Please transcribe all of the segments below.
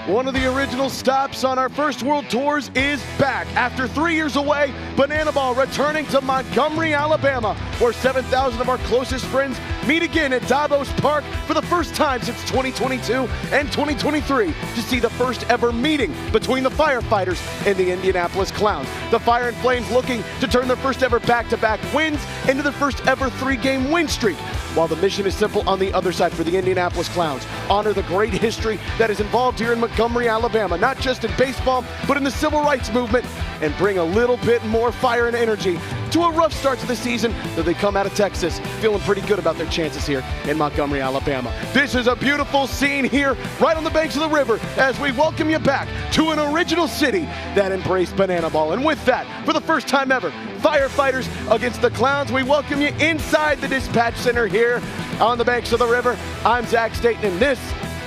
One of the original stops on our first World Tours is back. After 3 years away, Banana Ball returning to Montgomery, Alabama, where 7,000 of our closest friends meet again at Davos Park for the first time since 2022 and 2023 to see the first ever meeting between the Firefighters and the Indianapolis Clowns. The Fire and Flames looking to turn their first ever back-to-back wins into their first ever 3-game win streak. While the mission is simple on the other side for the Indianapolis Clowns, honor the great history that is involved here in Montgomery, Alabama, not just in baseball, but in the civil rights movement, and bring a little bit more fire and energy to a rough start to the season, though they come out of Texas feeling pretty good about their chances here in Montgomery, Alabama. This is a beautiful scene here right on the banks of the river as we welcome you back to an original city that embraced Banana Ball. And with that, for the first time ever, Firefighters against the Clowns. We welcome you inside the dispatch center here on the banks of the river. I'm Zach Staten, and this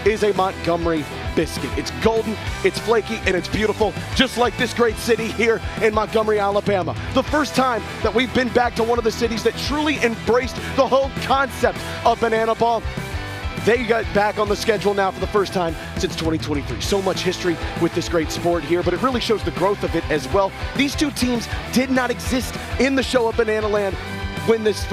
is a Montgomery biscuit. It's golden, it's flaky, and it's beautiful, just like this great city here in Montgomery, Alabama. The first time that we've been back to one of the cities that truly embraced the whole concept of Banana Ball. They got back on the schedule now for the first time since 2023. So much history with this great sport here, but it really shows the growth of it as well. These two teams did not exist in the show of Banana Land when this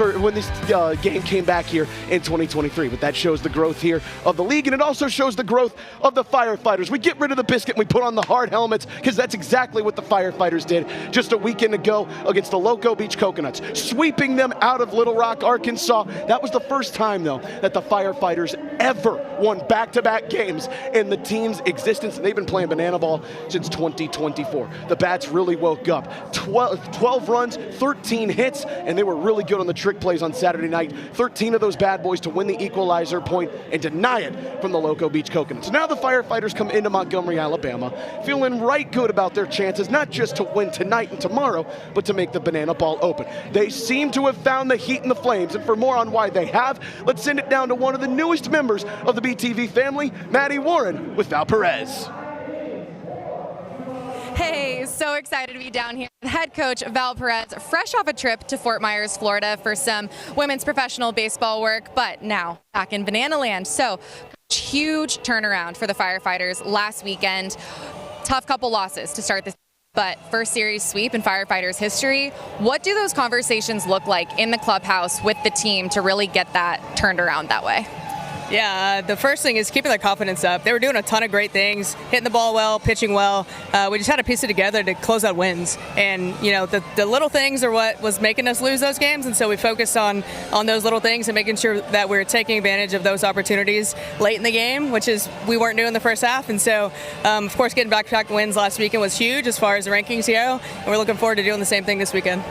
game came back here in 2023. But that shows the growth here of the league, and it also shows the growth of the Firefighters. We get rid of the biscuit and we put on the hard helmets, because that's exactly what the Firefighters did just a weekend ago against the Loco Beach Coconuts, sweeping them out of Little Rock, Arkansas. That was the first time, though, that the Firefighters ever won back-to-back games in the team's existence, and they've been playing Banana Ball since 2024. The Bats really woke up. 12 runs, 13 hits, and they were really good on the trick plays on Saturday night. 13 of those bad boys to win the equalizer point and deny it from the Loco Beach Coconuts. Now the Firefighters come into Montgomery, Alabama, feeling right good about their chances, not just to win tonight and tomorrow, but to make the Banana Ball open. They seem to have found the heat and the flames, and for more on why they have, let's send it down to one of the newest members of the BTV family, Maddie Warren with Val Perez. Hey, so excited to be down here with head coach Val Perez, fresh off a trip to Fort Myers, Florida for some women's professional baseball work, but now back in Banana Land. So, huge turnaround for the Firefighters last weekend. Tough couple losses to start this, but first series sweep in Firefighters history. What do those conversations look like in the clubhouse with the team to really get that turned around that way? Yeah, the first thing is keeping their confidence up. They were doing a ton of great things, hitting the ball well, pitching well. We just had to piece it together to close out wins. And, you know, the little things are what was making us lose those games. And so we focused on those little things and making sure that we're taking advantage of those opportunities late in the game, which is we weren't doing the first half. And so, of course, getting back-to-back wins last weekend was huge as far as the rankings go. And we're looking forward to doing the same thing this weekend.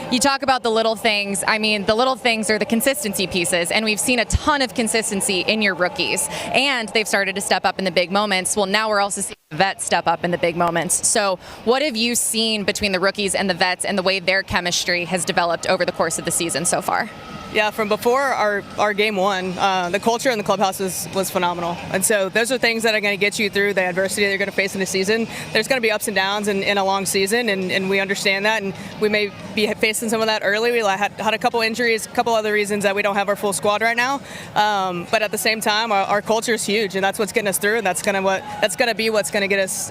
You talk about the little things. I mean, the little things are the consistency pieces, and we've seen a ton of consistency in your rookies, and they've started to step up in the big moments. Well, now we're also seeing the vets step up in the big moments. So what have you seen between the rookies and the vets and the way their chemistry has developed over the course of the season so far? Yeah, from before our game one, the culture in the clubhouse was phenomenal. And so those are things that are going to get you through the adversity that you're going to face in the season. There's going to be ups and downs in a long season, and we understand that. And we may be facing some of that early. We had a couple injuries, a couple other reasons that we don't have our full squad right now. But at the same time, our culture is huge, and that's what's getting us through, and that's going to be what's going to get us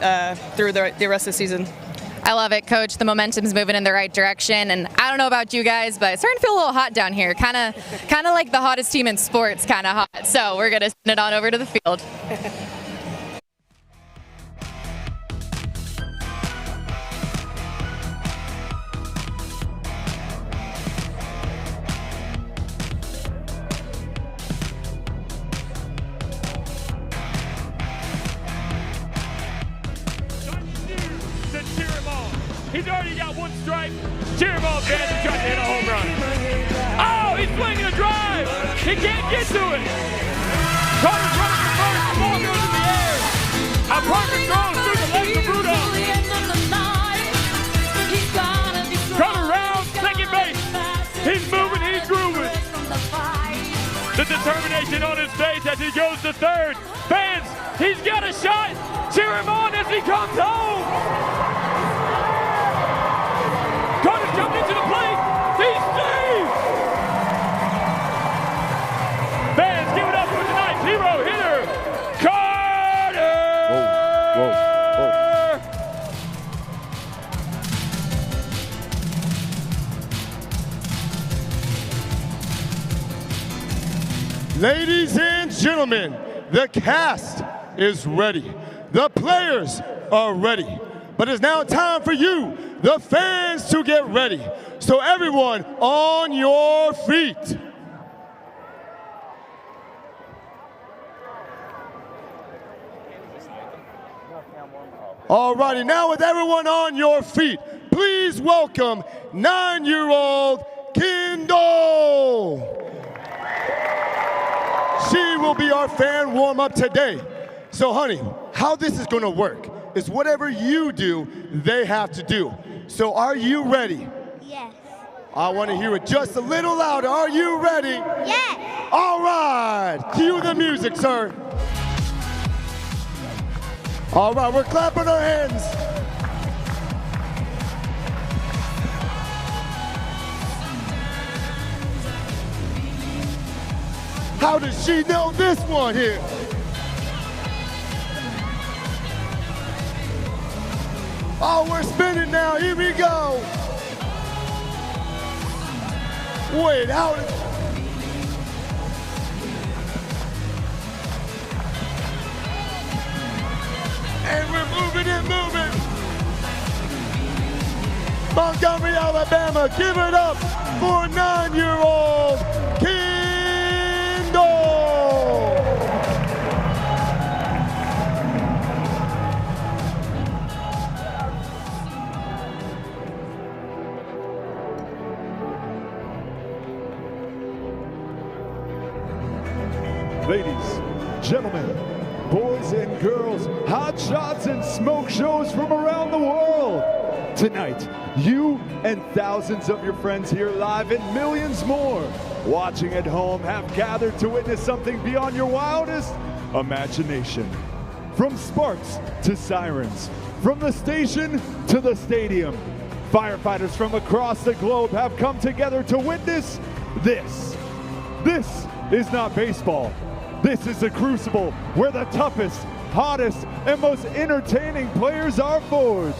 through the rest of the season. I love it, Coach. The momentum's moving in the right direction, and I don't know about you guys, but it's starting to feel a little hot down here. Kind of like the hottest team in sports, kind of hot. So we're gonna send it on over to the field. He's already got one strike. Cheer him on, fans, and trying to hit a home run. Oh, he's swinging a drive. He can't get to it. Carter's running for first. The ball goes in the air. A perfect throw through the legs of Rudolph. Carter rounds second base. He's moving, he's grooving. The determination on his face as he goes to third. Fans, he's got a shot. Cheer him on as he comes home. Carter's jumped into the plate. He's safe. Fans, give it up for tonight's hero hitter, Carter. Ladies and gentlemen, the cast is ready. The players are ready. But it's now time for you, the fans, to get ready. So everyone on your feet. Alrighty, now with everyone on your feet, please welcome 9-year-old Kendall. She will be our fan warm-up today. So honey, how this is gonna work is whatever you do, they have to do. So are you ready? Yes. I wanna hear it just a little louder. Are you ready? Yes. All right, cue the music, sir. All right, we're clapping our hands. How does she know this one here? Oh, we're spinning now, here we go. Wait, how did... And we're moving and moving. Montgomery, Alabama, give it up for 9-year-old Kendall. Ladies, gentlemen, boys and girls, hot shots and smoke shows from around the world. Tonight, you and thousands of your friends here live and millions more watching at home have gathered to witness something beyond your wildest imagination. From sparks to sirens, from the station to the stadium, firefighters from across the globe have come together to witness this. This is not baseball. This is a crucible where the toughest, hottest, and most entertaining players are forged.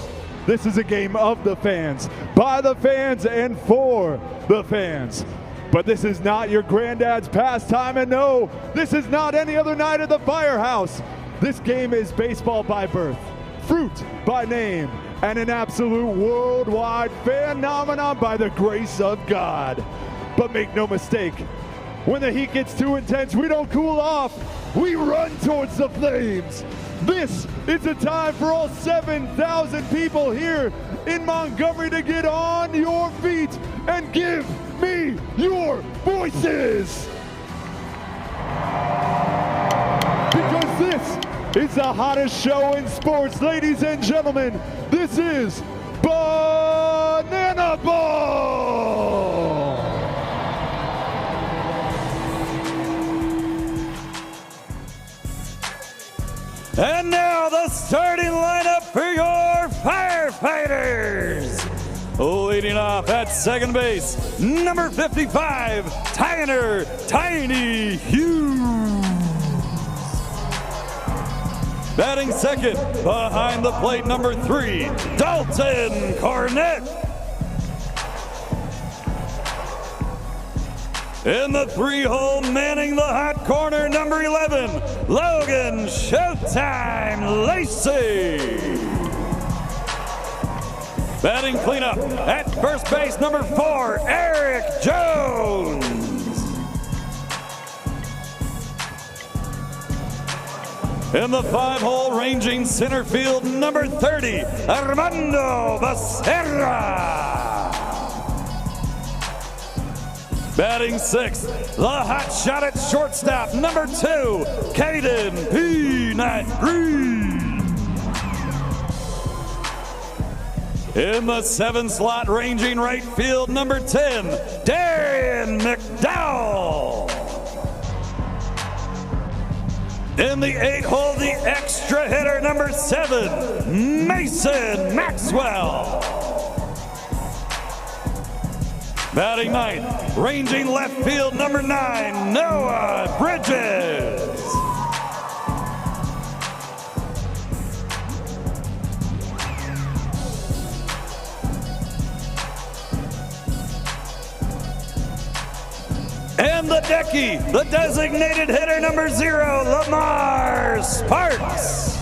This is a game of the fans, by the fans, and for the fans. But this is not your granddad's pastime, and no, this is not any other night at the firehouse. This game is baseball by birth, fruit by name, and an absolute worldwide phenomenon by the grace of God. But make no mistake, when the heat gets too intense, we don't cool off. We run towards the flames. This is a time for all 7,000 people here in Montgomery to get on your feet and give me your voices. Because this is the hottest show in sports, ladies and gentlemen. This is Banana Ball. And now the starting lineup for your Firefighters. Leading off at second base, number 55, Tyner Tiny Hughes. Batting second, behind the plate, number 3, Dalton Cornett. In the 3-hole, manning the hot corner, number 11, Logan Showtime Lacey. Batting cleanup at first base, number 4, Eric Jones. In the 5-hole, ranging center field, number 30, Armando Becerra. Batting sixth, the hot shot at shortstop, number 2, Caden Peanut Green. In the 7th slot, ranging right field, number 10, Darian McDowell. In the 8-hole, the extra hitter, number 7, Mason Maxwell. Batting ninth, ranging left field, number 9, Noah Bridges. And on the decky, the designated hitter number 0, Lamar Sparks.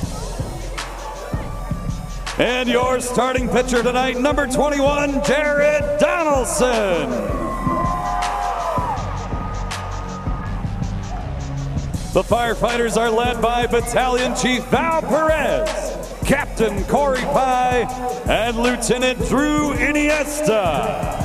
And your starting pitcher tonight, number 21, Jared Donaldson. The Firefighters are led by Battalion Chief Val Perez, Captain Corey Pye, and Lieutenant Drew Iniesta.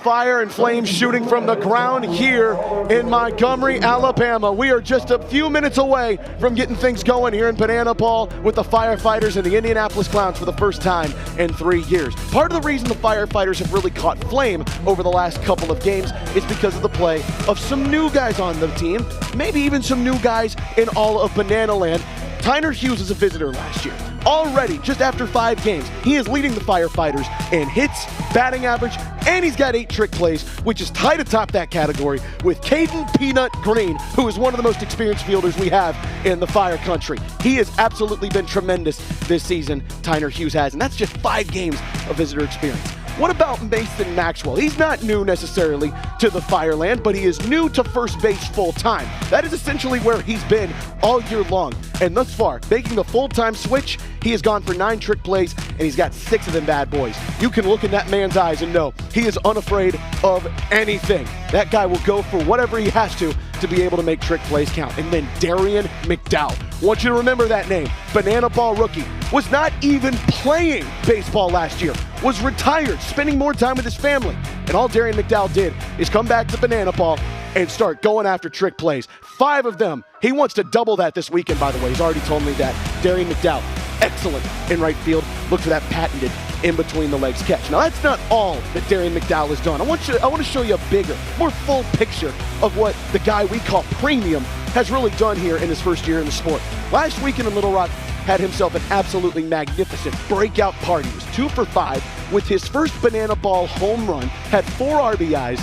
Fire and flames shooting from the ground here in Montgomery, Alabama. We are just a few minutes away from getting things going here in Banana Ball with the Firefighters and the Indianapolis Clowns for the first time in 3 years. Part of the reason the Firefighters have really caught flame over the last couple of games is because of the play of some new guys on the team, maybe even some new guys in all of Banana Land. Tyner Hughes was a visitor last year. Already, just after 5 games, he is leading the Firefighters in hits, batting average, and he's got 8 trick plays, which is tied atop that category with Caden Peanut Green, who is one of the most experienced fielders we have in the Fire country. He has absolutely been tremendous this season, Tyner Hughes has, and that's just 5 games of visitor experience. What about Mason Maxwell? He's not new necessarily to the Fireland, but he is new to first base full-time. That is essentially where he's been all year long. And thus far, making the full-time switch, he has gone for 9 trick plays, and he's got 6 of them bad boys. You can look in that man's eyes and know he is unafraid of anything. That guy will go for whatever he has to be able to make trick plays count. And then Darian McDowell. I want you to remember that name. Banana Ball rookie. Was not even playing baseball last year. Was retired, spending more time with his family. And all Darian McDowell did is come back to Banana Ball and start going after trick plays. 5 of them. He wants to double that this weekend, by the way. He's already told me that. Darian McDowell, excellent in right field. Look for that patented in between the legs catch. Now that's not all that Darian McDowell has done. I want to show you a bigger, more full picture of what the guy we call Premium has really done here in his first year in the sport. Last weekend in Little Rock had himself an absolutely magnificent breakout party. He was 2 for 5 with his first Banana Ball home run, had 4 RBIs,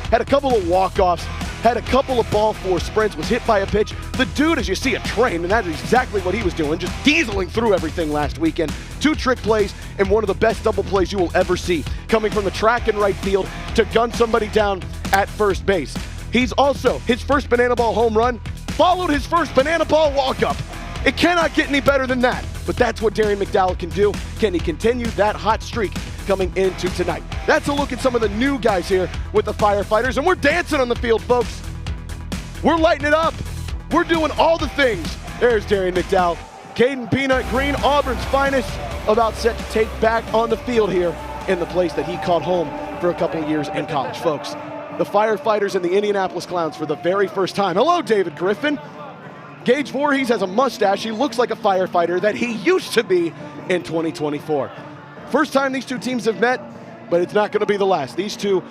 had a couple of walk-offs, had a couple of ball 4 sprints, was hit by a pitch. The dude, as you see, a train, and that is exactly what he was doing, just dieseling through everything last weekend. 2 trick plays and one of the best double plays you will ever see, coming from the track in right field to gun somebody down at first base. He's also, his first Banana Ball home run followed his first Banana Ball walk-up. It cannot get any better than that, but that's what Darian McDowell can do. Can he continue that hot streak coming into tonight? That's a look at some of the new guys here with the Firefighters, and we're dancing on the field, folks. We're lighting it up. We're doing all the things. There's Darian McDowell. Caden Peanut Green, Auburn's finest, about set to take back on the field here in the place that he called home for a couple of years in college, folks. The Firefighters and the Indianapolis Clowns for the very first time. Hello, David Griffin. Gage Voorhees has a mustache. He looks like a firefighter that he used to be in 2024. First time these two teams have met, but it's not going to be the last. These two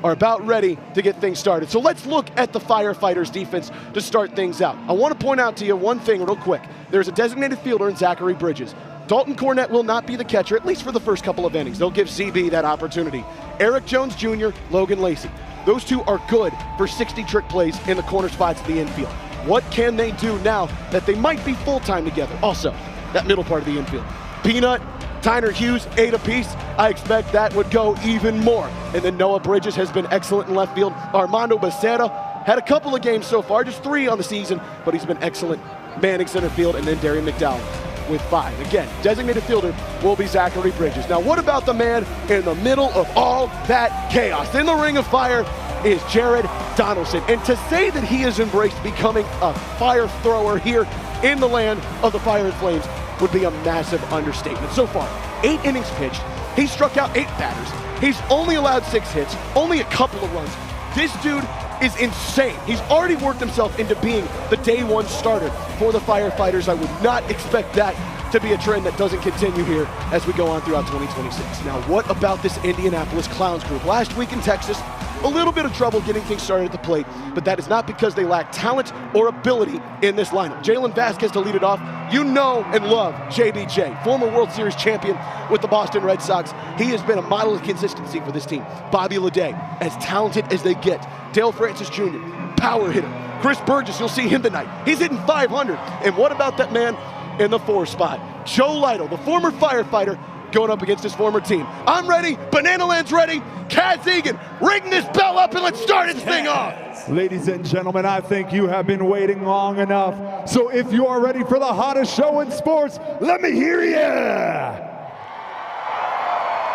are about ready to get things started. So let's look at the Firefighters defense to start things out. I want to point out to you one thing real quick. There's a designated fielder in Zachary Bridges. Dalton Cornett will not be the catcher, at least for the first couple of innings. They'll give CB that opportunity. Eric Jones Jr., Logan Lacey. Those two are good for 60 trick plays in the corner spots of the infield. What can they do now that they might be full-time together? Also, that middle part of the infield. Peanut, Tyner Hughes, 8 apiece. I expect that would go even more. And then Noah Bridges has been excellent in left field. Armando Becerra had a couple of games so far, just 3 on the season, but he's been excellent manning center field. And then Darian McDowell with 5. Again, designated fielder will be Zachary Bridges. Now, what about the man in the middle of all that chaos? In the ring of fire is Jared Donaldson. And to say that he has embraced becoming a fire thrower here in the land of the Fire and Flames would be a massive understatement. So far, 8 innings pitched. He struck out 8 batters. He's only allowed 6 hits, only a couple of runs. This dude is insane. He's already worked himself into being the day 1 starter for the Firefighters. I would not expect that to be a trend that doesn't continue here as we go on throughout 2026. Now, what about this Indianapolis Clowns group? Last week in Texas, a little bit of trouble getting things started at the plate, but that is not because they lack talent or ability in this lineup. Jalen Vasquez to lead it off. You know and love JBJ, former World Series champion with the Boston Red Sox. He has been a model of consistency for this team. Bobby Leday, as talented as they get. Dale Francis Jr., power hitter. Chris Burgess, you'll see him tonight. He's hitting 500. And what about that man in the 4 spot. Joe Lytle, the former firefighter, going up against his former team. I'm ready. Banana Land's ready. Kaz Egan, ring this bell up and let's start this thing off. Ladies and gentlemen, I think you have been waiting long enough. So if you are ready for the hottest show in sports, let me hear ya.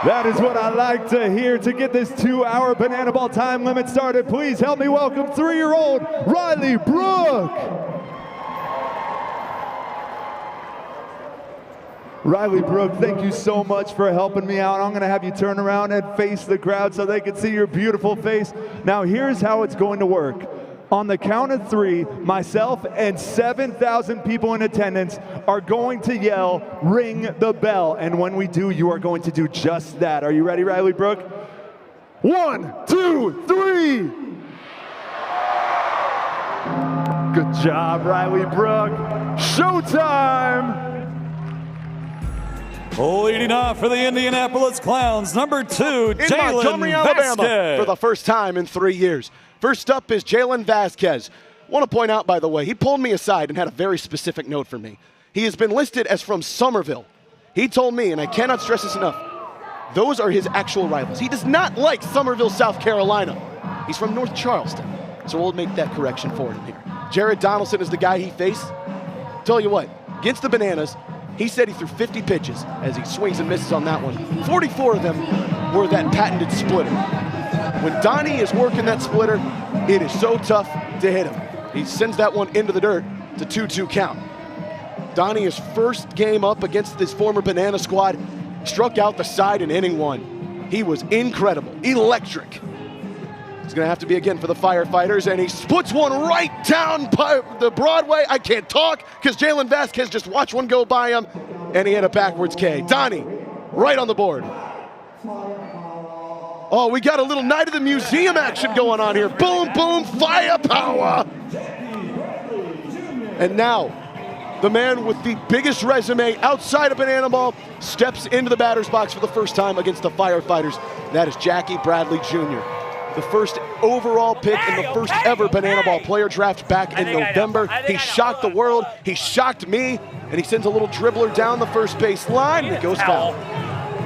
That is what I like to hear. To get this 2-hour banana ball time limit started, please help me welcome 3-year-old Riley Brooke. Riley Brooke, thank you so much for helping me out. I'm going to have you turn around and face the crowd so they can see your beautiful face. Now, here's how it's going to work. On the count of 3, myself and 7,000 people in attendance are going to yell, ring the bell. And when we do, you are going to do just that. Are you ready, Riley Brooke? 1, 2, 3. Good job, Riley Brooke. Showtime! Leading off for the Indianapolis Clowns, number 2, Jalen Montgomery, Alabama, Vasquez. for the first time in 3 years. First up is Jalen Vasquez. Want to point out, by the way, he pulled me aside and had a very specific note for me. He has been listed as from Somerville. He told me, and I cannot stress this enough, those are his actual rivals. He does not like Somerville, South Carolina. He's from North Charleston, so we'll make that correction for him here. Jared Donaldson is the guy he faced. Tell you what, against the Bananas, he said he threw 50 pitches as he swings and misses on that one. 44 of them were that patented splitter. When Donnie is working that splitter, it is so tough to hit him. He sends that one into the dirt. It's a 2-2 count. Donnie, his first game up against his former Banana squad, struck out the side in inning 1. He was incredible, electric. It's going to have to be again for the Firefighters, and he puts one right down the Broadway. I can't talk because Jalen Vasquez just watched one go by him, and he had a backwards K. Donnie, right on the board. Oh, we got a little Night of the Museum action going on here. Boom, boom, firepower. And now, the man with the biggest resume outside of Banana Ball steps into the batter's box for the first time against the Firefighters. That is Jackie Bradley Jr., the first overall pick in the first ever Banana Ball player draft back in November. He shocked the world, he shocked me, and he sends a little dribbler down the first base line, and it goes foul.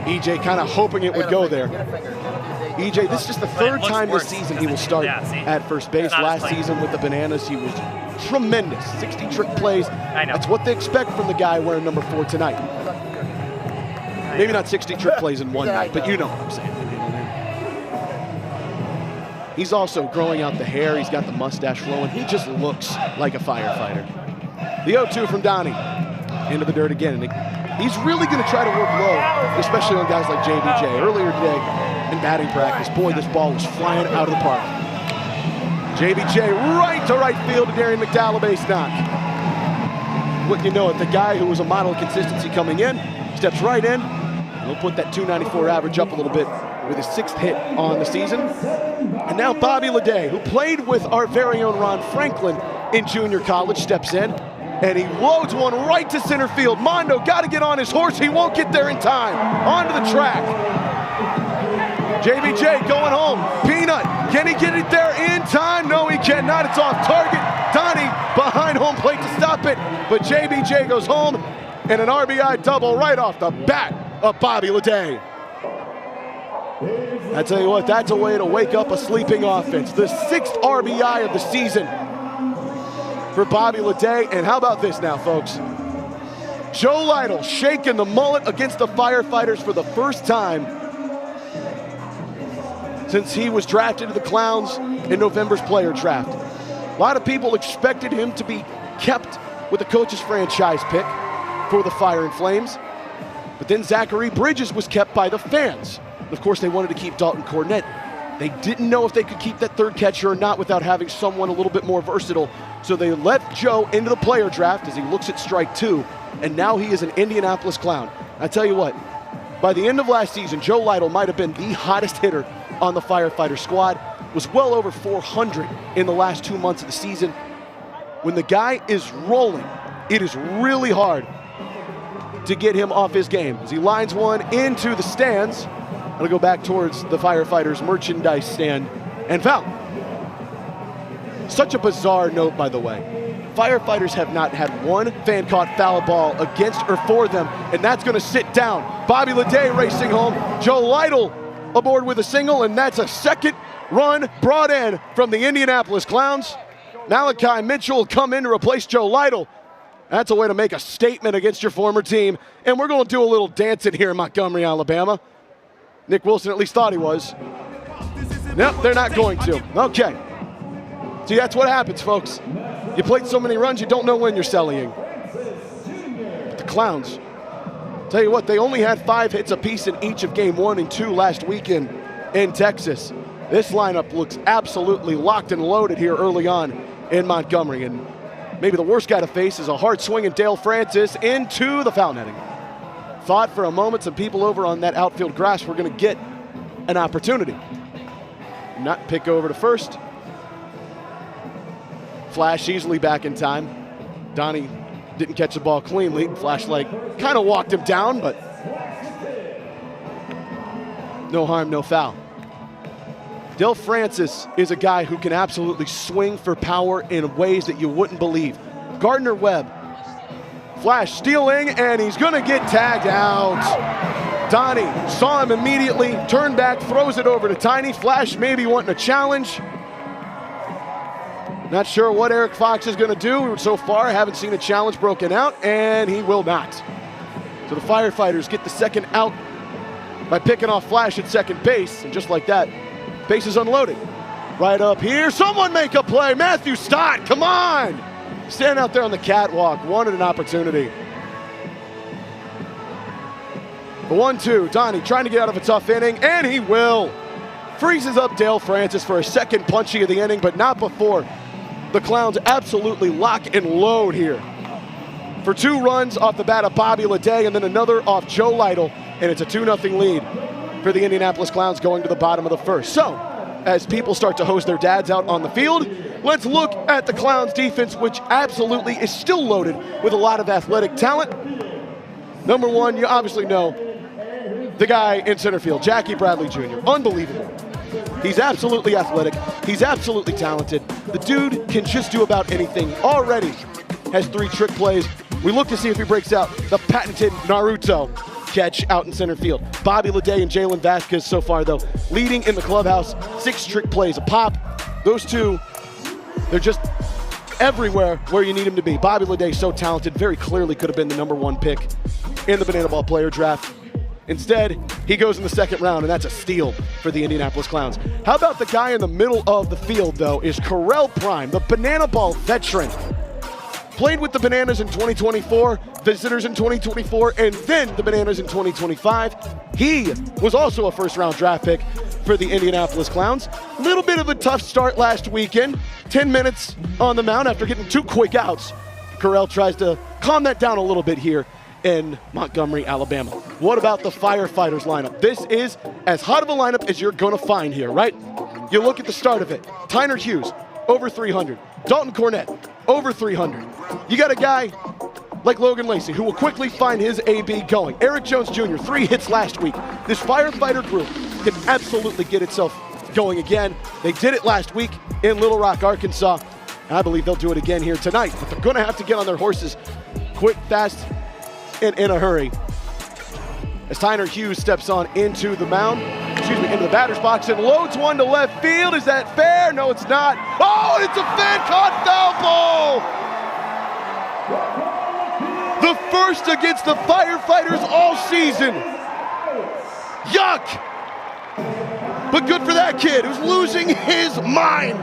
EJ kind of hoping it would go there. EJ, this is just the 3rd time this season he will start at first base. Last season with the Bananas, he was tremendous. 60 trick plays. That's what they expect from the guy wearing number 4 tonight. Maybe not 60 trick plays in one night, but you know what I'm saying. He's also growing out the hair. He's got the mustache flowing. He just looks like a firefighter. The 0-2 from Donnie. Into the dirt again. And he's really going to try to work low, especially on guys like JBJ. Earlier today in batting practice, boy, this ball was flying out of the park. JBJ right to right field to Darren McDowell, base knock. Wouldn't you know it, the guy who was a model of consistency coming in, steps right in, and he'll put that 294 average up a little bit with his 6th hit on the season. And now Bobby Leday, who played with our very own Ron Franklin in junior college, steps in, and he loads one right to center field. Mondo got to get on his horse. He won't get there in time. Onto the track. JBJ going home. Peanut, can he get it there in time? No, he cannot. It's off target. Donnie behind home plate to stop it, but JBJ goes home, and an RBI double right off the bat of Bobby Leday. I tell you what, that's a way to wake up a sleeping offense. The 6th RBI of the season for Bobby Leday. And how about this now, folks? Joe Lytle shaking the mullet against the Firefighters for the first time since he was drafted to the Clowns in November's player draft. A lot of people expected him to be kept with the coach's franchise pick for the Fire and Flames. But then Zachary Bridges was kept by the fans. Of course, they wanted to keep Dalton Cornett. They didn't know if they could keep that 3rd catcher or not without having someone a little bit more versatile. So they let Joe into the player draft as he looks at strike 2, and now he is an Indianapolis Clown. I tell you what, by the end of last season, Joe Lytle might have been the hottest hitter on the Firefighter squad, was well over 400 in the last 2 months of the season. When the guy is rolling, it is really hard to get him off his game. As he lines one into the stands, it'll go back towards the Firefighters merchandise stand and foul. Such a bizarre note, by the way. Firefighters have not had one fan-caught foul ball against or for them, and that's going to sit down. Bobby Leday racing home. Joe Lytle aboard with a single, and that's a second run brought in from the Indianapolis Clowns. Malachi Mitchell will come in to replace Joe Lytle. That's a way to make a statement against your former team. And we're going to do a little dancing here in Montgomery, Alabama. Nick Wilson at least thought he was. Nope, they're not going to. Okay. See, that's what happens, folks. You played so many runs, you don't know when you're selling. But the Clowns, tell you what, they only had 5 hits apiece in each of game 1 and 2 last weekend in Texas. This lineup looks absolutely locked and loaded here early on in Montgomery. And maybe the worst guy to face is a hard swinging Dale Francis into the foul netting. Thought for a moment some people over on that outfield grass were going to get an opportunity. Not pick over to first. Flash easily back in time. Donnie didn't catch the ball cleanly. Flashlight kind of walked him down, but no harm, no foul. Dale Francis is a guy who can absolutely swing for power in ways that you wouldn't believe. Gardner Webb, Flash stealing, and he's going to get tagged out. Donnie saw him immediately, turned back, throws it over to Tiny. Flash maybe wanting a challenge. Not sure what Eric Fox is going to do. So far, haven't seen a challenge broken out, and he will not. So the Firefighters get the second out by picking off Flash at second base, and just like that, base is unloaded. Right up here, someone make a play. Matthew Stott, come on! Stand out there on the catwalk, wanted an opportunity. The 1-2, Donnie trying to get out of a tough inning, and he will. Freezes up Dale Francis for a second punchy of the inning, but not before the Clowns absolutely lock and load here. For 2 runs off the bat of Bobby Leday, and then another off Joe Lytle, and it's a 2-0 lead for the Indianapolis Clowns going to the bottom of the first. So, as people start to host their dads out on the field, let's look at the Clowns defense, which absolutely is still loaded with a lot of athletic talent. Number 1, you obviously know the guy in center field, Jackie Bradley Jr. Unbelievable. He's absolutely athletic. He's absolutely talented. The dude can just do about anything. Already has 3 trick plays. We look to see if he breaks out the patented Naruto catch out in center field. Bobby Leday and Jalen Vasquez so far, though, leading in the clubhouse. 6 trick plays a pop. Those 2, they're just everywhere where you need them to be. Bobby Leday, so talented, very clearly could have been the number 1 pick in the Banana Ball player draft. Instead, he goes in the second round, and that's a steal for the Indianapolis Clowns. How about the guy in the middle of the field, though, is Correll Prime, the Banana Ball veteran. Played with the Bananas in 2024, Visitors in 2024, and then the Bananas in 2025. He was also a first-round draft pick for the Indianapolis Clowns. Little bit of a tough start last weekend. 10 minutes on the mound after getting 2 quick outs. Correll tries to calm that down a little bit here in Montgomery, Alabama. What about the Firefighters lineup? This is as hot of a lineup as you're going to find here, right? You look at the start of it. Tyner Hughes, over 300. Dalton Cornett, over 300. You got a guy like Logan Lacey, who will quickly find his AB going. Eric Jones Jr., 3 hits last week. This Firefighter group can absolutely get itself going again. They did it last week in Little Rock, Arkansas. I believe they'll do it again here tonight, but they're going to have to get on their horses quick, fast, and in a hurry. As Tyner Hughes steps on into the mound, into the batter's box and loads one to left field. Is that fair? No, it's not. Oh, it's a fan-caught foul ball! The first against the Firefighters all season. Yuck! But good for that kid who's losing his mind.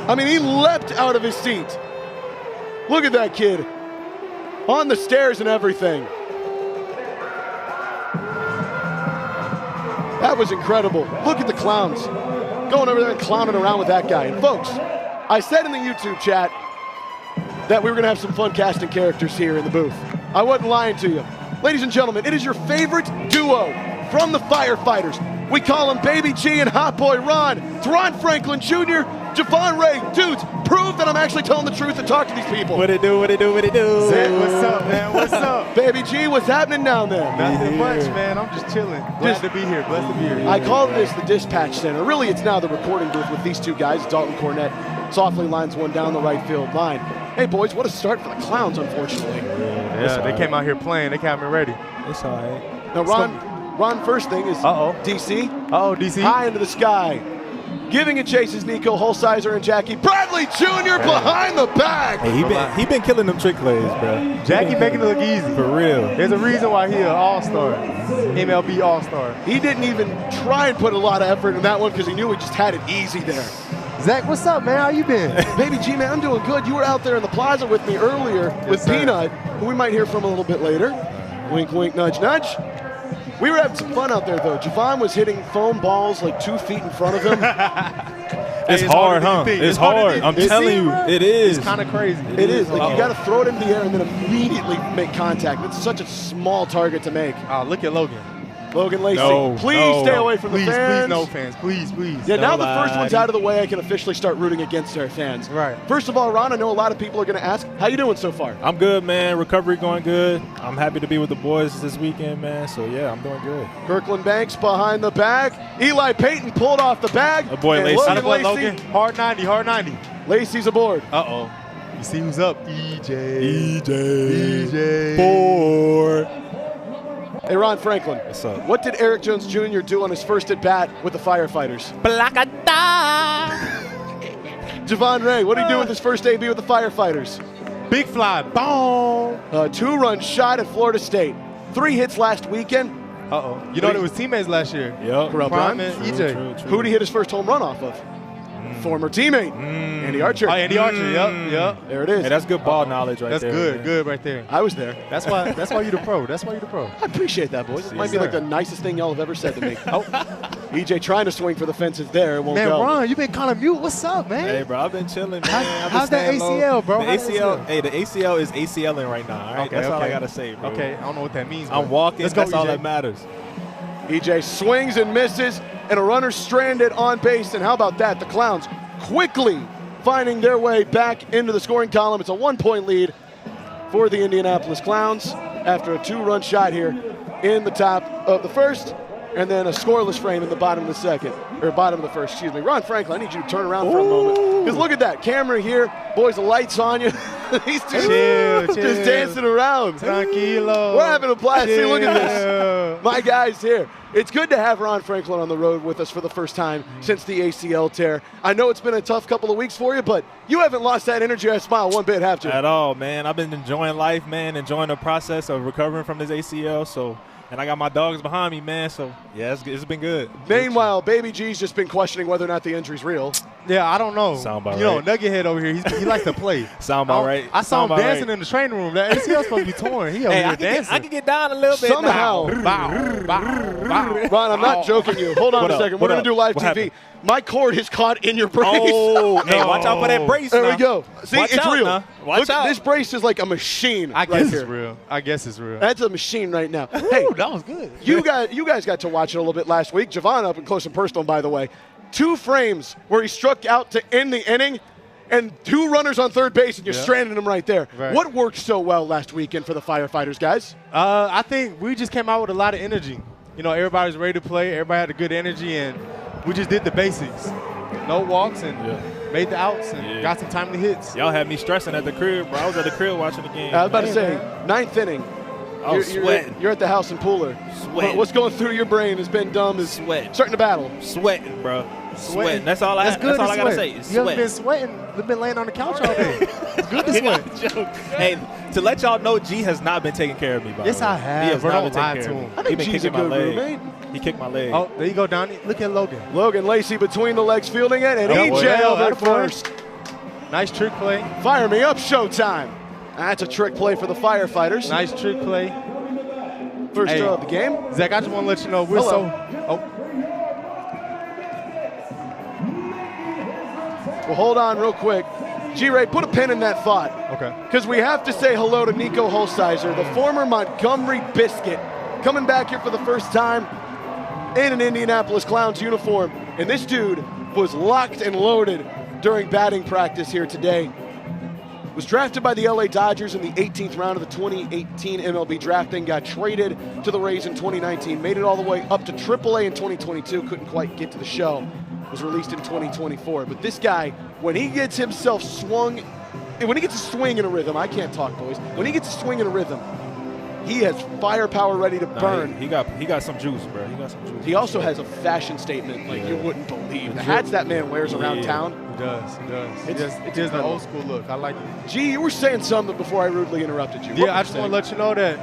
I mean, he leapt out of his seat. Look at that kid. On the stairs and everything. That was incredible. Look at the Clowns going over there and clowning around with that guy. And folks, I said in the YouTube chat that we were going to have some fun casting characters here in the booth. I wasn't lying to you. Ladies and gentlemen, it is your favorite duo from the Firefighters. We call them Baby G and Hot Boy Ron. It's Ron Franklin Jr., Javon Ray. Dudes, prove that I'm actually telling the truth and talk to these people. What it do? Zach, what's up, man? What's up? Baby G, what's happening down there? Nothing much, man. I'm just chilling. Glad to be here. Blessed to be here. I call this the dispatch center. Really, it's now the recording booth with these two guys. Dalton Cornett softly lines one down the right field line. Hey, boys, what a start for the Clowns, unfortunately. Yeah, they came out here playing. They came out ready. It's all right. Now, Ron, first thing is DC. Uh-oh, DC. High into the sky. Giving it chase is Nico Holsizer and Jackie Bradley Jr. behind the bag. Hey, he been killing them trick plays, bro. Jackie making it look easy. For real. There's a reason why he's an all-star. MLB all-star. He didn't even try and put a lot of effort in that one because he knew he just had it easy there. Zach, what's up, man? How you been? Baby G, man, I'm doing good. You were out there in the plaza with me earlier with sir. Peanut, who we might hear from a little bit later. Wink, wink, nudge, nudge. We were having some fun out there, though. Javon was hitting foam balls like 2 feet in front of him. It's hard, huh? It's hard. I'm telling you, it is. It's kind of crazy. It is. Like, you got to throw it in the air and then immediately make contact. It's such a small target to make. Oh, look at Logan. Logan Lacey, please stay away from the fans. Please, no fans. Please, please. Yeah, now the first one's out of the way, I can officially start rooting against our fans. Right. First of all, Ron, I know a lot of people are going to ask, how you doing so far? I'm good, man. Recovery going good. I'm happy to be with the boys this weekend, man. So, yeah, I'm doing good. Kirkland Banks behind the bag. Eli Payton pulled off the bag. A boy, Lacey. Logan. Hard 90, hard 90. Lacey's aboard. Uh-oh. You see who's up? EJ. EJ. 4. Hey, Ron Franklin. What's up? What did Eric Jones Jr. do on his first at-bat with the Firefighters? Javon Ray, what did he do with his first AB with the Firefighters? Big fly. Boom. A 2-run shot at Florida State. 3 hits last weekend. Uh-oh. You know, they was teammates last year. Yep. Corral Prime and EJ. Who did he hit his first home run off of? Former teammate, Andy Archer. Oh, Andy Archer. Yep. There it is. Hey, that's good ball knowledge right That's there. good. Man. Good right there. I was there. That's why you the pro. That's why you the pro. I appreciate that, boys. It might be like the nicest thing y'all have ever said to me. Oh. EJ trying to swing for the fences there. It won't Man, go. Ron, you been kind of mute. What's up, man? Hey, bro, I've been chilling, man. How's that ACL, bro? The ACL, hey, the ACL is ACLing right now, all right? Okay, that's all I got to say, bro. Okay, I don't know what that means. I'm walking. Let's go, That's all EJ. that matters. EJ swings and misses, and a runner stranded on base. And how about that? The Clowns quickly finding their way back into the scoring column. It's a 1-point lead for the Indianapolis Clowns after a 2-run shot here in the top of the first, and then a scoreless frame in the bottom of the second, or bottom of the first, excuse me. Ron Franklin, I need you to turn around for a moment. Because look at that, camera here, boys, the light's on you. These two Chill. just dancing around. Tranquilo. We're having a blast. See, look at this. Chill. My guys here. It's good to have Ron Franklin on the road with us for the first time since the ACL tear. I know it's been a tough couple of weeks for you, but you haven't lost that energy or smile one bit, have you? At all, man. I've been enjoying life, man, enjoying the process of recovering from this ACL. And I got my dogs behind me, man. So, yeah, it's been good. Meanwhile, Baby G's just been questioning whether or not the injury's real. Yeah, I don't know. Sound about you know, right. Nugget Head over here, he likes to play. Sound about right. I saw him Sound about dancing right. in the training room. That ACL's supposed to be torn. He over Hey, here I dancing. can get down a little bit. Somehow. Bow. Ron, I'm not joking you. Hold on What a up? second. What We're going to up? do live What TV. happened? My cord is caught in your brace. Oh, hey, watch out for that brace. There now. we go. See, Watch it's out real. now. Watch Look, out. this brace is like a machine I guess right it's here. real. I guess it's real. That's a machine right now. Hey, that was good. you guys got to watch it a little bit last week. Javon up and close and personal, by the way. 2 frames where he struck out to end the inning, and 2 runners on third base, and you're stranding him right there. Right. What worked so well last weekend for the Firefighters, guys? I think we just came out with a lot of energy. You know, everybody was ready to play. Everybody had a good energy, and we just did the basics. No walks and made the outs and got some timely hits. Y'all had me stressing at the crib, bro. I was at the crib watching the game. I was about to say, 9th inning. I was sweating. You're at the house in Pooler. Sweating. What's going through your brain has been dumb is Sweating. starting to battle. Sweating, bro. Sweating. That's all That's good. That's all I gotta sweat. say. Is You haven't sweat. been sweating. You've been laying on the couch all day. It's good to sweat. Hey, to let y'all know, G has not been taking care of me. By Yes, the way. I have, He has bro. not Don't been lie taking to care of him. me. I He think been G's a kicking my good leg. roommate. He kicked my leg. Oh, there you go, Donnie. Look at Logan. Logan Lacey between the legs fielding it, and Yep. EJ Well, over at attaboy. first. Nice trick play. Fire me up, showtime. That's a trick play for the Firefighters. Nice trick play. First Hey. of the game. Zach, I just want to let you know we're Hello. Well, hold on real quick. G-Ray, put a pin in that thought. Okay. Because we have to say hello to Nico Holsizer, the former Montgomery Biscuit, coming back here for the first time in an Indianapolis Clowns uniform. And this dude was locked and loaded during batting practice here today. Was drafted by the LA Dodgers in the 18th round of the 2018 MLB draft, then got traded to the Rays in 2019, made it all the way up to AAA in 2022, couldn't quite get to the show, was released in 2024. But this guy, when he gets himself swung, when he gets a swing in a rhythm, I can't talk, boys, when he gets a swing in a rhythm, he has firepower ready to burn. He got some juice, bro. He got some juice. He also has a fashion statement like you wouldn't believe. The hats that man wears around town. He does. It is the old school look. I like it. Gee, you were saying something before I rudely interrupted you. Yeah, I just want to let you know that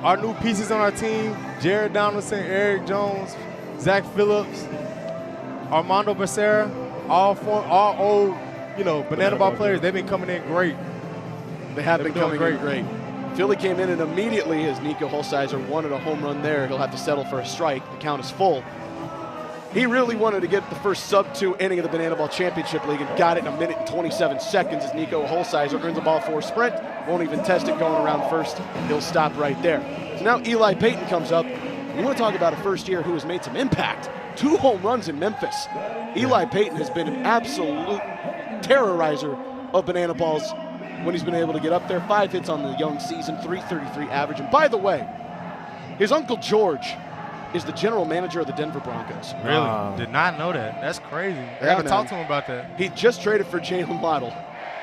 our new pieces on our team, Jared Donaldson, Eric Jones, Zach Phillips, Armando Becerra, all old, banana ball players. They've been coming in great. They have been coming in great. Philly came in and immediately, as Nico Holsizer wanted a home run there, he'll have to settle for a strike. The count is full. He really wanted to get the first sub-2 inning of the Banana Ball Championship League and got it in 1 minute and 27 seconds as Nico Holsizer earns a ball for a sprint. Won't even test it going around first. He'll stop right there. So now Eli Payton comes up. You want to talk about a first year who has made some impact. 2 home runs in Memphis. Eli Payton has been an absolute terrorizer of banana balls when he's been able to get up there. 5 hits on the young season, .333 average. And by the way, his uncle George is the general manager of the Denver Broncos. Really? Did not know that. That's crazy. I got to talk to him about that. He just traded for Jalen Waddle.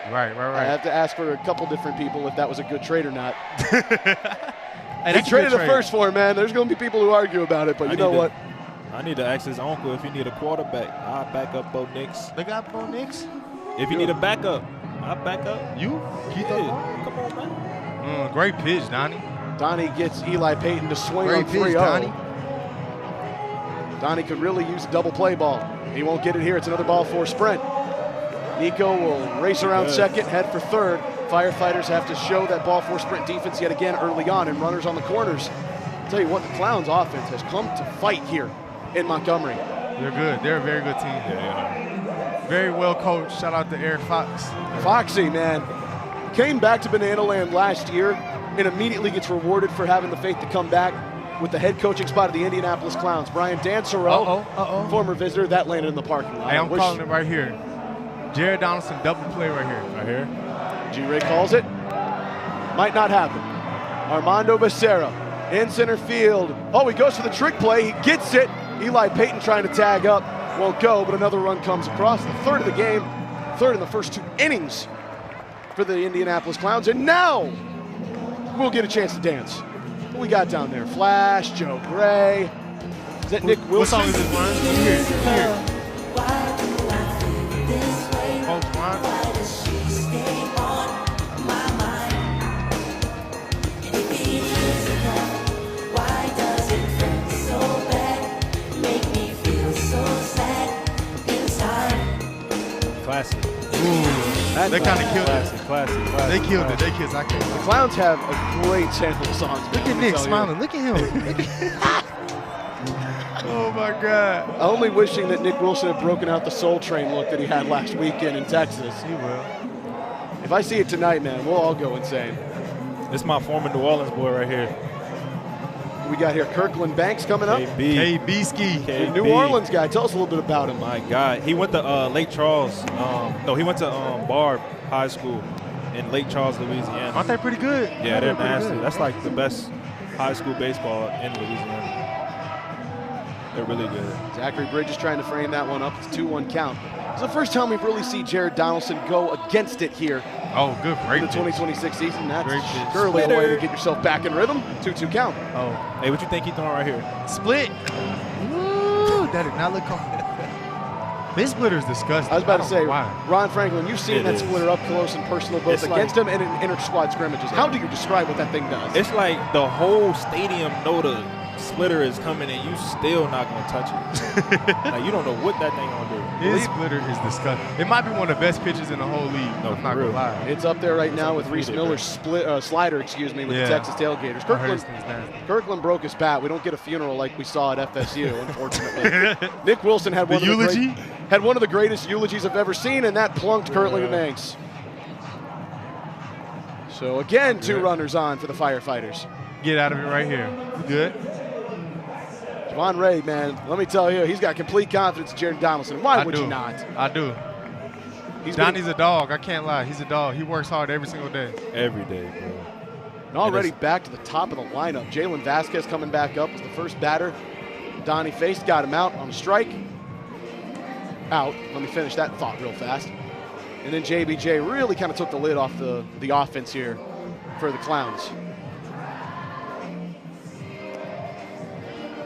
Right. I have to ask for a couple different people if that was a good trade or not. Hey, he traded a first for him, man. There's going to be people who argue about it, but you know what? I need to ask his uncle if he need a quarterback. I'll back up Bo Nix. They got Bo Nix? If you need a backup, I'll back up. You? Yeah. Come on, man. Great pitch, Donnie. Donnie gets Eli Payton to swing on 3-0. Donnie could really use a double play ball. He won't get it here. It's another ball for a sprint. Nico will race around second, head for third. Firefighters have to show that ball for sprint defense yet again early on, and runners on the corners. I'll tell you what, the Clowns offense has come to fight here in Montgomery. They're good. They're a very good team. Yeah. Very well coached. Shout out to Eric Fox. Foxy, man. Came back to Banana Land last year and immediately gets rewarded for having the faith to come back with the head coaching spot of the Indianapolis Clowns. Brian Dansereau, former visitor, that landed in the parking lot. Hey, I'm calling it right here. Jared Donaldson, double play right here. Right here. G-Ray calls it. Might not happen. Armando Becerra in center field. Oh, he goes for the trick play. He gets it. Eli Payton trying to tag up. Won't go, but another run comes across. The third of the game. Third in the first 2 innings for the Indianapolis Clowns. And now we'll get a chance to dance. What we got down there? Flash, Joe Gray. Is that Nick Wilson? What song is this, Ryan? Here. Classic. They kind of killed it. Classic. They killed it. They killed it. The Clowns have a great sample of songs. Look at Nick smiling. Look at him. Oh, my God. Only wishing that Nick Wilson had broken out the Soul Train look that he had last weekend in Texas. He will. If I see it tonight, man, we'll all go insane. This is my former New Orleans boy right here. We got here Kirkland Banks coming up. KB Ski. The New Orleans guy. Tell us a little bit about him. My God. He went to Lake Charles. He went to Barb High School in Lake Charles, Louisiana. Aren't they pretty good? Yeah, they're nasty. That's like the best high school baseball in Louisiana. They're really good. Zachary Bridges trying to frame that one up. It's a 2-1 count. It's the first time we've really seen Jared Donaldson go against it here. Oh, good. Great. In the 2026 season. That's great surely a way to get yourself back in rhythm. 2-2 count. Oh. Hey, what you think he's throwing right here? Split. Ooh, that did not look comfortable. This splitter is disgusting. I was about to say, Ron Franklin, you've seen that splitter up close and personal both against him and in inter-squad scrimmages. How do you describe what that thing does? It's like the whole stadium know the splitter is coming and you still not going to touch it. Like, you don't know what that thing going to do. His splitter is disgusting. It might be one of the best pitches in the whole league. No, I'm not going to lie. It's up there right now with Reese Miller's slider, with the Texas Tailgaters. Kirkland broke his bat. We don't get a funeral like we saw at FSU, unfortunately. Nick Wilson had one of the greatest eulogies I've ever seen, and that plunked Kirkland Banks. So again, 2 runners on for the Firefighters. Get out of it right here. You good? Javon Ray, man, let me tell you, he's got complete confidence in Jared Donaldson. Why would you not? I do. Donnie's a dog. I can't lie. He's a dog. He works hard every single day. Every day, bro. And already back to the top of the lineup. Jalen Vasquez coming back up as the first batter Donnie faced. Got him out on a strike. Out. Let me finish that thought real fast. And then JBJ really kind of took the lid off the offense here for the Clowns.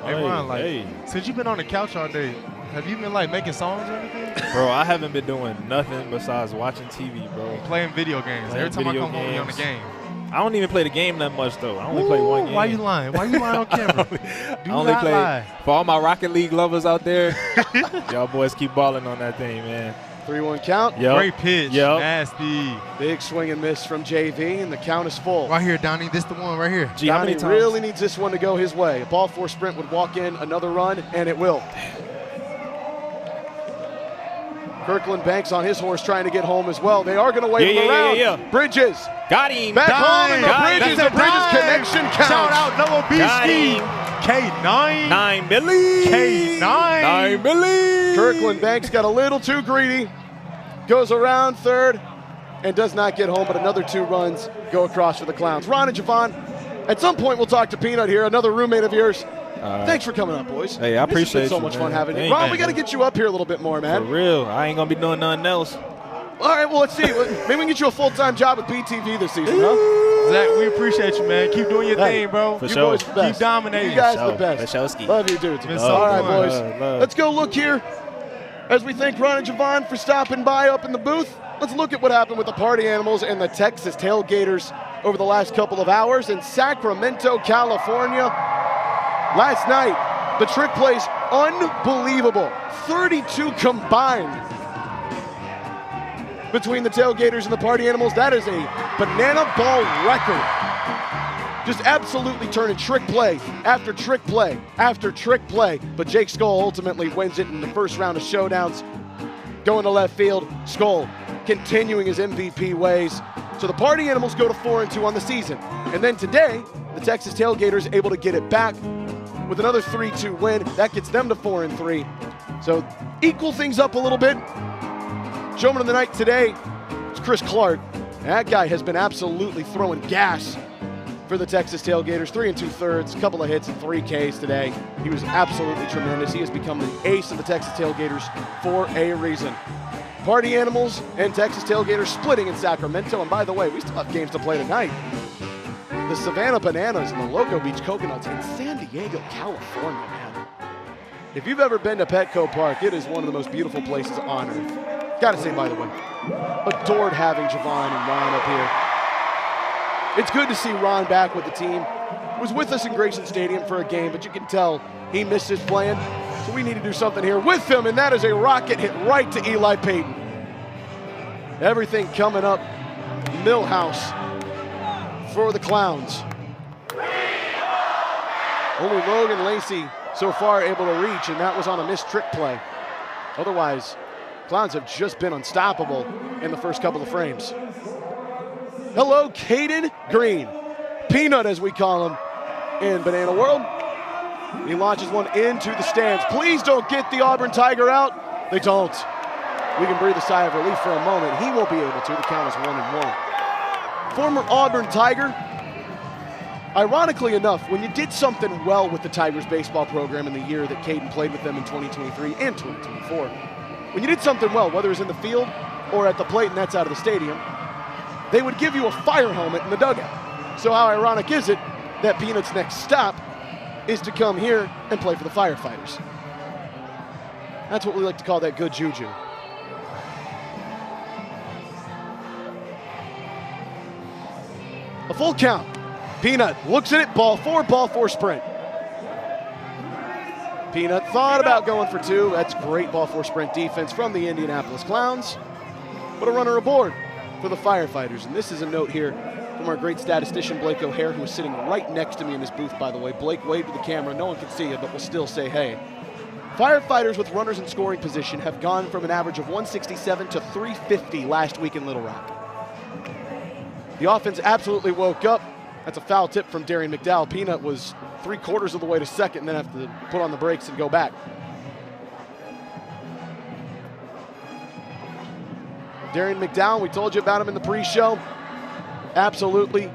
Hey, Ron, since you've been on the couch all day, have you been making songs or anything? Bro, I haven't been doing nothing besides watching TV, bro. Playing video games. Every time I come home, you're on the game. I don't even play the game that much, though. I only play one game. Why you lying? Why you lying on camera? I only play. Lie. For all my Rocket League lovers out there, y'all boys keep balling on that thing, man. 3-1 count. Yep. Great pitch. Yep. Nasty. Big swing and miss from JV, and the count is full. Right here, Donnie. This the one right here. Gee, how many Donnie times? really needs this one to go his way. A ball four sprint would walk in, another run, and it will. Kirkland Banks on his horse trying to get home as well. They are going to wave him around. Yeah. Bridges. Got him. Back home, and the Bridges connection counts. Shout out Noah Beasley. K9. 9 Billy. K9. 9 Billy. Kirkland Banks got a little too greedy. Goes around third and does not get home, but another 2 runs go across for the Clowns. Ron and Javon, at some point we'll talk to Peanut here, another roommate of yours. Thanks for coming up, boys. Hey, I appreciate it. So much fun having you. Ron, we got to get you up here a little bit more, man. For real. I ain't going to be doing nothing else. All right, well, let's see. Maybe we can get you a full-time job with BTV this season, huh? Zach, we appreciate you, man. Keep doing your thing, bro. For you sure. boys the best. Keep dominating. You guys the best. Love you, dudes. All right, boys. Let's go look here. As we thank Ron and Javon for stopping by up in the booth, let's look at what happened with the Party Animals and the Texas Tailgaters over the last couple of hours in Sacramento, California. Last night, the trick plays unbelievable. 32 combined between the Tailgaters and the Party Animals. That is a banana ball record. Just absolutely turning trick play after trick play after trick play. But Jake Skull ultimately wins it in the first round of showdowns. Going to left field, Skull continuing his MVP ways. So the Party Animals go to 4-2 on the season. And then today, the Texas Tailgaters able to get it back with another 3-2 win. That gets them to 4-3. So equal things up a little bit. Showman of the night today is Chris Clark. That guy has been absolutely throwing gas for the Texas Tailgaters. 3 2/3, a couple of hits and 3 Ks today. He was absolutely tremendous. He has become the ace of the Texas Tailgaters for a reason. Party Animals and Texas Tailgaters splitting in Sacramento. And by the way, we still have games to play tonight. The Savannah Bananas and the Loco Beach Coconuts in San Diego, California, man. If you've ever been to Petco Park, it is one of the most beautiful places on earth. Gotta say, by the way, adored having Javon and Ron up here. It's good to see Ron back with the team. Was with us in Grayson Stadium for a game, but you can tell he missed his plan. So we need to do something here with him, and that is a rocket hit right to Eli Payton. Everything coming up Millhouse for the Clowns. Only Logan Lacey so far able to reach, and that was on a missed trick play. Otherwise, Clowns have just been unstoppable in the first couple of frames. Hello, Caden Green. Peanut, as we call him in Banana World. He launches one into the stands. Please don't get the Auburn Tiger out. They don't. We can breathe a sigh of relief for a moment. He won't be able to. The count is 1-1. Former Auburn Tiger. Ironically enough, when you did something well with the Tigers baseball program in the year that Caden played with them in 2023 and 2024, when you did something well, whether it's in the field or at the plate and that's out of the stadium, they would give you a fire helmet in the dugout. So how ironic is it that Peanut's next stop is to come here and play for the Firefighters? That's what we like to call that good juju. A full count. Peanut looks at it, ball four sprint. Peanut thought about going for 2. That's great ball four sprint defense from the Indianapolis Clowns. But a runner aboard for the Firefighters. And this is a note here from our great statistician, Blake O'Hare, who is sitting right next to me in this booth, by the way. Blake waved to the camera. No one can see you, but we'll still say hey. Firefighters with runners in scoring position have gone from an average of 167 to 350 last week in Little Rock. The offense absolutely woke up. That's a foul tip from Darian McDowell. Peanut was 3/4 of the way to second and then have to put on the brakes and go back. Darren McDowell, we told you about him in the pre-show. Absolutely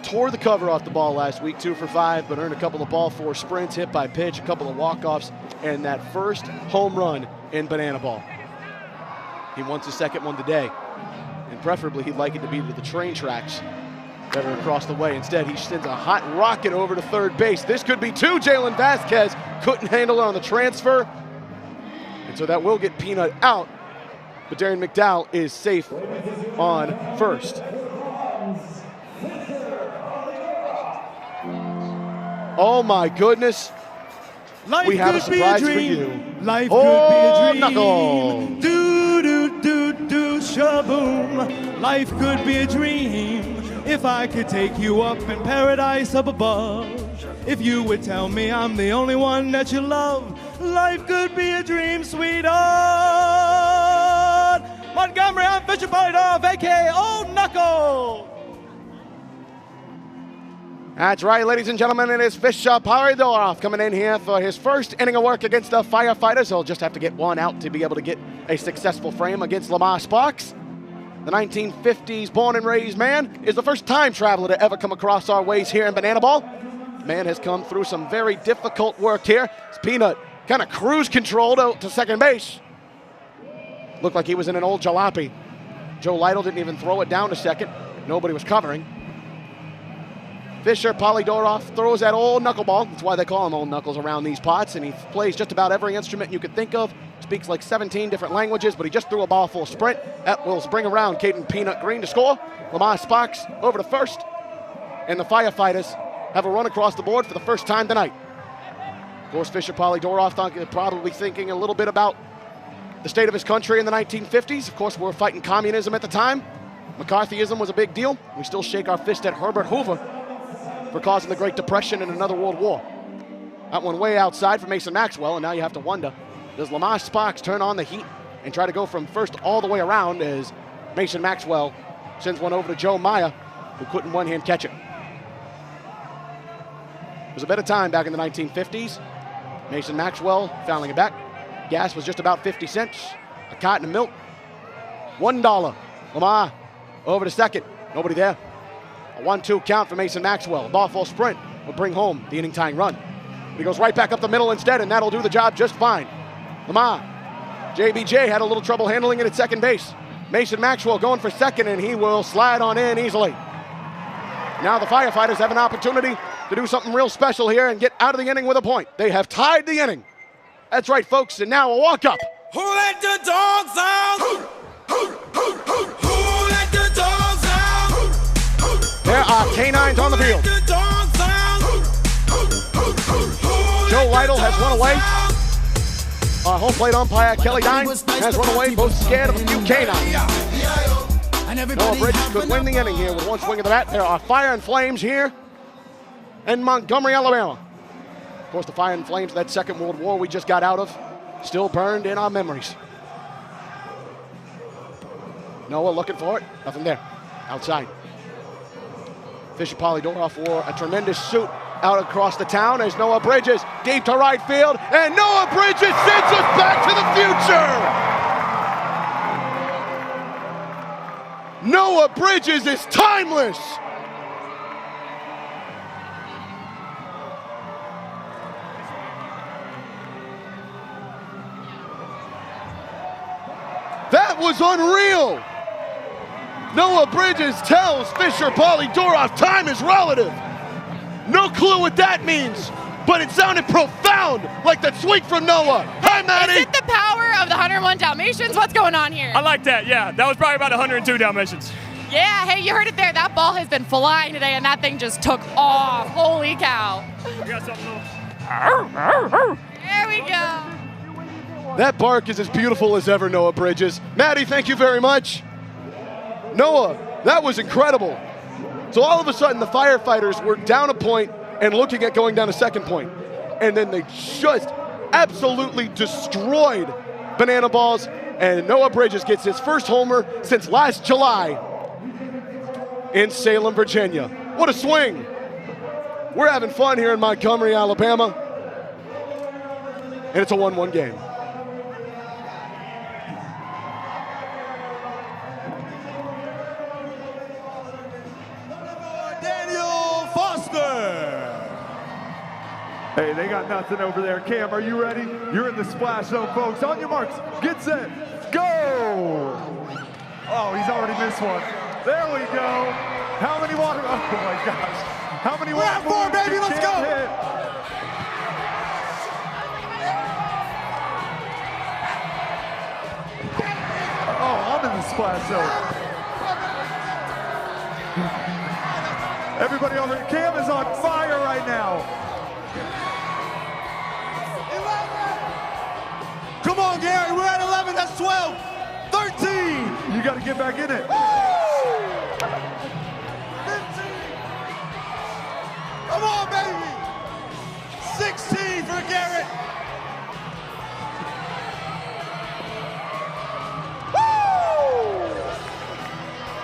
tore the cover off the ball last week, 2 for 5, but earned a couple of ball 4 sprints, hit by pitch, a couple of walk-offs, and that first home run in banana ball. He wants a second one today, and preferably he'd like it to be to the train tracks that are across the way. Instead, he sends a hot rocket over to third base. This could be 2. Jalen Vasquez couldn't handle it on the transfer, and so that will get Peanut out, but Darren McDowell is safe on first. Oh my goodness. Life we have a surprise for you. Life could be a dream. Knuckle. Do, do, do, do, shaboom. Life could be a dream if I could take you up in paradise up above. If you would tell me I'm the only one that you love. Life could be a dream, sweetheart. Montgomery, I'm Firefighter, a.k.a. Old Knuckle. That's right, ladies and gentlemen, it is Firefighter coming in here for his first inning of work against the Firefighters. He'll just have to get one out to be able to get a successful frame against Lamar Sparks. The 1950s born and raised man is the first time traveler to ever come across our ways here in Banana Ball. The man has come through some very difficult work here. It's Peanut kind of cruise controlled to second base. Looked like he was in an old jalopy. Joe Lytle didn't even throw it down to second. Nobody was covering. Fisher Polydorov throws that old knuckleball. That's why they call him Old Knuckles around these parts. And he plays just about every instrument you could think of. Speaks like 17 different languages, but he just threw a ball full sprint. That will bring around Caden Peanut Green to score. Lamar Sparks over to first. And the Firefighters have a run across the board for the first time tonight. Of course, Fisher Polydorov probably thinking a little bit about the state of his country in the 1950s. Of course, we were fighting communism at the time. McCarthyism was a big deal. We still shake our fist at Herbert Hoover for causing the Great Depression and another world war. That one way outside for Mason Maxwell, and now you have to wonder, does Lamar Sparks turn on the heat and try to go from first all the way around as Mason Maxwell sends one over to Joe Maya, who couldn't one-hand catch it. It was a better time back in the 1950s. Mason Maxwell fouling it back. Gas was just about 50 cents. A carton of milk, $1. Lamar over to second, nobody there. A 1-2 count for Mason Maxwell. A ball full sprint will bring home the inning tying run. He goes right back up the middle instead, and that'll do the job just fine. Lamar, JBJ had a little trouble handling it at second base. Mason Maxwell going for second, and he will slide on in easily. Now the Firefighters have an opportunity to do something real special here and get out of the inning with a point. They have tied the inning. That's right, folks, and now a walk-up. Who let the dogs out? Who let the dogs out? There are canines on the field. Joe Lytle has run away. Our home plate umpire, Kelly Dine, has run away, both scared of a few canines. Noah Bridges could win the inning here with one swing of the bat. There are fire and flames here in Montgomery, Alabama. Of course, the fire and flames of that Second World War we just got out of, still burned in our memories. Noah looking for it, nothing there, outside. Fisher Polydorov wore a tremendous suit out across the town as Noah Bridges deep to right field, and Noah Bridges sends us back to the future. Noah Bridges is timeless. That was unreal. Noah Bridges tells Fisher Polydorov time is relative. No clue what that means, but it sounded profound, like that sweep from Noah. Hi, Maddie. Is it the power of the 101 Dalmatians? What's going on here? I like that, yeah. That was probably about 102 Dalmatians. Yeah, hey, you heard it there. That ball has been flying today, and that thing just took off. Holy cow. We got something little. There we go. That bark is as beautiful as ever, Noah Bridges. Maddie, thank you very much. Noah, that was incredible. So all of a sudden, the Firefighters were down a point and looking at going down a second point. And then they just absolutely destroyed Banana Balls, and Noah Bridges gets his first homer since last July in Salem, Virginia. What a swing. We're having fun here in Montgomery, Alabama. And it's a 1-1 game. Hey, they got nothing over there. Cam, are you ready? You're in the splash zone, folks. On your marks, get set, go! Oh, he's already missed one. There we go. How many water? Oh my gosh. How many water? We're at 4, baby. Let's go. Hit? Oh, I'm in the splash zone. Everybody over here, Cam is on fire right now. Come on, Gary. We're at 11. That's 12. 13. You got to get back in it. 15. Come on, baby. 16 for Garrett.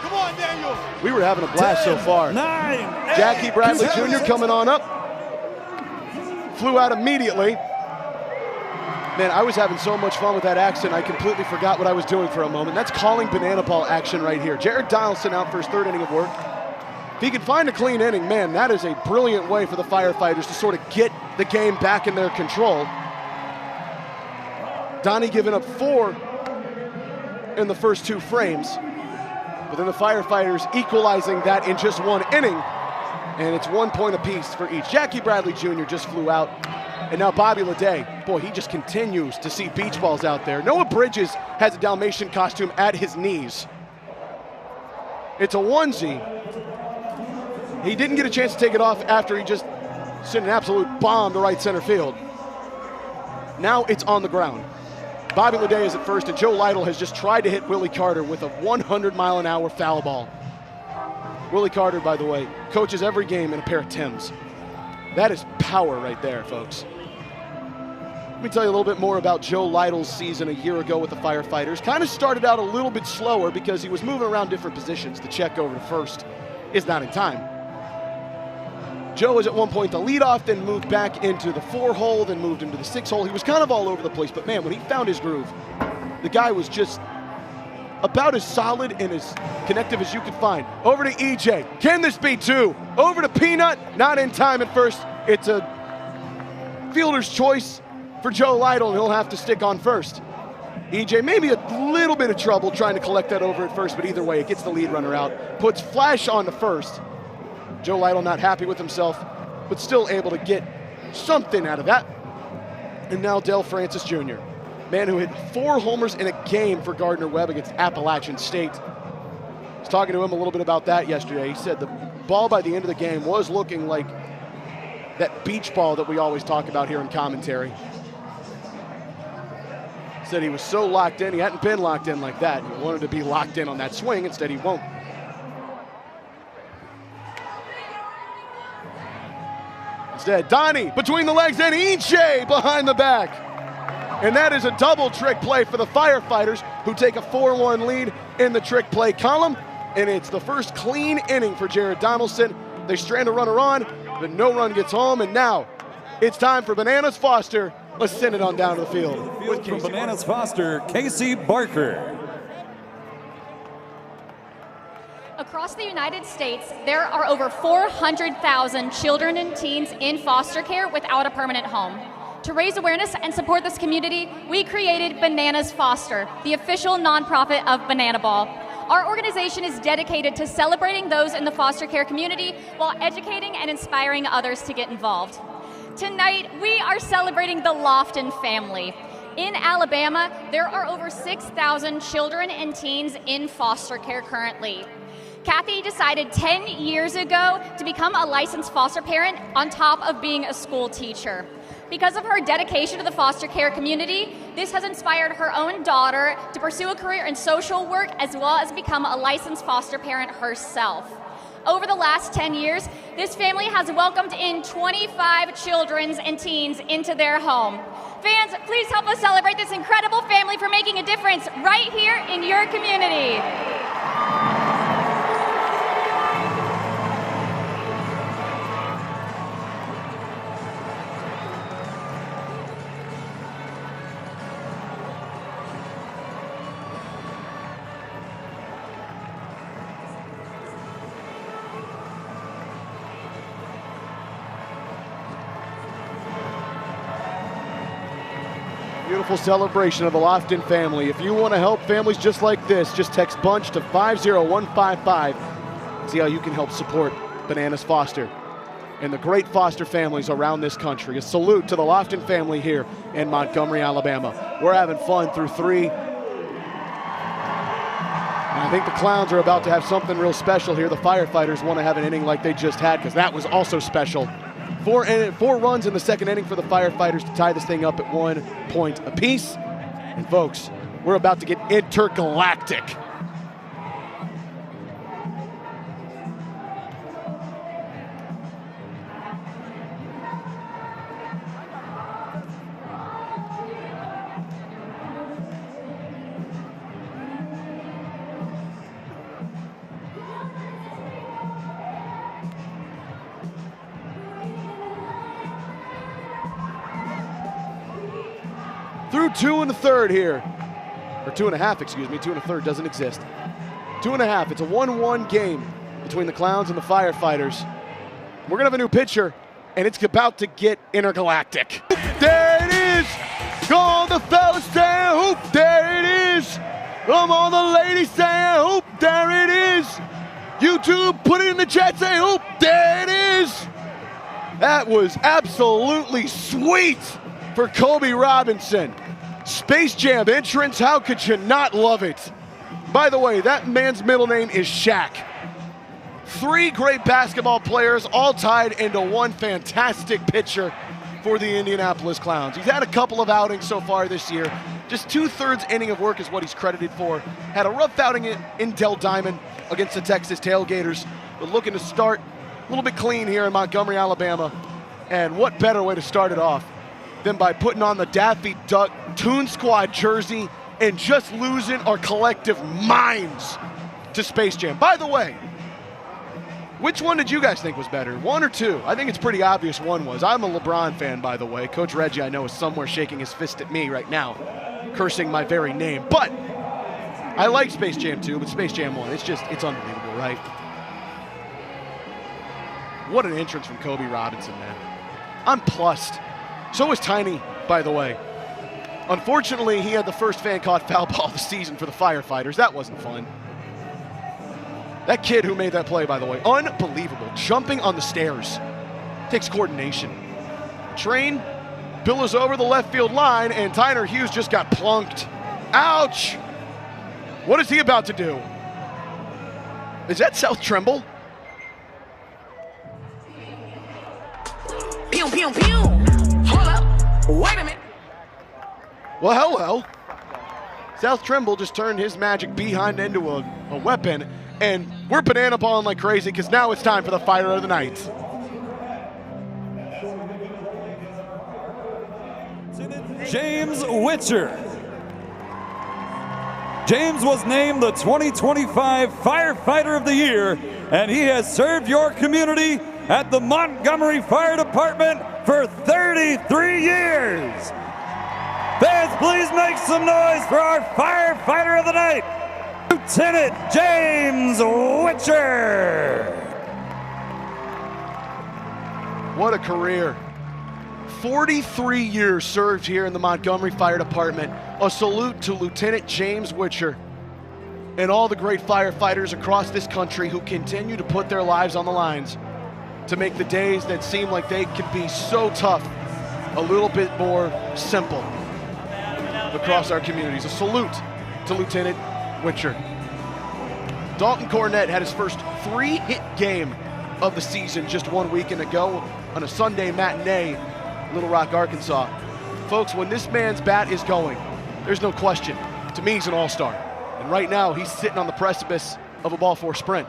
Come on, Daniel. We were having a blast 10, so far. 9, Jackie 8, Bradley 7, Jr. coming on up. Flew out immediately. Man, I was having so much fun with that accent, I completely forgot what I was doing for a moment. That's calling banana ball action right here. Jared Donaldson out for his 3rd inning of work. If he can find a clean inning, man, that is a brilliant way for the Firefighters to sort of get the game back in their control. Donnie giving up 4 in the first 2 frames, but then the Firefighters equalizing that in just 1 inning, and it's 1 point apiece for each. Jackie Bradley Jr. just flew out. And now Bobby Leday, boy, he just continues to see beach balls out there. Noah Bridges has a Dalmatian costume at his knees. It's a onesie. He didn't get a chance to take it off after he just sent an absolute bomb to right center field. Now it's on the ground. Bobby Leday is at first, and Joe Lytle has just tried to hit Willie Carter with a 100-mile-an-hour foul ball. Willie Carter, by the way, coaches every game in a pair of Timbs. That is power right there, folks. Let me tell you a little bit more about Joe Lytle's season a year ago with the Firefighters. Kind of started out a little bit slower because he was moving around different positions. The check over to first is not in time. Joe was at one point the leadoff, then moved back into the 4-hole, then moved into the 6-hole. He was kind of all over the place, but man, when he found his groove, the guy was just about as solid and as connective as you could find. Over to EJ. Can this be 2? Over to Peanut. Not in time at first. It's a fielder's choice for Joe Lytle, and he'll have to stick on first. EJ maybe a little bit of trouble trying to collect that over at first, but either way, it gets the lead runner out. Puts Flash on to first. Joe Lytle not happy with himself, but still able to get something out of that. And now Del Francis Jr., man who hit 4 homers in a game for Gardner Webb against Appalachian State. I was talking to him a little bit about that yesterday. He said the ball by the end of the game was looking like that beach ball that we always talk about here in commentary. Said he was so locked in. He hadn't been locked in like that. He wanted to be locked in on that swing. Instead, he won't. Instead, Donnie between the legs and EJ behind the back. And that is a double trick play for the Firefighters, who take a 4-1 lead in the trick play column. And it's the first clean inning for Jared Donaldson. They strand a runner on, but no run gets home. And now it's time for Bananas Foster. Let's send it on down to the field. From Bananas Foster, Casey Barker. Across the United States, there are over 400,000 children and teens in foster care without a permanent home. To raise awareness and support this community, we created Bananas Foster, the official nonprofit of Banana Ball. Our organization is dedicated to celebrating those in the foster care community while educating and inspiring others to get involved. Tonight, we are celebrating the Lofton family. In Alabama, there are over 6,000 children and teens in foster care currently. Kathy decided 10 years ago to become a licensed foster parent on top of being a school teacher. Because of her dedication to the foster care community, this has inspired her own daughter to pursue a career in social work as well as become a licensed foster parent herself. Over the last 10 years, this family has welcomed in 25 children and teens into their home. Fans, please help us celebrate this incredible family for making a difference right here in your community. Beautiful celebration of the Lofton family. If you want to help families just like this, just text BUNCH to 50155. See how you can help support Bananas Foster and the great foster families around this country. A salute to the Lofton family here in Montgomery, Alabama. We're having fun through 3. And I think the Clowns are about to have something real special here. The Firefighters want to have an inning like they just had, because that was also special. 4 runs in the second inning for the Firefighters to tie this thing up at 1 point apiece. And folks, we're about to get intergalactic. Through 2 1/3 here, or 2 1/2, excuse me. 2 1/3 doesn't exist. 2 1/2. It's a 1-1 game between the Clowns and the Firefighters. We're gonna have a new pitcher, and it's about to get intergalactic. There it is. Come on, the fellas saying hoop. There it is. Come on, the ladies saying hoop. There it is. YouTube, put it in the chat, say hoop. There it is. That was absolutely sweet for Kobe Robinson. Space Jam entrance, how could you not love it? By the way, that man's middle name is Shaq. 3 great basketball players all tied into one fantastic pitcher for the Indianapolis Clowns. He's had a couple of outings so far this year. Just 2/3 inning of work is what he's credited for. Had a rough outing in Del Diamond against the Texas Tailgaters, but looking to start a little bit clean here in Montgomery, Alabama. And what better way to start it off than by putting on the Daffy Duck Toon Squad jersey and just losing our collective minds to Space Jam. By the way, which one did you guys think was better, 1 or 2? I think it's pretty obvious 1 was. I'm a LeBron fan, by the way. Coach Reggie, I know, is somewhere shaking his fist at me right now, cursing my very name. But I like Space Jam 2, but Space Jam 1, it's unbelievable, right? What an entrance from Kobe Robinson, man. I'm plussed. So is Tiny, by the way. Unfortunately, he had the first fan-caught foul ball of the season for the Firefighters. That wasn't fun. That kid who made that play, by the way, unbelievable. Jumping on the stairs. Takes coordination. Train billows over the left field line, and Tyner Hughes just got plunked. Ouch! What is he about to do? Is that South Tremble? Pew, pew, pew. Hold up. Wait a minute. Well, hello. South Tremble just turned his magic behind into a weapon, and we're banana balling like crazy because now it's time for the Fighter of the Night. James Witcher. James was named the 2025 Firefighter of the Year, and he has served your community at the Montgomery Fire Department for 33 years. Fans, please make some noise for our Firefighter of the Night, Lieutenant James Witcher. What a career. 43 years served here in the Montgomery Fire Department. A salute to Lieutenant James Witcher and all the great firefighters across this country who continue to put their lives on the lines to make the days that seem like they could be so tough a little bit more simple across our communities. A salute to Lieutenant Witcher. Dalton Cornett had his first 3-hit game of the season just 1 weekend ago on a Sunday matinee in Little Rock, Arkansas. Folks, when this man's bat is going, there's no question. To me, he's an all-star. And right now, he's sitting on the precipice of a ball 4 sprint.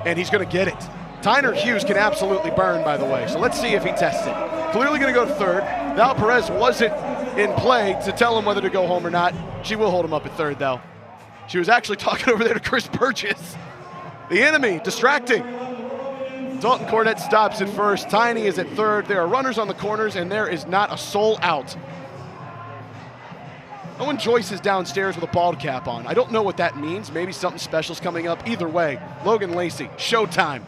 And he's going to get it. Tyner Hughes can absolutely burn, by the way, so let's see if he tests it. Clearly going to go to third. Val Perez wasn't in play to tell him whether to go home or not. She will hold him up at third, though. She was actually talking over there to Chris Burgess. The enemy, distracting. Dalton Cornett stops at first. Tiny is at third. There are runners on the corners, and there is not a soul out. Owen Joyce is downstairs with a bald cap on. I don't know what that means. Maybe something special's coming up. Either way, Logan Lacey, showtime.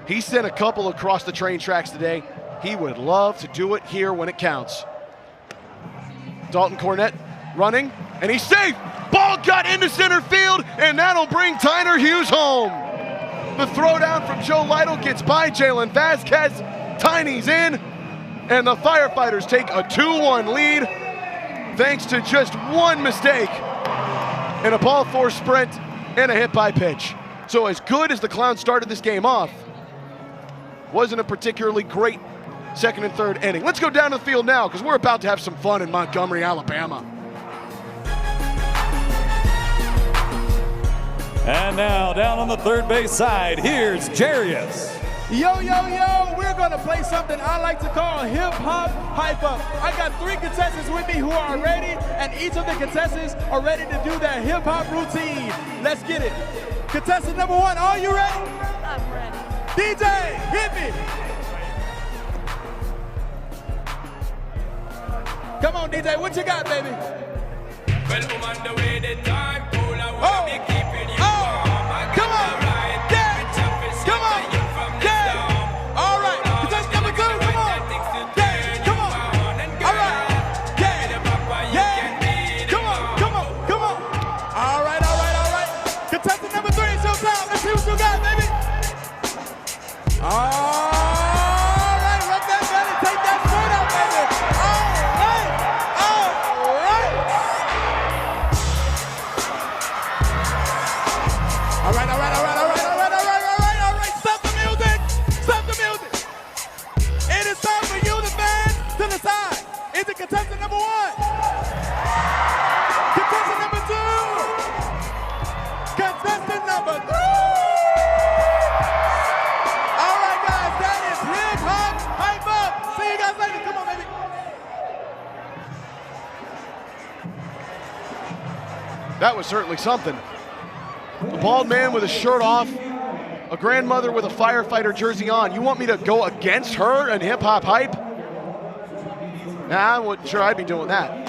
He sent a couple across the train tracks today. He would love to do it here when it counts. Dalton Cornett running, and he's safe. Ball got into center field, and that'll bring Tyner Hughes home. The throwdown from Joe Lytle gets by Jalen Vasquez. Tiny's in, and the Firefighters take a 2-1 lead thanks to just one mistake and a ball four sprint and a hit by pitch. So as good as the Clowns started this game off, wasn't a particularly great second and third inning. Let's go down to the field now because we're about to have some fun in Montgomery, Alabama. And now down on the third base side, here's Jarius. Yo, yo, yo, we're gonna play something I like to call hip hop hype up. I got 3 contestants with me who are ready, and each of the contestants are ready to do their hip hop routine. Let's get it. Contestant number 1, are you ready? I'm ready. DJ, hit me. Come on, DJ, what you got, baby? Well, I'm on the way, the time cool, I wanna be keeping you warm. I Come got on. the right, Yeah. the toughest Come on. shit that you from the Yeah. storm. All right, contestant number 2, come on. Yeah, come on. All right. Yeah. Yeah. Come on, come on, come on. All right, all right, all right. Contestant number 3, it's your time. Let's see what you got, baby. All right, rub that belly, take that foot out, baby. All right, all right. All right, all right, all right, all right, all right, all right, all right, all right. Stop the music. Stop the music. It is time for you, the fans, to decide. Is it contestant number 1? Contestant number 2? Contestant number 3? All right, guys, that is hip hop hype up. See you guys later. Come on, baby. That was certainly something. A bald man with his shirt off, a grandmother with a firefighter jersey on. You want me to go against her and hip-hop hype? Nah, I wasn't sure I'd be doing that.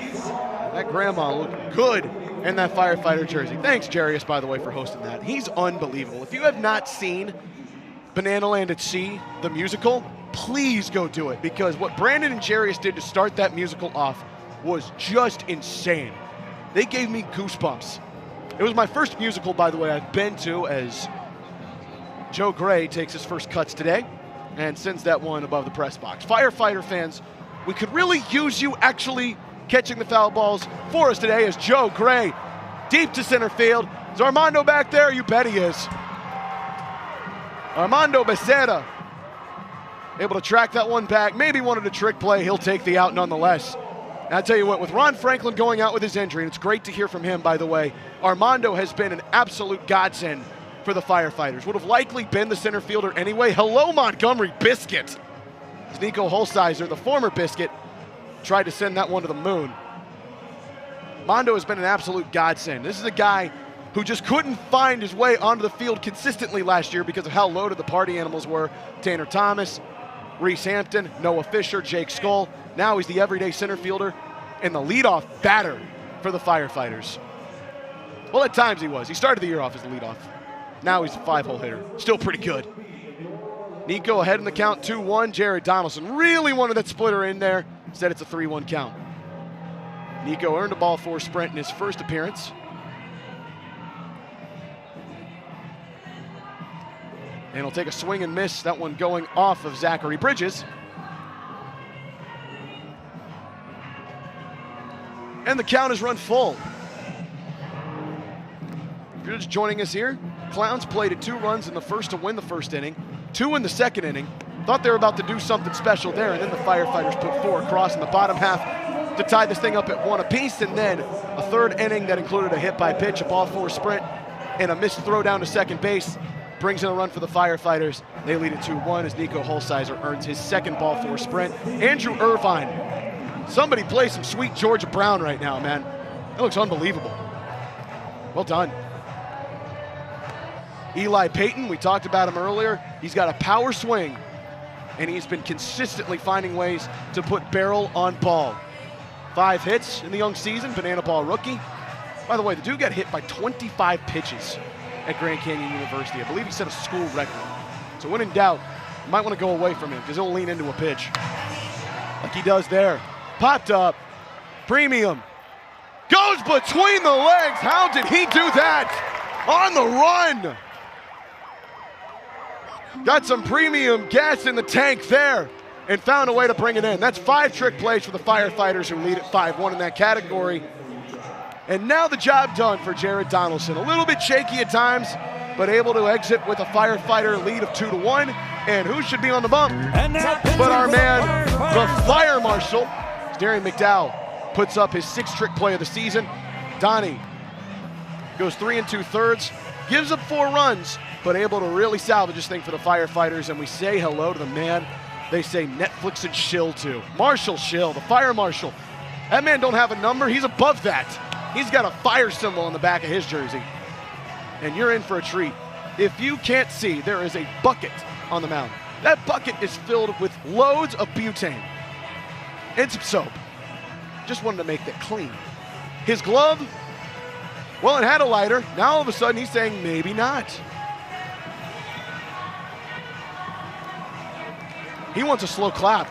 That grandma looked good in that firefighter jersey. Thanks, Jarius, by the way, for hosting that. He's unbelievable. If you have not seen Banana Land at Sea, the musical, please go do it, because what Brandon and Jarius did to start that musical off was just insane. They gave me goosebumps. It was my first musical, by the way, I've been to, as Joe Gray takes his first cuts today and sends that one above the press box. Firefighter fans, we could really use you actually catching the foul balls for us today as Joe Gray deep to center field. Is Armando back there? You bet he is. Armando Becerra able to track that one back. Maybe wanted a trick play. He'll take the out nonetheless. And I tell you what, with Ron Franklin going out with his injury, and it's great to hear from him, by the way, Armando has been an absolute godsend for the Firefighters. Would have likely been the center fielder anyway. Hello, Montgomery Biscuit. As Nico Holsizer, the former Biscuit, tried to send that one to the moon. Mondo has been an absolute godsend. This is a guy who just couldn't find his way onto the field consistently last year because of how loaded the party animals were. Tanner Thomas, Reese Hampton, Noah Fisher, Jake Skull. Now he's the everyday center fielder and the leadoff batter for the Firefighters. Well, at times he was. He started the year off as the leadoff. Now he's a 5-hole hitter. Still pretty good. Nico ahead in the count, 2-1. Jared Donaldson really wanted that splitter in there. Instead, it's a 3-1 count. Nico earned a ball four sprint in his first appearance. And he'll take a swing and miss, that one going off of Zachary Bridges. And the count is run full. If you're just joining us here, Clowns played at 2 runs in the first to win the first inning, 2 in the second inning. Thought they were about to do something special there, and then the Firefighters put 4 across in the bottom half to tie this thing up at 1 apiece, and then a third inning that included a hit by pitch, a ball four sprint, and a missed throw down to second base. Brings in a run for the Firefighters. They lead it 2-1 as Nico Holsizer earns his second ball four sprint. Andrew Irvine. Somebody play some sweet Georgia Brown right now, man. That looks unbelievable. Well done. Eli Payton, we talked about him earlier. He's got a power swing, and he's been consistently finding ways to put barrel on ball. 5 hits in the young season, banana ball rookie. By the way, the dude got hit by 25 pitches at Grand Canyon University. I believe he set a school record. So when in doubt, you might want to go away from him because he'll lean into a pitch like he does there. Popped up, Premium goes between the legs. How did he do that? On the run. Got some premium gas in the tank there and found a way to bring it in. That's 5 trick plays for the Firefighters, who lead at 5-1 in that category. And now the job done for Jared Donaldson. A little bit shaky at times, but able to exit with a Firefighter lead of 2-1. And who should be on the bump but our man, the Fire Marshal, Darian McDowell, puts up his 6th trick play of the season. Donnie goes 3 2/3, gives up 4 runs, but able to really salvage this thing for the Firefighters. And we say hello to the man they say Netflix and Shill to. Marshall Shill, the Fire Marshal. That man don't have a number, he's above that. He's got a fire symbol on the back of his jersey. And you're in for a treat. If you can't see, there is a bucket on the mound. That bucket is filled with loads of butane and some soap. Just wanted to make that clean. His glove, well, it had a lighter. Now all of a sudden he's saying maybe not. He wants a slow clap.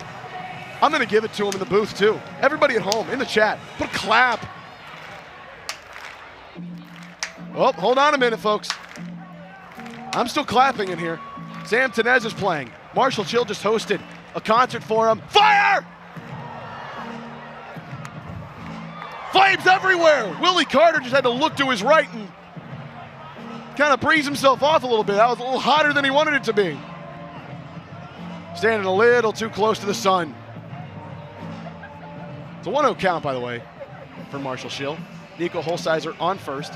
I'm gonna give it to him in the booth too. Everybody at home, in the chat, put a clap. Oh, hold on a minute, folks. I'm still clapping in here. Sam Tenez is playing. Marshall Chill just hosted a concert for him. Fire! Flames everywhere! Willie Carter just had to look to his right and kind of breeze himself off a little bit. That was a little hotter than he wanted it to be. Standing a little too close to the sun. It's a 1-0 count, by the way, for Marshall Shill. Nico Holsizer on first.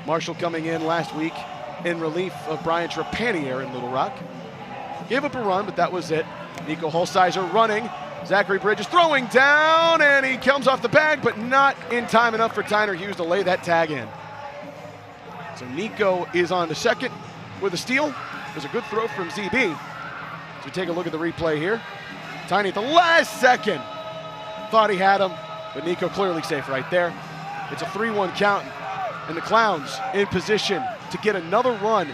Marshall coming in last week in relief of Brian Trepanier in Little Rock. Gave up a run, but that was it. Nico Holsizer running. Zachary Bridges throwing down, and he comes off the bag, but not in time enough for Tyner Hughes to lay that tag in. So Nico is on to second with a steal. There's a good throw from ZB. So we take a look at the replay here. Tiny at the last second thought he had him, but Nico clearly safe right there. It's a 3-1 count, and the Clowns in position to get another run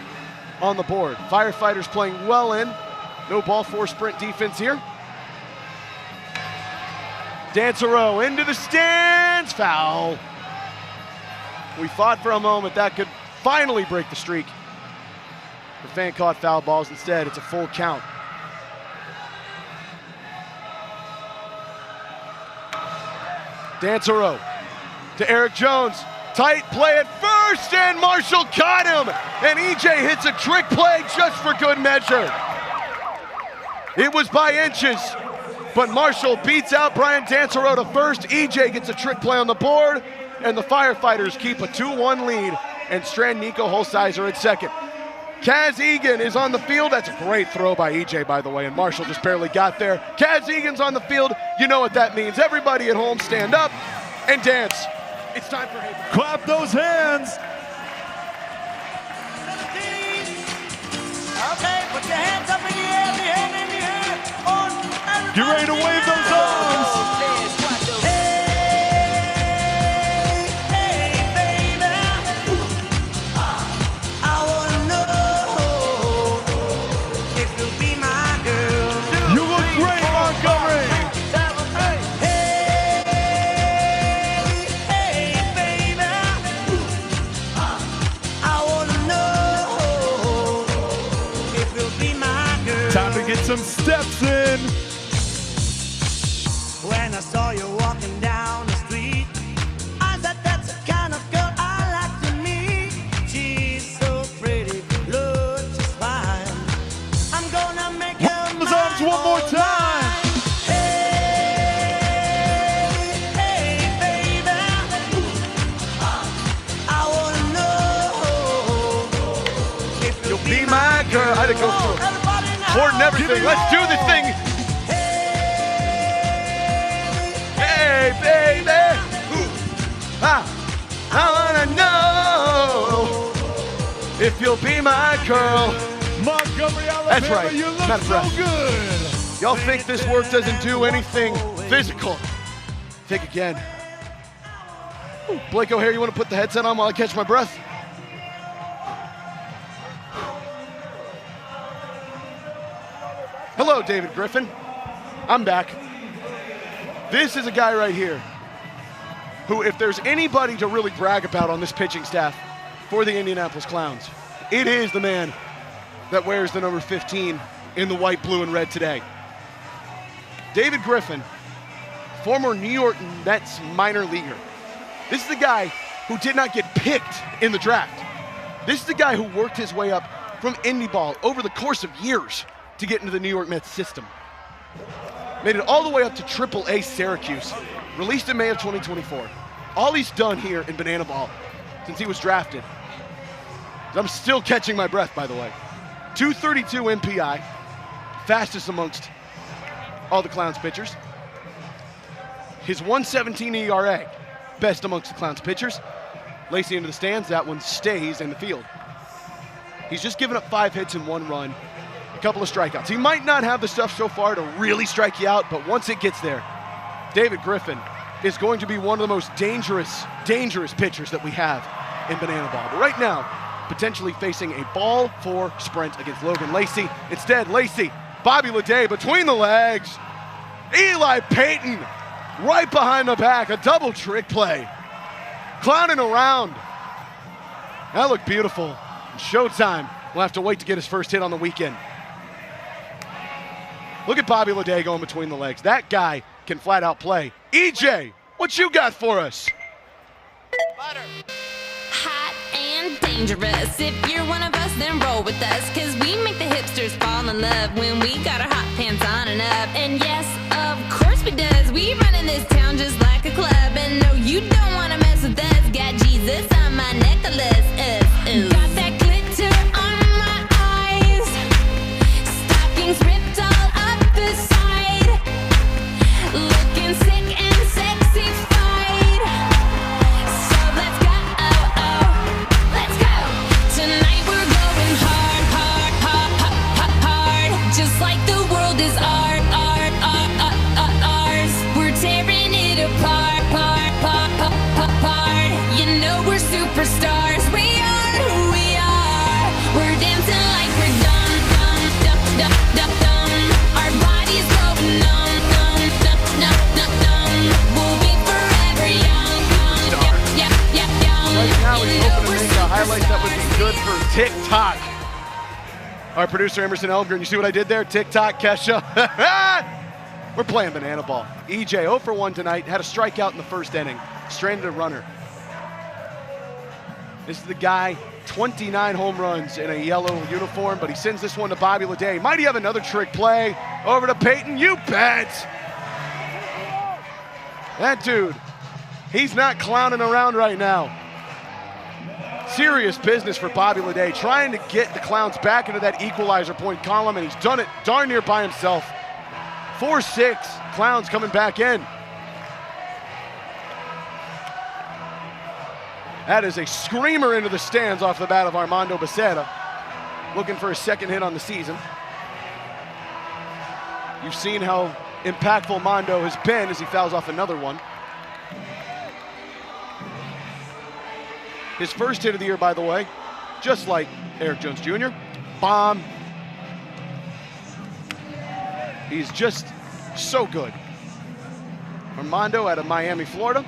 on the board. Firefighters playing well in. No ball 4 sprint defense here. Dansereau into the stands, foul. We thought for a moment that could finally break the streak. The fan caught foul balls instead. It's a full count. Dansereau to Eric Jones. Tight play at first, and Marshall caught him. And EJ hits a trick play just for good measure. It was by inches, but Marshall beats out Brian Dansereau to first. EJ gets a trick play on the board, and the Firefighters keep a 2-1 lead and strand Nico Holsizer at second. Kaz Egan is on the field. That's a great throw by EJ, by the way, and Marshall just barely got there. Kaz Egan's on the field. You know what that means. Everybody at home stand up and dance. It's time for Hayden. Clap those hands. Okay, put your hands up in the air, the hand in the air. On, get ready to wave those arms. Get some steps in. When I saw you walking down the street, I said that's the kind of girl I like to meet. She's so pretty, looks just fine. I'm gonna make her those arms one more time. Hey, baby, I wanna know if you'll be my girl. I had to go through it. And everything. Let's do this thing. Hey, baby. I wanna know if you'll be my girl. Montgomery, Alabama. That's right. You look so good. Y'all think this work doesn't do anything physical? Think again. Blake O'Hare, you want to put the headset on while I catch my breath? Hello, David Griffin. I'm back. This is a guy right here who, if there's anybody to really brag about on this pitching staff for the Indianapolis Clowns, it is the man that wears the number 15 in the white, blue, and red today. David Griffin, former New York Mets minor leaguer. This is the guy who did not get picked in the draft. This is the guy who worked his way up from indie ball over the course of years to get into the New York Mets system. Made it all the way up to AAA Syracuse, released in May of 2024. All he's done here in Banana Ball since he was drafted. I'm still catching my breath, by the way. 232 MPI, fastest amongst all the Clowns pitchers. His 117 ERA, best amongst the Clowns pitchers. Lacey into the stands, that one stays in the field. He's just given up 5 hits and 1 run, a couple of strikeouts. He might not have the stuff so far to really strike you out, but once it gets there, David Griffin is going to be one of the most dangerous pitchers that we have in Banana Ball. But right now, potentially facing a ball 4 sprint against Logan Lacey. Instead, Lacey, Bobby Leday between the legs. Eli Payton right behind the back, a double trick play. Clowning around. That looked beautiful. Showtime will have to wait to get his first hit on the weekend. Look at Bobby Leday going between the legs. That guy can flat out play. EJ, what you got for us? Hot and dangerous. If you're one of us, then roll with us, cause we make the hipsters fall in love when we got our hot pants on and up. And yes, of course we does. We run in this town just like a club. And no, you don't wanna mess with us. Got Jesus on my necklace. Got that glitter on my eyes. Stockings ripped all up the side. Looking sick and sexified. So let's go, let's go. Tonight we're going hard, hard, hard, hard, hard. Just like the world is ours. We're tearing it apart, part. You know we're superstars. We are who we are. We're dancing like we're dumb. Our bodies go numb. We'll be forever young. Right now he's hoping to make a highlight that would be good for TikTok. Our producer Emerson Elmgren, you see what I did there? TikTok, Kesha. We're playing Banana Ball. EJ 0 for 1 tonight, had a strikeout in the first inning, stranded a runner. This is the guy, 29 home runs in a yellow uniform, but he sends this one to Bobby Leday. Might he have another trick play? Over to Peyton, you bet! That dude, he's not clowning around right now. Serious business for Bobby Leday, trying to get the Clowns back into that equalizer point column, and he's done it darn near by himself. 4-6, Clowns coming back in. That is a screamer into the stands off the bat of Armando Becerra, looking for his second hit on the season. You've seen how impactful Mondo has been as he fouls off another one. His first hit of the year, by the way, just like Eric Jones Jr., bomb. He's just so good. Armando out of Miami, Florida.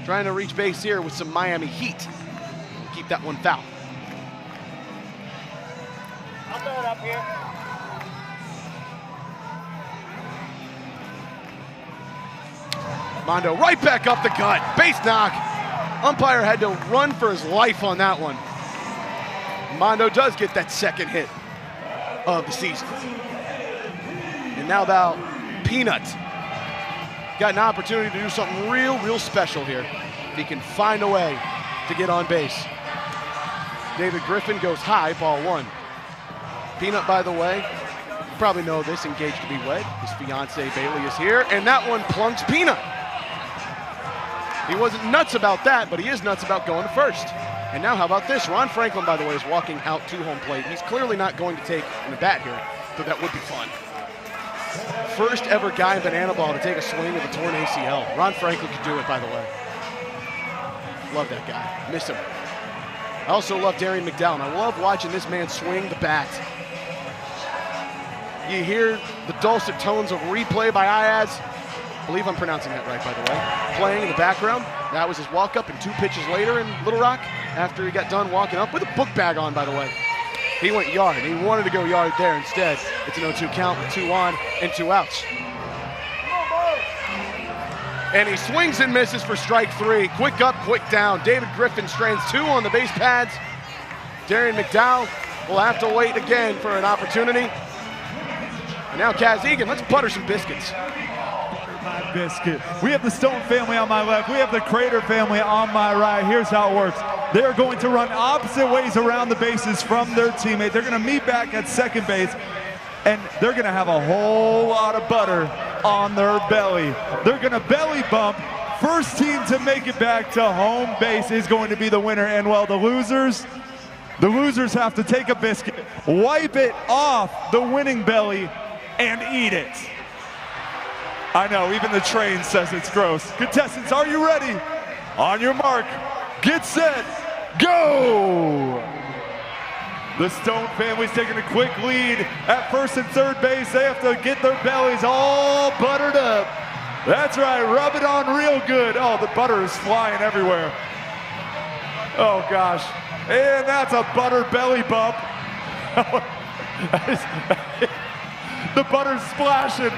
Trying to reach base here with some Miami heat. Keep that one foul. I'll throw it up here. Mondo right back up the gut. Base knock. Umpire had to run for his life on that one. Mondo does get that second hit of the season. And now about Peanut. Got an opportunity to do something real special here. If he can find a way to get on base. David Griffin goes high, ball 1. Peanut, by the way, you probably know this, engaged to be wed. His fiance Bailey is here, and that one plunks Peanut. He wasn't nuts about that, but he is nuts about going to first. And now how about this? Ron Franklin, by the way, is walking out to home plate. He's clearly not going to take an at-bat here, but that would be fun. First ever guy in Banana Ball to take a swing with a torn ACL. Ron Franklin could do it, by the way. Love that guy. Miss him. I also love Darian McDowell. I love watching this man swing the bat. You hear the dulcet tones of replay by Ayaz. I believe I'm pronouncing that right, by the way. Playing in the background. That was his walk-up, and 2 pitches later in Little Rock, after he got done walking up with a book bag on, by the way. He went yard. He wanted to go yard there instead. It's an 0-2 count with 2 on and 2 outs. And he swings and misses for strike 3. Quick up, quick down. David Griffin strains 2 on the base pads. Darian McDowell will have to wait again for an opportunity. And now Kaz Egan, let's butter some biscuits. My biscuit. We have the Stone family on my left. We have the Crater family on my right. Here's how it works. They're going to run opposite ways around the bases from their teammate. They're going to meet back at second base, and they're going to have a whole lot of butter on their belly. They're going to belly bump. First team to make it back to home base is going to be the winner. And well, the losers have to take a biscuit, wipe it off the winning belly, and eat it. I know, even the train says it's gross. Contestants, are you ready? On your mark, get set, go! The Stone family's taking a quick lead at first and third base. They have to get their bellies all buttered up. That's right, rub it on real good. Oh, the butter is flying everywhere. Oh gosh, and that's a butter belly bump. The butter's splashing.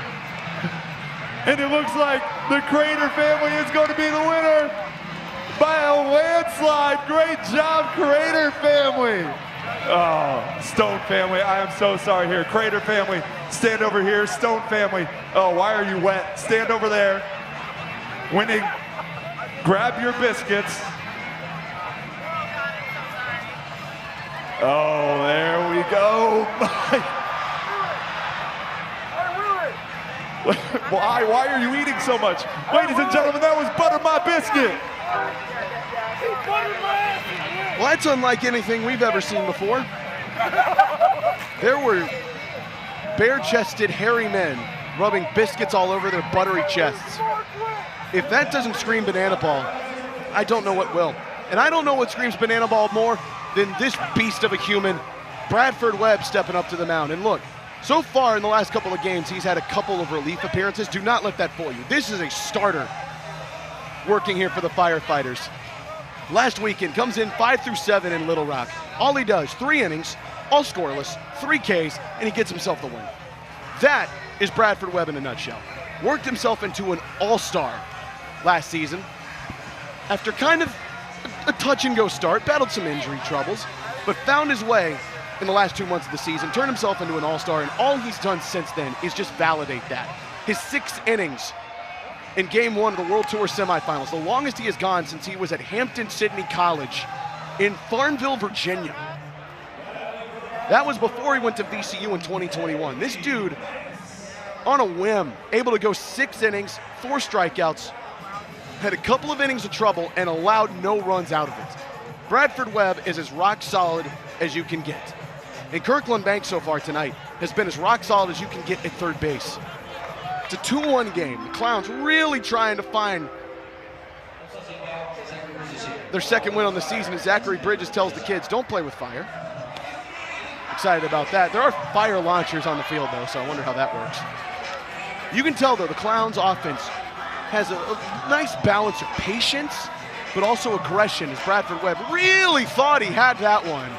And it looks like the Crater family is going to be the winner by a landslide. Great job, Crater family. Oh, Stone family, I am so sorry here. Crater family, stand over here. Stone family, oh, why are you wet? Stand over there. Winning, grab your biscuits. Oh, there we go. Why are you eating so much? Ladies and gentlemen, that was Butter My Biscuit. Well, that's unlike anything we've ever seen before. There were bare-chested, hairy men rubbing biscuits all over their buttery chests. If that doesn't scream banana ball, I don't know what will. And I don't know what screams banana ball more than this beast of a human, Bradford Webb, stepping up to the mound. And look, so far in the last couple of games, he's had a couple of relief appearances. Do not let that fool you. This is a starter working here for the Firefighters. Last weekend, comes in 5 through 7 in Little Rock. All he does, 3 innings, all scoreless, 3 Ks, and he gets himself the win. That is Bradford Webb in a nutshell. Worked himself into an all-star last season. After kind of a touch-and-go start, battled some injury troubles, but found his way in the last 2 months of the season, turned himself into an all-star, and all he's done since then is just validate that. His 6 innings in Game 1 of the World Tour semifinals, the longest he has gone since he was at Hampton-Sydney College in Farmville, Virginia. That was before he went to VCU in 2021. This dude, on a whim, able to go 6 innings, 4 strikeouts, had a couple of innings of trouble, and allowed no runs out of it. Bradford Webb is as rock solid as you can get. And Kirkland Banks so far tonight has been as rock solid as you can get at third base. It's a 2-1 game. The Clowns really trying to find their second win on the season as Zachary Bridges tells the kids, don't play with fire. Excited about that. There are fire launchers on the field though, so I wonder how that works. You can tell though, the Clowns offense has a nice balance of patience, but also aggression, as Bradford Webb really thought he had that one.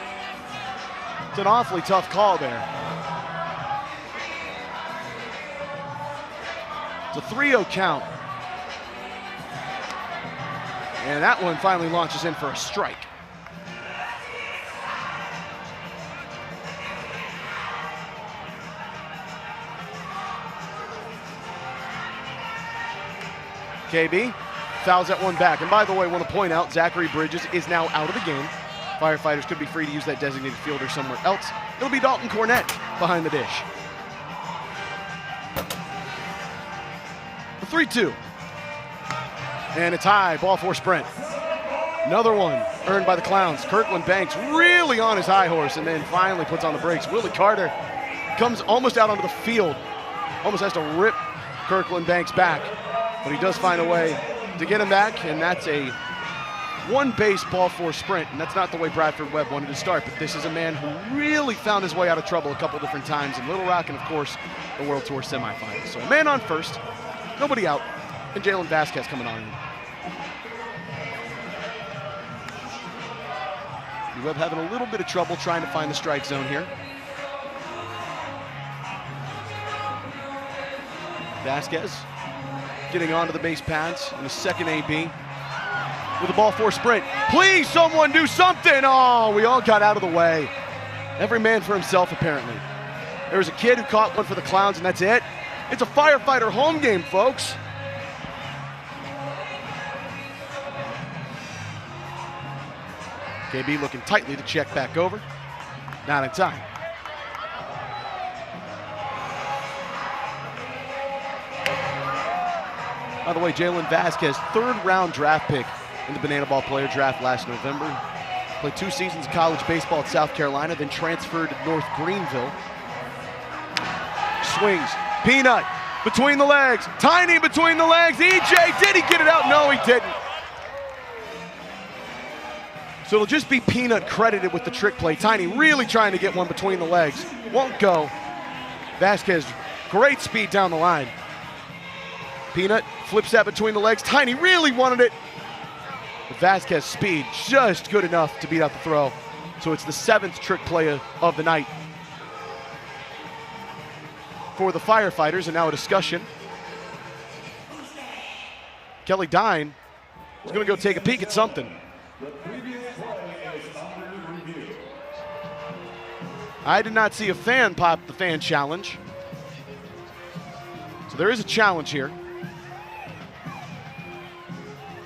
It's an awfully tough call there. It's a 3-0 count. And that one finally launches in for a strike. KB fouls that one back. And by the way, I want to point out, Zachary Bridges is now out of the game. Firefighters could be free to use that designated fielder somewhere else. It'll be Dalton Cornett behind the dish. The 3-2. And it's high, ball 4 sprint. Another one earned by the Clowns. Kirkland Banks really on his high horse and then finally puts on the brakes. Willie Carter comes almost out onto the field. Almost has to rip Kirkland Banks back. But he does find a way to get him back, and that's a one base ball four sprint, and that's not the way Bradford Webb wanted to start, but this is a man who really found his way out of trouble a couple different times in Little Rock and, of course, the World Tour semifinals. So a man on first, nobody out, and Jalen Vasquez coming on in. Webb having a little bit of trouble trying to find the strike zone here. Vasquez getting onto the base paths in the second AB with a ball four sprint. Please, someone do something! Oh, we all got out of the way. Every man for himself, apparently. There was a kid who caught one for the Clowns, and that's it. It's a Firefighter home game, folks. KB looking tightly to check back over. Not in time. By the way, Jalen Vasquez, third-round draft pick in the Banana Ball Player Draft last November. Played 2 seasons of college baseball at South Carolina, then transferred to North Greenville. Swings, Peanut, between the legs, Tiny between the legs, EJ, did he get it out? No, he didn't. So it'll just be Peanut credited with the trick play. Tiny really trying to get one between the legs. Won't go. Vasquez, great speed down the line. Peanut flips that between the legs. Tiny really wanted it. But Vasquez speed just good enough to beat out the throw. So it's the 7th trick play of the night for the Firefighters, and now a discussion. Kelly Dine is going to go take a peek at something. I did not see a fan pop the fan challenge. So there is a challenge here.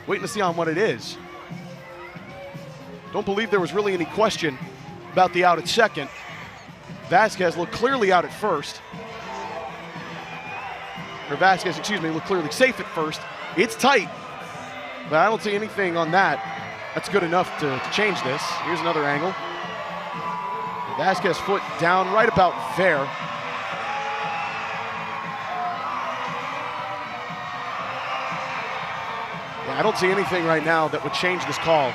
Waiting to see on what it is. Don't believe there was really any question about the out at second. Vasquez looked clearly out at first. Or Vasquez, excuse me, looked clearly safe at first. It's tight, but I don't see anything on that that's good enough to change this. Here's another angle. Vasquez foot down right about there. Yeah, I don't see anything right now that would change this call.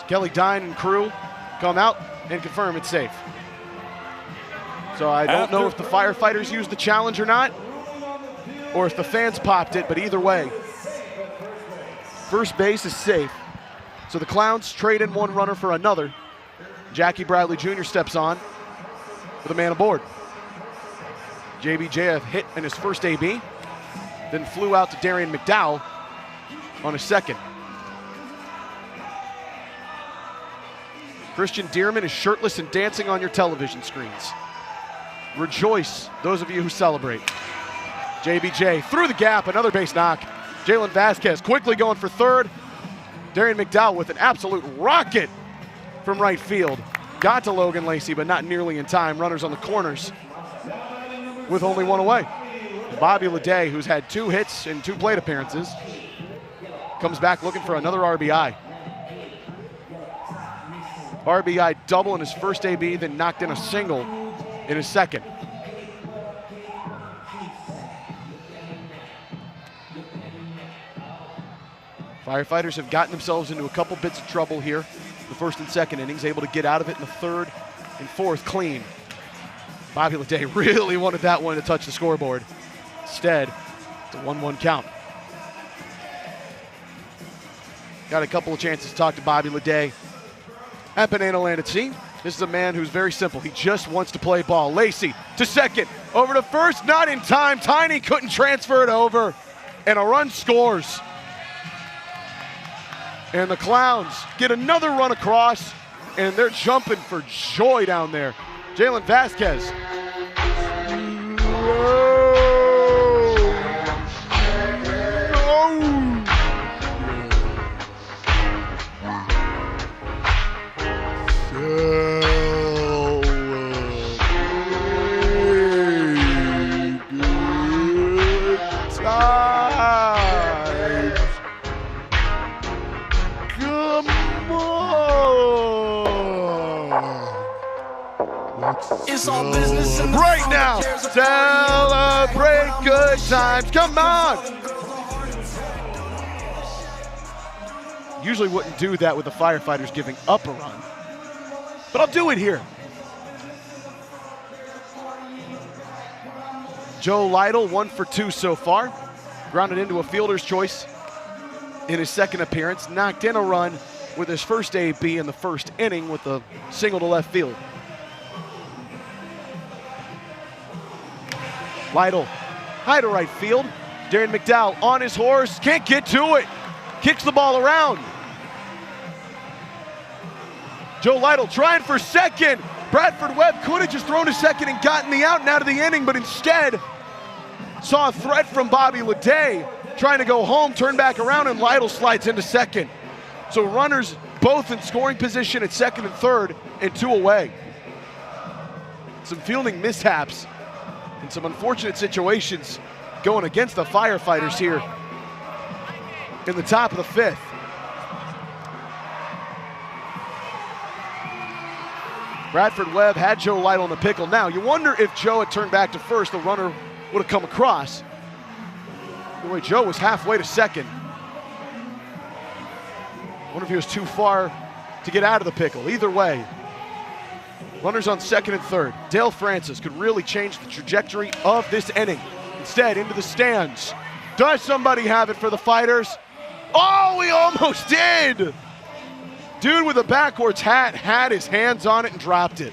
So Kelly Dine and crew come out and confirm it's safe. So I don't know if the Firefighters used the challenge or not, or if the fans popped it, but either way, first base is safe. So the Clowns trade in one runner for another. Jackie Bradley Jr. steps on with a man aboard. JBJ hit in his first AB, then flew out to Darian McDowell on his second. Christian Dearman is shirtless and dancing on your television screens. Rejoice, those of you who celebrate. JBJ through the gap, another base knock. Jalen Vasquez quickly going for third. Darian McDowell with an absolute rocket from right field. Got to Logan Lacey, but not nearly in time. Runners on the corners with only one away. Bobby Leday, who's had 2 hits and 2 plate appearances, comes back looking for another RBI. RBI double in his first AB, then knocked in a single in his second. Firefighters have gotten themselves into a couple bits of trouble here. The first and second innings, able to get out of it in the third and fourth clean. Bobby Leday really wanted that one to touch the scoreboard. Instead, it's a 1-1 count. Got a couple of chances to talk to Bobby Leday at Banana Land at Sea. This is a man who's very simple. He just wants to play ball. Lacey to second, over to first, not in time. Tiny couldn't transfer it over, and a run scores. And the Clowns get another run across, and they're jumping for joy down there. Jalen Vasquez. It's all business in the Right now, celebrate good times. Come on. Usually wouldn't do that with the Firefighters giving up a run, but I'll do it here. Joe Lytle, 1 for 2 so far. Grounded into a fielder's choice in his second appearance. Knocked in a run with his first AB in the first inning with a single to left field. Lytle, high to right field. Darren McDowell on his horse, can't get to it. Kicks the ball around. Joe Lytle trying for second. Bradford Webb could have just thrown to second and gotten the out and out of the inning, but instead saw a threat from Bobby Leday trying to go home, turn back around, and Lytle slides into second. So runners both in scoring position at second and third and 2 away. Some fielding mishaps and some unfortunate situations going against the Firefighters here in the top of the 5th. Bradford Webb had Joe Lytle in the pickle. Now, you wonder if Joe had turned back to first, the runner would have come across. Anyway, Joe was halfway to second. I wonder if he was too far to get out of the pickle. Either way, runners on second and third. Dale Francis could really change the trajectory of this inning. Instead, into the stands. Does somebody have it for the Fighters? Oh, we almost did! Dude with a backwards hat had his hands on it and dropped it.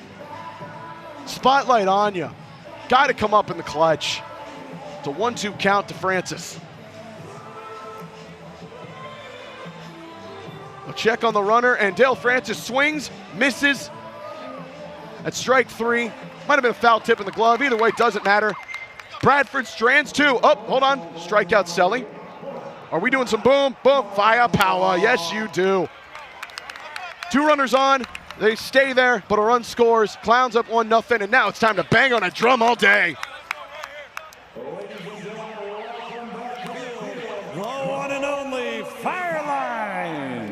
Spotlight on you. Got to come up in the clutch. It's a 1-2 count to Francis. A check on the runner, and Dale Francis swings, misses. At strike 3. Might have been a foul tip in the glove. Either way, doesn't matter. Bradford strands 2. Oh, hold on. Strikeout Selly. Are we doing some boom, boom, firepower? Yes, you do. 2 runners on, they stay there, but a run scores. Clowns up 1-0, and now it's time to bang on a drum all day. The one and only Fireline.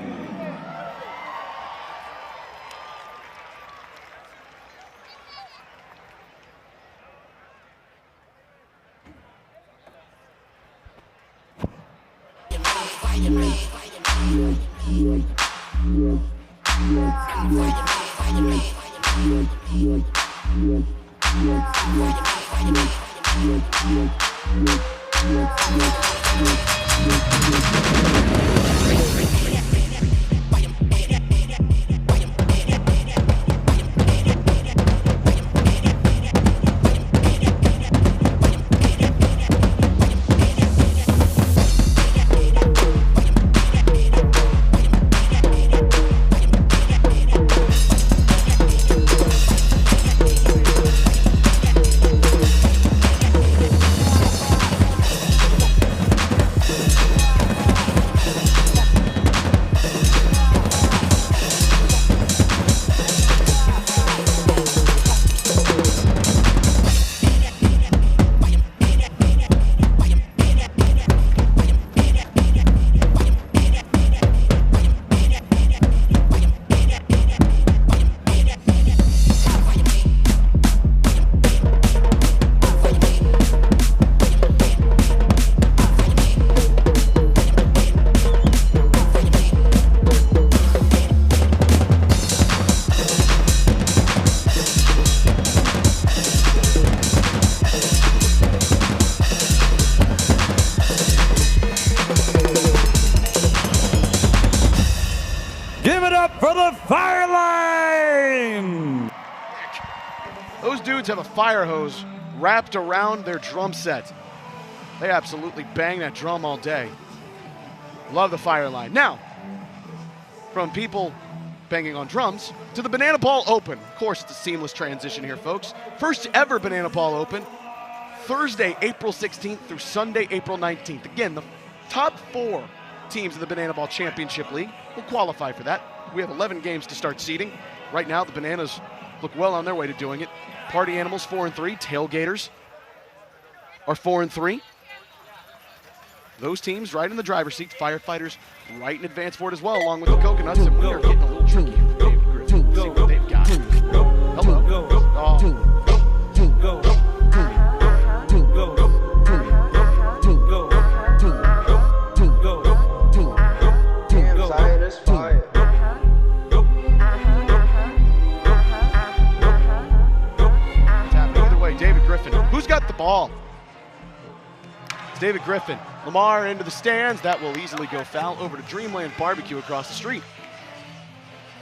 For the Fireline! Those dudes have a fire hose wrapped around their drum set. They absolutely bang that drum all day. Love the Fireline. Now, from people banging on drums to the Banana Ball Open. Of course, it's a seamless transition here, folks. First ever Banana Ball Open, Thursday, April 16th through Sunday, April 19th. Again, the top 4 teams in the Banana Ball Championship League will qualify for that. We have 11 games to start seeding. Right now, the Bananas look well on their way to doing it. Party Animals 4-3, Tailgaters are 4-3. Those teams right in the driver's seat. Firefighters right in advance for it as well, along with the Coconuts. And we are getting a little tricky. Dave Griffin. See what they've got. Hello. ball. It's David Griffin. Lamar into the stands. That will easily go foul over to Dreamland Barbecue across the street.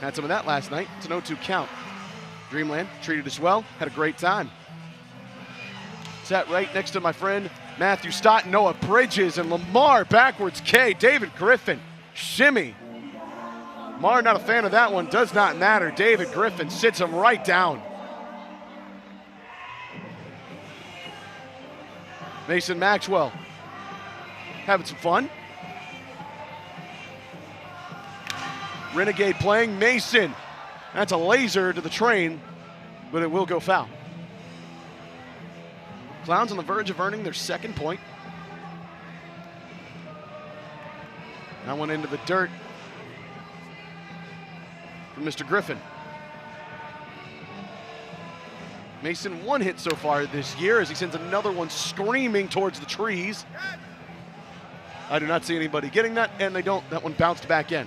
Had some of that last night. It's an 0-2 count. Dreamland treated us well. Had a great time. Sat right next to my friend Matthew Stott, Noah Bridges, and Lamar backwards K. David Griffin, shimmy. Lamar not a fan of that one, does not matter. David Griffin sits him right down. Mason Maxwell having some fun. Renegade playing, Mason. That's a laser to the train, but it will go foul. Clowns on the verge of earning their second point. That one into the dirt from Mr. Griffin. Mason one hit so far this year as he sends another one screaming towards the trees. I do not see anybody getting that, and they don't. That one bounced back in.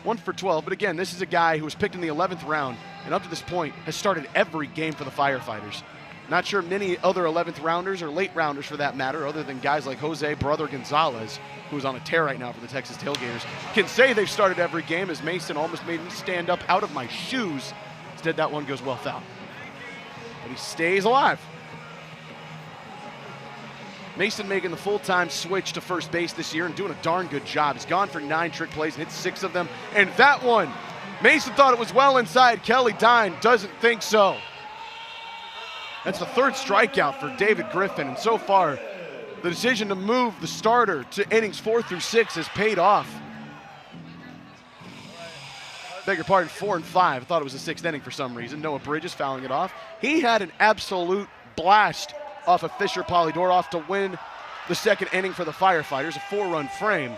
1 for 12, but again, this is a guy who was picked in the 11th round, and up to this point has started every game for the Firefighters. Not sure many other 11th rounders or late rounders for that matter, other than guys like Jose Brother Gonzalez, who's on a tear right now for the Texas Tailgaters, can say they've started every game, as Mason almost made me stand up out of my shoes. Instead, that one goes well foul. But he stays alive. Mason making the full-time switch to first base this year and doing a darn good job. He's gone for 9 trick plays and hit 6 of them. And that one, Mason thought it was well inside. Kelly Dine doesn't think so. That's the 3rd strikeout for David Griffin, and so far, the decision to move the starter to innings 4 through 6 has paid off. Beg your pardon, 4 and 5. I thought it was the 6th inning for some reason. Noah Bridges fouling it off. He had an absolute blast off of Fisher Polydoroff to win the 2nd inning for the Firefighters. A 4-run frame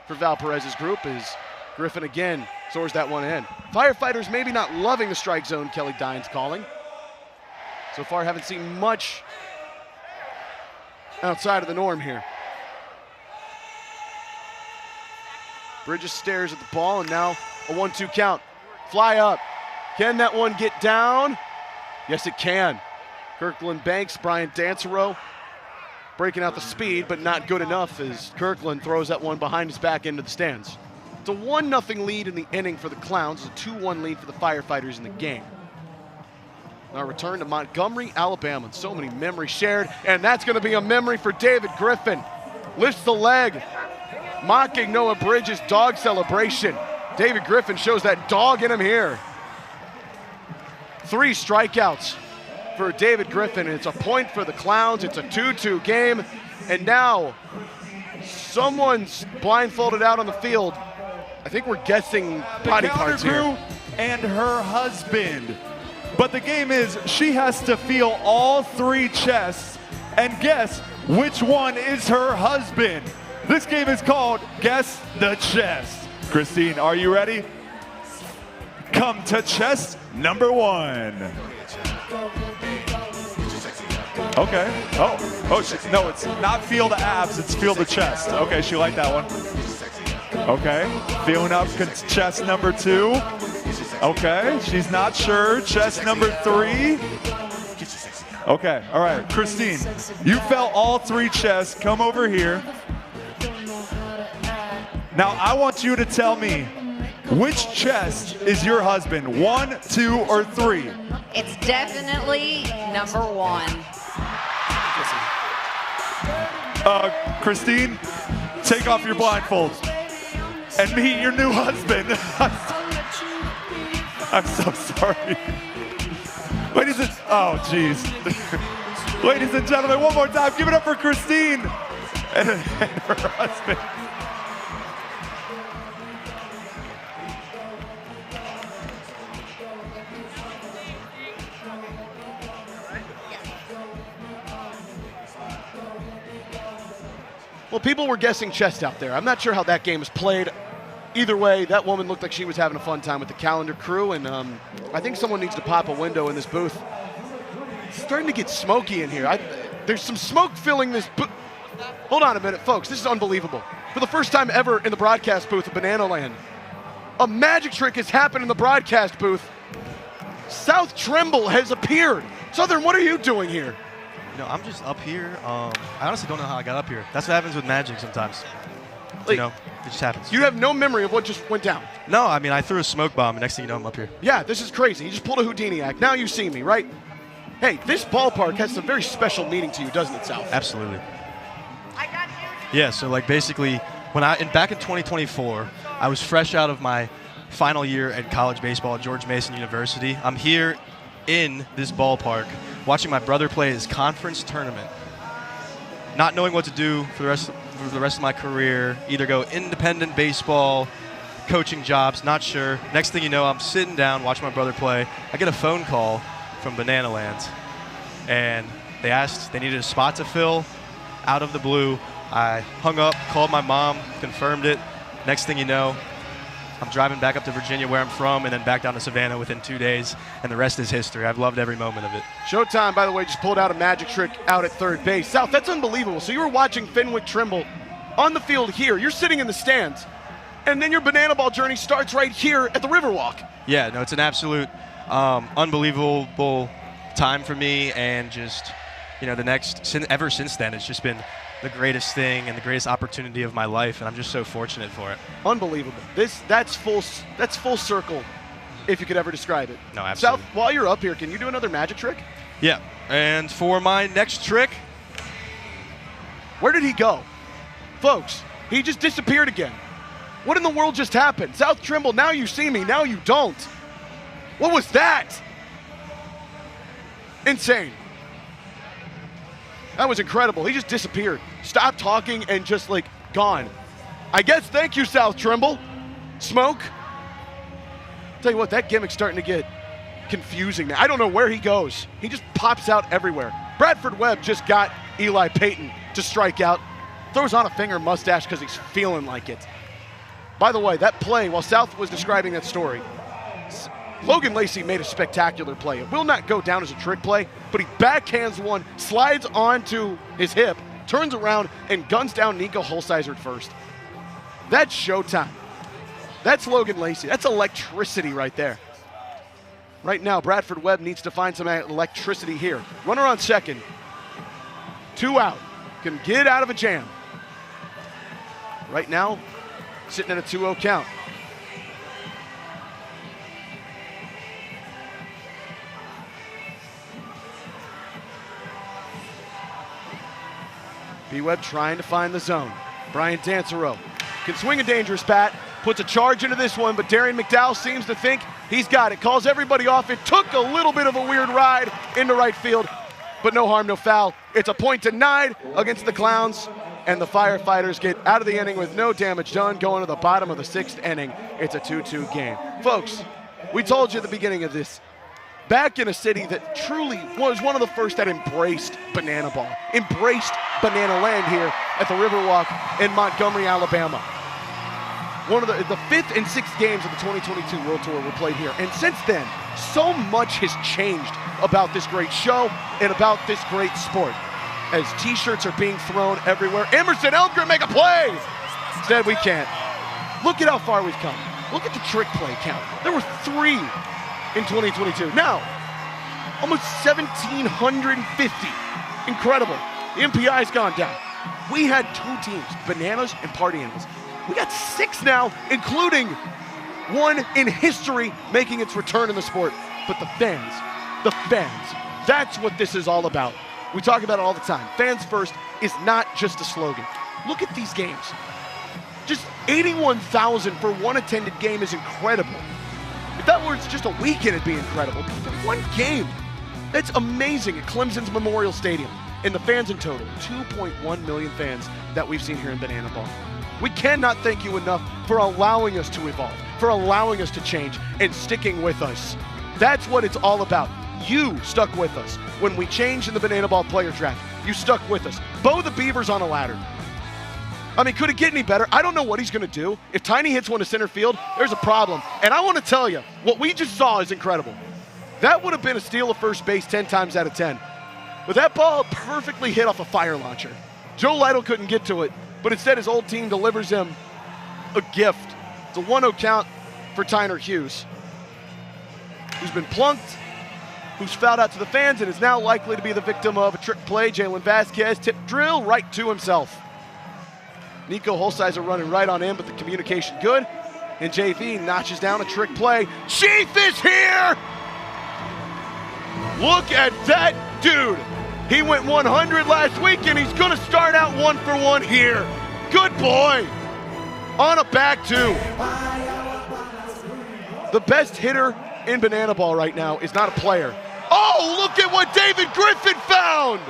for Val Perez's group as Griffin again soars that one in. Firefighters maybe not loving the strike zone Kelly Dine's calling. So far, haven't seen much outside of the norm here. Bridges stares at the ball, and now a 1-2 count. Fly up. Can that one get down? Yes, it can. Kirkland Banks, Brian Dansereau breaking out the speed, but not good enough as Kirkland throws that one behind his back into the stands. It's a 1-0 lead in the inning for the Clowns, a 2-1 lead for the Firefighters in the game. Our return to Montgomery, Alabama. So many memories shared, and that's going to be a memory for David Griffin. Lifts the leg, mocking Noah Bridges' dog celebration. David Griffin shows that dog in him here. 3 strikeouts for David Griffin, and it's a point for the Clowns. It's a 2-2 game, and now someone's blindfolded out on the field. I think we're guessing body parts here. And her husband. But the game is she has to feel all 3 chests and guess which one is her husband. This game is called Guess the Chest. Christine, are you ready? Come to chest number 1. Okay. Oh, no, it's not feel the abs, it's feel the chest. Okay, she liked that one. Okay, feeling up chest number 2. Okay, she's not sure. Chest number 3. Okay, all right. Christine, you felt all 3 chests. Come over here. Now, I want you to tell me which chest is your husband, 1, 2, or 3? It's definitely number 1. Christine, take off your blindfold and meet your new husband. I'm so sorry. Ladies and, oh geez. Ladies and gentlemen, one more time, give it up for Christine and her husband. Well, people were guessing chest out there. I'm not sure how that game was played. Either way, that woman looked like she was having a fun time with the calendar crew, and I think someone needs to pop a window in this booth. It's starting to get smoky in here. There's some smoke filling this booth. Hold on a minute, folks. This is unbelievable. For the first time ever in the broadcast booth of Banana Land, a magic trick has happened in the broadcast booth. South Tremble has appeared. Southern, what are you doing here? I'm just up here. I honestly don't know how I got up here. That's what happens with magic sometimes. It just happens. You have no memory of what just went down. No, I mean, I threw a smoke bomb, and next thing you know, I'm up here. Yeah, this is crazy. You just pulled a Houdini act. Now you see me, right? Hey, this ballpark has some very special meaning to you, doesn't it, Sal? Absolutely. Yeah, so basically, back in 2024, I was fresh out of my final year at college baseball at George Mason University. I'm here in this ballpark watching my brother play his conference tournament, not knowing what to do for the rest of my career, either go independent baseball, coaching jobs, not sure. Next thing you know, I'm sitting down watching my brother play. I get a phone call from Banana Land, and they needed a spot to fill out of the blue. I hung up, called my mom, confirmed it. Next thing you know, I'm driving back up to Virginia, where I'm from, and then back down to Savannah within 2 days, and the rest is history. I've loved every moment of it. Showtime, by the way, just pulled out a magic trick out at third base. South, that's unbelievable. So you were watching Fenwick Trimble on the field here. You're sitting in the stands, and then your banana ball journey starts right here at the Riverwalk. Yeah, no, it's an absolute unbelievable time for me, and just, ever since then, it's just been the greatest thing and the greatest opportunity of my life, and I'm just so fortunate for it. Unbelievable. That's full circle, if you could ever describe it. No, absolutely. South, while you're up here, can you do another magic trick? Yeah, and for my next trick, where did he go? Folks, he just disappeared again. What in the world just happened? South Trimble, now you see me, now you don't. What was that? Insane. That was incredible. He just disappeared. Stopped talking and just gone. I guess thank you, South Trimble. Smoke. Tell you what, that gimmick's starting to get confusing now. I don't know where he goes. He just pops out everywhere. Bradford Webb just got Eli Payton to strike out. Throws on a finger mustache because he's feeling like it. By the way, that play, while South was describing that story, Logan Lacey made a spectacular play. It will not go down as a trick play, but he backhands one, slides onto his hip, turns around, and guns down Nico Holsizer at first. That's showtime. That's Logan Lacey. That's electricity right there. Right now, Bradford Webb needs to find some electricity here. Runner on second. 2 out. Can get out of a jam. Right now, sitting at a 2-0 count. B-Webb trying to find the zone. Brian Dansereau can swing a dangerous bat, puts a charge into this one, but Darian McDowell seems to think he's got it. Calls everybody off. It took a little bit of a weird ride into right field, but no harm, no foul. It's a point denied against the Clowns, and the Firefighters get out of the inning with no damage done, going to the bottom of the 6th inning. It's a 2-2 game. Folks, we told you at the beginning of this, back in a city that truly was one of the first that embraced banana ball, embraced banana land here at the Riverwalk in Montgomery, Alabama. One of the 5th and 6th games of the 2022 World Tour were played here. And since then, so much has changed about this great show and about this great sport. As t-shirts are being thrown everywhere. Emerson Elmgren make a play! Instead, we can't. Look at how far we've come. Look at the trick play count. There were 3 in 2022. Now, almost 1,750. Incredible. The MPI's gone down. We had 2 teams, Bananas and Party Animals. We got 6 now, including one in history making its return in the sport. But the fans, that's what this is all about. We talk about it all the time. Fans first is not just a slogan. Look at these games. Just 81,000 for one attended game is incredible. If that were just a weekend, it'd be incredible. But one game, that's amazing at Clemson's Memorial Stadium. And the fans in total, 2.1 million fans that we've seen here in Banana Ball. We cannot thank you enough for allowing us to evolve, for allowing us to change, and sticking with us. That's what it's all about. You stuck with us. When we changed in the Banana Ball player draft, you stuck with us. Bo the Beaver's on a ladder. I mean, could it get any better? I don't know what he's going to do. If Tiny hits one to center field, there's a problem. And I want to tell you, what we just saw is incredible. That would have been a steal of first base 10 times out of 10. But that ball perfectly hit off a fire launcher. Joe Lytle couldn't get to it, but instead his old team delivers him a gift. It's a 1-0 count for Tyner Hughes, who's been plunked who's fouled out to the fans and is now likely to be the victim of a trick play. Jalen Vasquez tip drill right to himself. Nico Holsizer running right on in, but the communication good. And JV notches down a trick play. Chief is here! Look at that dude. He went 100 last week, and he's going to start out 1 for 1 here. Good boy. On a back two. The best hitter in banana ball right now is not a player. Oh, look at what David Griffin found.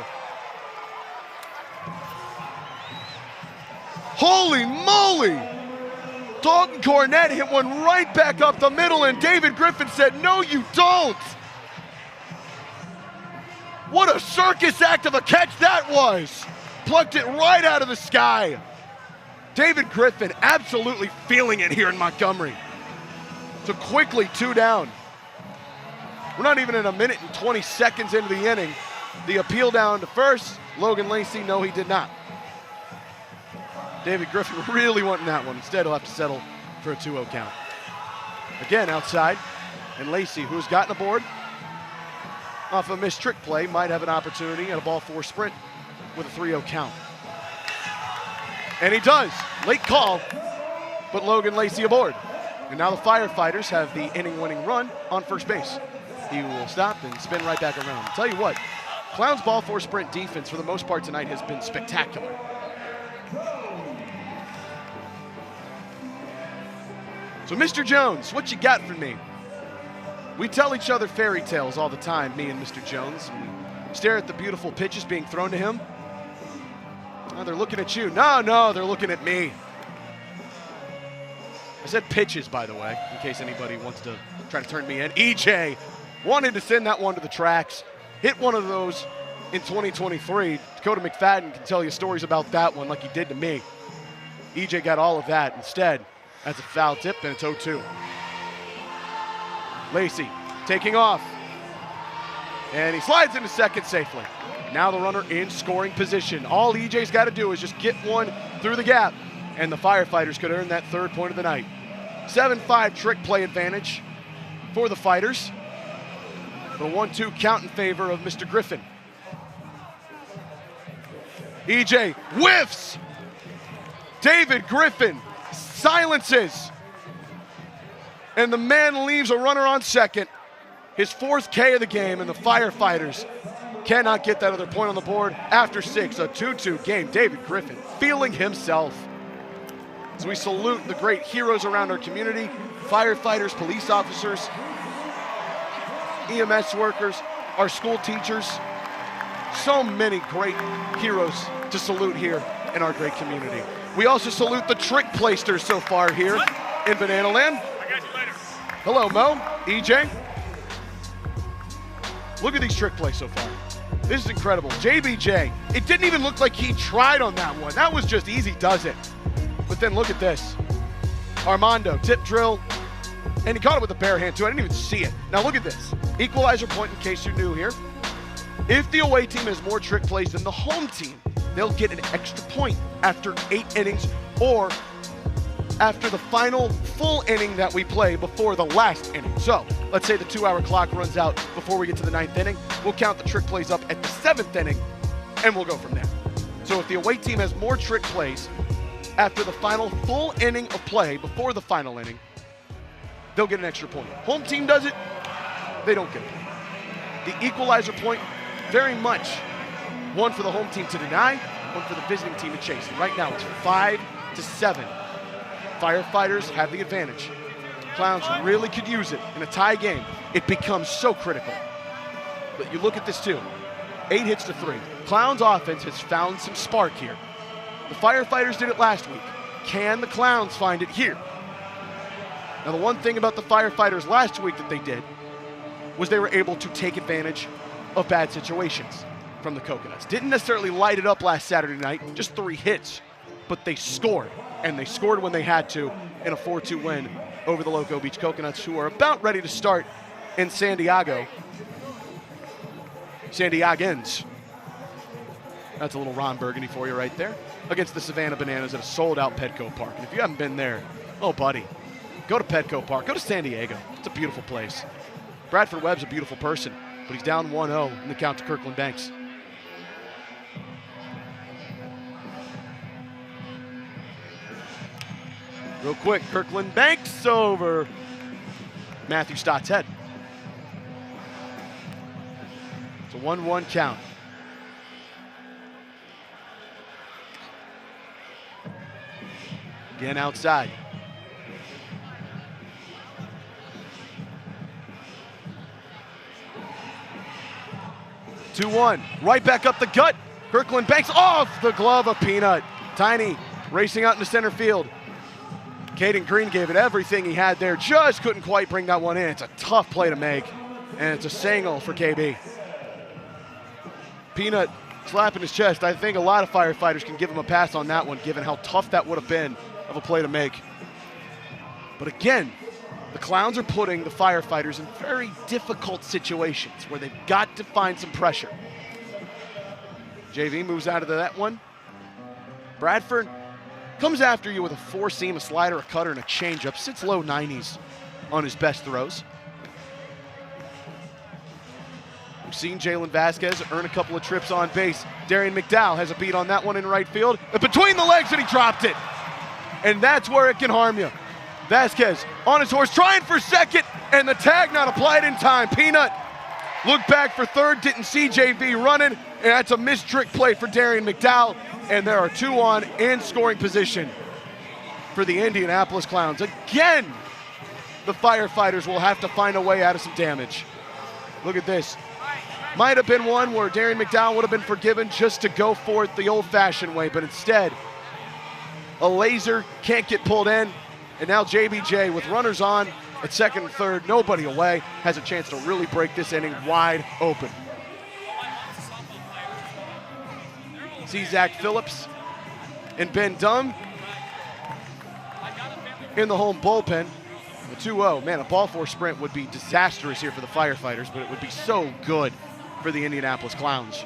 Holy moly. Dalton Cornett hit one right back up the middle, and David Griffin said, no, you don't. What a circus act of a catch that was. Plucked it right out of the sky. David Griffin absolutely feeling it here in Montgomery. So quickly 2 down. We're not even in a minute and 20 seconds into the inning. The appeal down to first. Logan Lacey, no, he did not. David Griffin really wanting that one. Instead, he'll have to settle for a 2-0 count. Again, outside. And Lacey, who's gotten a board off a missed trick play, might have an opportunity at a ball 4 sprint with a 3-0 count. And he does. Late call, but Logan Lacey aboard. And now the Firefighters have the inning-winning run on first base. He will stop and spin right back around. I'll tell you what, Clown's ball 4 sprint defense for the most part tonight has been spectacular. So Mr. Jones, what you got for me? We tell each other fairy tales all the time, me and Mr. Jones. We stare at the beautiful pitches being thrown to him. Oh, they're looking at you. No, they're looking at me. I said pitches, by the way, in case anybody wants to try to turn me in. EJ wanted to send that one to the tracks. Hit one of those in 2023. Dakota McFadden can tell you stories about that one like he did to me. EJ got all of that. Instead, that's a foul tip, and it's 0-2. Lacey taking off. And he slides into second safely. Now the runner in scoring position. All EJ's got to do is just get one through the gap, and the Firefighters could earn that 3rd point of the night. 7-5 trick play advantage for the Fighters. The 1-2 count in favor of Mr. Griffin. EJ whiffs. David Griffin silences. And the man leaves a runner on second. His 4th K of the game, and the Firefighters cannot get that other point on the board after 6. A 2-2 game. David Griffin feeling himself. As we salute the great heroes around our community, firefighters, police officers, EMS workers, our school teachers. So many great heroes to salute here in our great community. We also salute the trick playsters so far here in Banana Land. Hello, Mo, EJ. Look at these trick plays so far. This is incredible. JBJ, it didn't even look like he tried on that one. That was just easy does it. But then look at this. Armando, tip drill, and he caught it with a bare hand too. I didn't even see it. Now look at this. Equalizer point in case you're new here. If the away team has more trick plays than the home team, they'll get an extra point after 8 innings or after the final full inning that we play before the last inning. So let's say the 2-hour clock runs out before we get to the 9th inning. We'll count the trick plays up at the 7th inning, and we'll go from there. So if the away team has more trick plays after the final full inning of play before the final inning, they'll get an extra point. Home team does it, they don't get a point. The equalizer point, very much one for the home team to deny, one for the visiting team to chase. And right now it's 5-7. Firefighters have the advantage. Clowns really could use it in a tie game. It becomes so critical. But you look at this too. 8 hits to 3. Clowns offense has found some spark here. The Firefighters did it last week. Can the Clowns find it here? Now the one thing about the Firefighters last week that they did was they were able to take advantage of bad situations from the Coconuts. Didn't necessarily light it up last Saturday night, just 3 hits, but they scored. And they scored when they had to in a 4-2 win over the Loco Beach Coconuts, who are about ready to start in San Diego. San Diegans. That's a little Ron Burgundy for you right there. Against the Savannah Bananas at a sold-out Petco Park. And if you haven't been there, oh, buddy, go to Petco Park. Go to San Diego. It's a beautiful place. Bradford Webb's a beautiful person. but he's down 1-0 in the count to Kirkland Banks. Real quick, Kirkland Banks over Matthew Stott's head. It's a 1-1 count. Again outside. Two-one, right back up the gut. Kirkland Banks off the glove of Peanut. Tiny racing out into center field. Caden Green gave it everything he had there, just couldn't quite bring that one in. It's a tough play to make, and it's a single for KB. Peanut slapping his chest. I think a lot of Firefighters can give him a pass on that one, given how tough that would have been of a play to make. But again, the Clowns are putting the Firefighters in very difficult situations where they've got to find some pressure. JV moves out of that one. Bradford comes after you with a four-seam, a slider, a cutter, and a changeup. Sits low 90s on his best throws. We've seen Jalen Vasquez earn a couple of trips on base. Darian McDowell has a beat on that one in right field. Between the legs, and he dropped it. And that's where it can harm you. Vasquez on his horse, trying for second, and the tag not applied in time. Peanut looked back for third, didn't see JV running, and that's a missed trick play for Darian McDowell. And there are two on in scoring position for the Indianapolis Clowns. Again, the Firefighters will have to find a way out of some damage. Look at this. Might have been one where Darian McDowell would have been forgiven just to go for it the old-fashioned way, but instead, a laser can't get pulled in, and now JBJ with runners on at second and third, nobody away, has a chance to really break this inning wide open. See Zach Phillips and Ben Dunn in the home bullpen. The 2-0. Man, a ball four sprint would be disastrous here for the Firefighters, but it would be so good for the Indianapolis Clowns.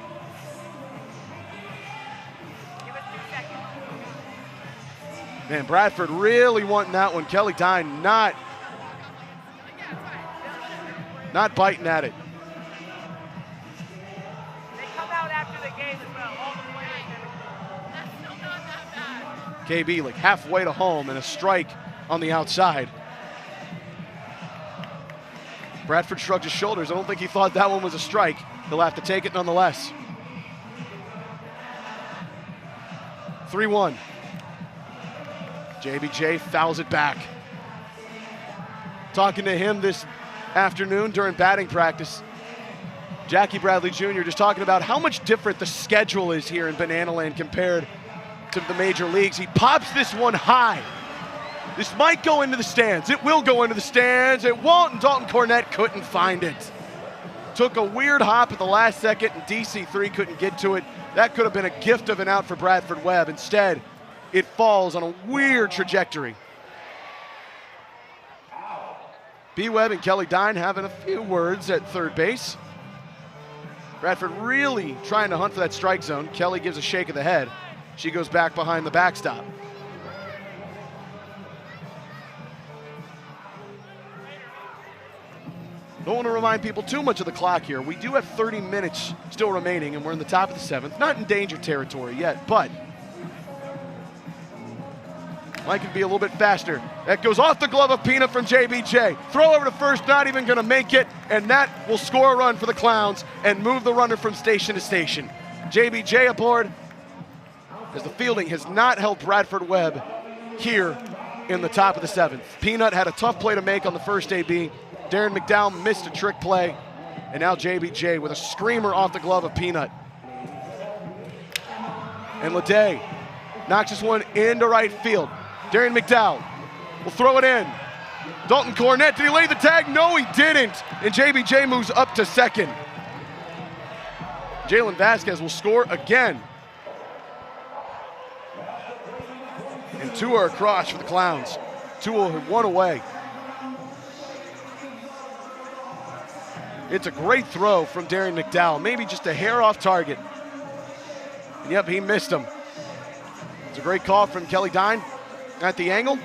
Man, Bradford really wanting that one. Kelly Dine not biting at it. KB like halfway to home and a strike on the outside. Bradford shrugged his shoulders. I don't think he thought that one was a strike. He'll have to take it nonetheless. 3-1. JBJ fouls it back. Talking to him this afternoon during batting practice, Jackie Bradley Jr. just talking about how much different the schedule is here in Banana Land compared to the major leagues. He pops this one high. This might go into the stands. It will go into the stands. It won't, and Dalton Cornett couldn't find it. Took a weird hop at the last second, and DC3 couldn't get to it. That could have been a gift of an out for Bradford Webb. Instead, it falls on a weird trajectory. B. Webb and Kelly Dine having a few words at third base. Bradford really trying to hunt for that strike zone. Kelly gives a shake of the head. She goes back behind the backstop. Don't want to remind people too much of the clock here. We do have 30 minutes still remaining, and we're in the top of the seventh. Not in danger territory yet, but might could be a little bit faster. That goes off the glove of Peanut from JBJ. Throw over to first, not even going to make it, and that will score a run for the Clowns and move the runner from station to station. JBJ aboard, as the fielding has not helped Bradford Webb here in the top of the seventh. Peanut had a tough play to make on the first AB. Darren McDowell missed a trick play, and now JBJ with a screamer off the glove of Peanut. And Leday knocks this one into right field. Darren McDowell will throw it in. Dalton Cornett, did he lay the tag? No, he didn't. And JBJ moves up to second. Jalen Vasquez will score again. And two are across for the Clowns. Two will have one away. It's a great throw from Darren McDowell. Maybe just a hair off target. And yep, he missed him. It's a great call from Kelly Dine at the angle.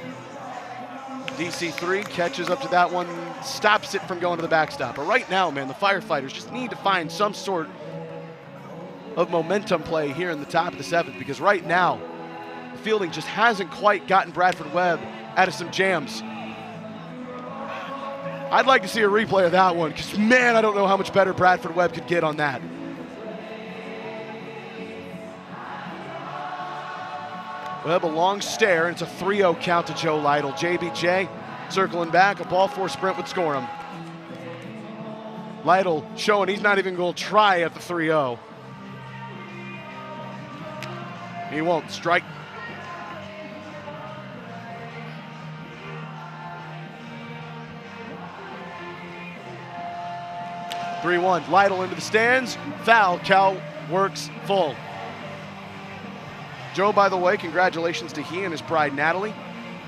DC3 catches up to that one, stops it from going to the backstop. But right now, man, the Firefighters just need to find some sort of momentum play here in the top of the 7th, because right now, the fielding just hasn't quite gotten Bradford Webb out of some jams. I'd like to see a replay of that one, because, man, I don't know how much better Bradford Webb could get on that. Webb, a long stare, and it's a 3-0 count to Joe Lytle. JBJ circling back, a ball 4 sprint would score him. Lytle showing he's not even going to try at the 3-0. He won't strike. (3-1). Lytle into the stands. Foul. Cal works full. Joe, by the way, congratulations to he and his bride, Natalie.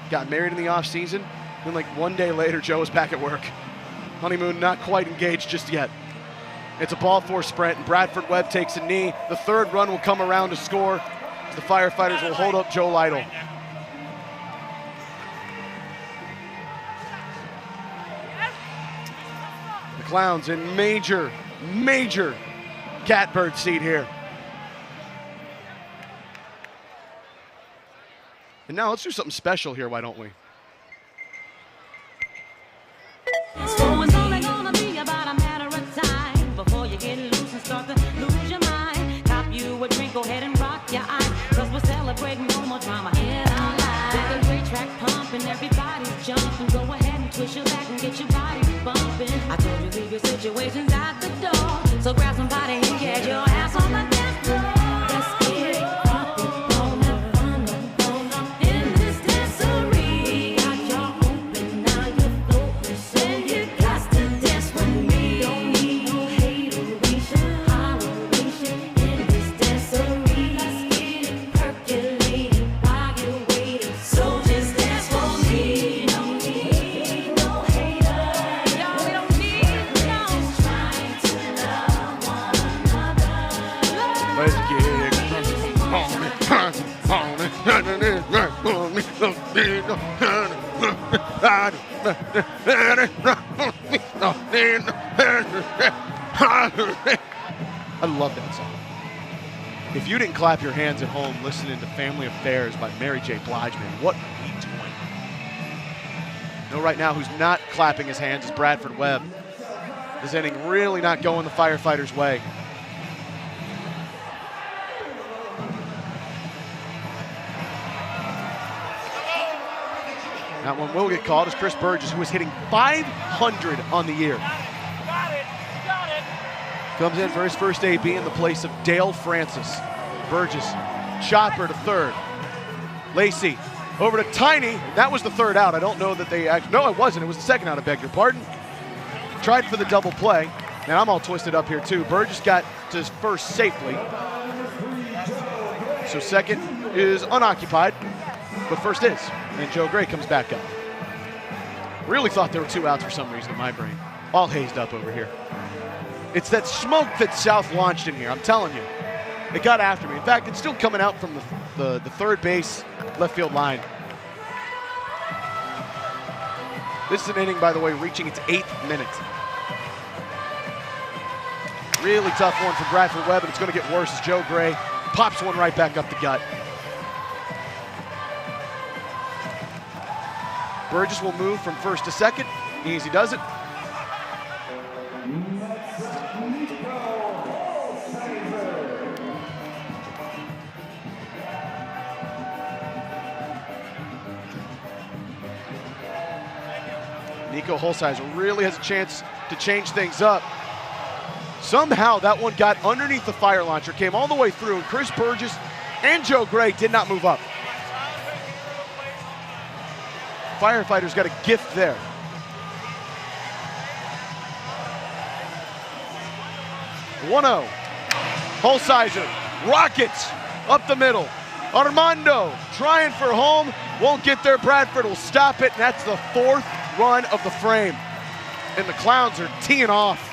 Got married in the offseason. Then, like, one day later, Joe was back at work. Honeymoon not quite engaged just yet. It's a ball 4 sprint, and Bradford Webb takes a knee. The 3rd run will come around to score. The Firefighters will hold up Joe Lytle. The Clowns in major catbird seat here. And now let's do something special here, why don't we? It's only gonna be about a matter of time before you get loose and start to lose your mind. Cop you a drink, go ahead and rock your eyes, 'cause we're celebrating no more drama in our lives. With the great track pumping, everybody's jumping. Go ahead and twist your back and get your body bumping. I told you leave your situations at the door, so grab somebody and get your ass on the dance floor. Let's get it poppin'. I love that song. If you didn't clap your hands at home listening to Family Affairs by Mary J. Blige, man, what are we doing? You know, right now who's not clapping his hands is Bradford Webb. This inning really not going the Firefighters' way. That one will get called as Chris Burgess, who is hitting .500 on the year. Comes in for his first AB in the place of Dale Francis. Burgess, chopper to 3rd. Lacey over to Tiny. That was the 3rd out. I don't know that they actually, no, it wasn't. It was the 2nd out, I beg your pardon. Tried for the double play. And I'm all twisted up here too. Burgess got to his first safely. So 2nd is unoccupied, but 1st is. And Joe Gray comes back up. Really thought there were 2 outs for some reason in my brain. All hazed up over here. It's that smoke that South launched in here, I'm telling you. It got after me. In fact, it's still coming out from the 3rd base, left field line. This is an inning, by the way, reaching its 8th minute. Really tough one for Bradford Webb, and it's going to get worse as Joe Gray pops one right back up the gut. Burgess will move from 1st to 2nd. Easy does it. Nico Holsizer really has a chance to change things up. Somehow that one got underneath the fire launcher, came all the way through, and Chris Burgess and Joe Gray did not move up. Firefighters got a gift there. (1-0). Holsizer, rockets up the middle. Armando trying for home, won't get there. Bradford will stop it, and that's the 4th run of the frame. And the Clowns are teeing off.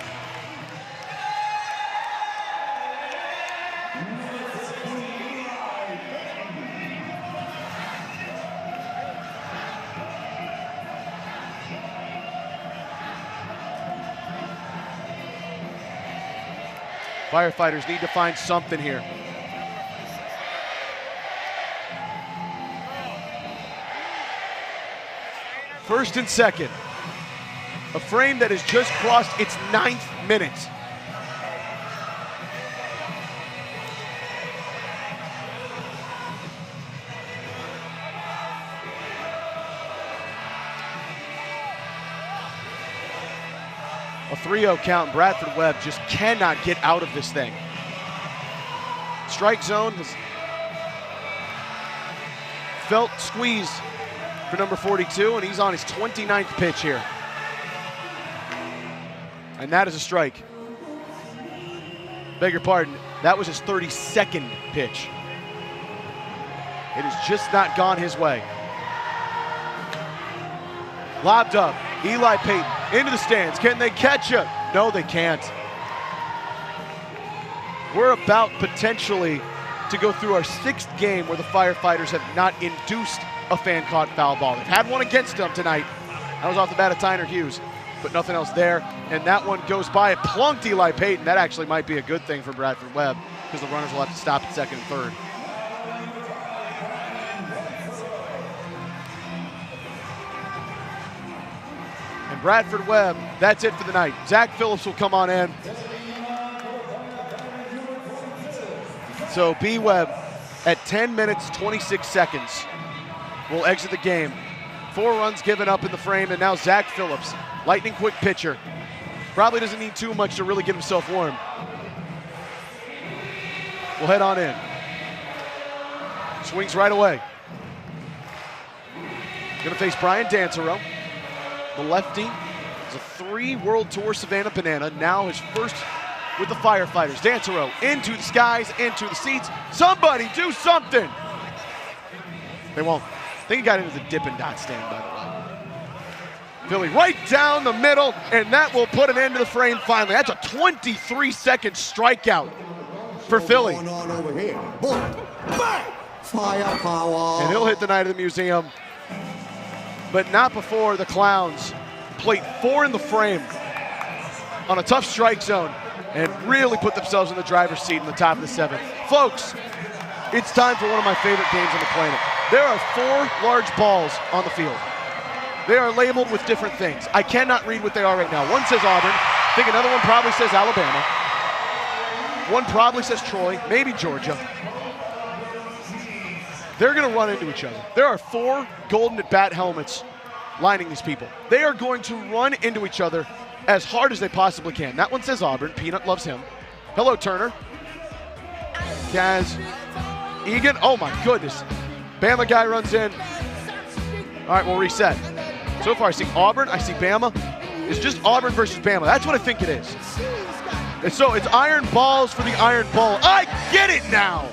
Firefighters need to find something here. First and second. A frame that has just crossed its 9th minute. A 3-0 count. Bradford Webb just cannot get out of this thing. Strike zone has felt squeezed for number 42, and he's on his 29th pitch here. And that is a strike. Beg your pardon, that was his 32nd pitch. It has just not gone his way. Lobbed up, Eli Payton into the stands. Can they catch him? No, they can't. We're about potentially to go through our 6th game where the Firefighters have not induced a fan-caught foul ball. They've had one against them tonight. That was off the bat of Tyner Hughes, but nothing else there. And that one goes by. It plunked Eli Payton. That actually might be a good thing for Bradford Webb because the runners will have to stop at second and third. And Bradford Webb, that's it for the night. Zach Phillips will come on in. So B. Webb at 10 minutes, 26 seconds will exit the game. 4 runs given up in the frame, and now Zach Phillips, lightning quick pitcher. Probably doesn't need too much to really get himself warm. We'll head on in. Swings right away. Gonna face Brian Dansereau. The lefty is a 3 World Tour Savannah Banana, now his first with the Firefighters. Dansereau into the skies, into the seats. Somebody do something! They won't. I think he got into the Dippin' Dot stand, by the way. Philly right down the middle, and that will put an end to the frame finally. That's a 23-second strikeout for Philly. Firepower. And he'll hit the night of the museum, but not before the Clowns plate 4 in the frame on a tough strike zone and really put themselves in the driver's seat in the top of the 7th. Folks, it's time for one of my favorite games on the planet. There are 4 large balls on the field. They are labeled with different things. I cannot read what they are right now. One says Auburn. I think another one probably says Alabama. One probably says Troy, maybe Georgia. They're going to run into each other. There are 4 golden at bat helmets lining these people. They are going to run into each other as hard as they possibly can. That one says Auburn. Peanut loves him. Hello, Turner. Kaz. Egan. Oh, my goodness. Bama guy runs in. All right, we'll reset. So far, I see Auburn. I see Bama. It's just Auburn versus Bama. That's what I think it is. And so it's iron balls for the Iron Bowl. I get it now.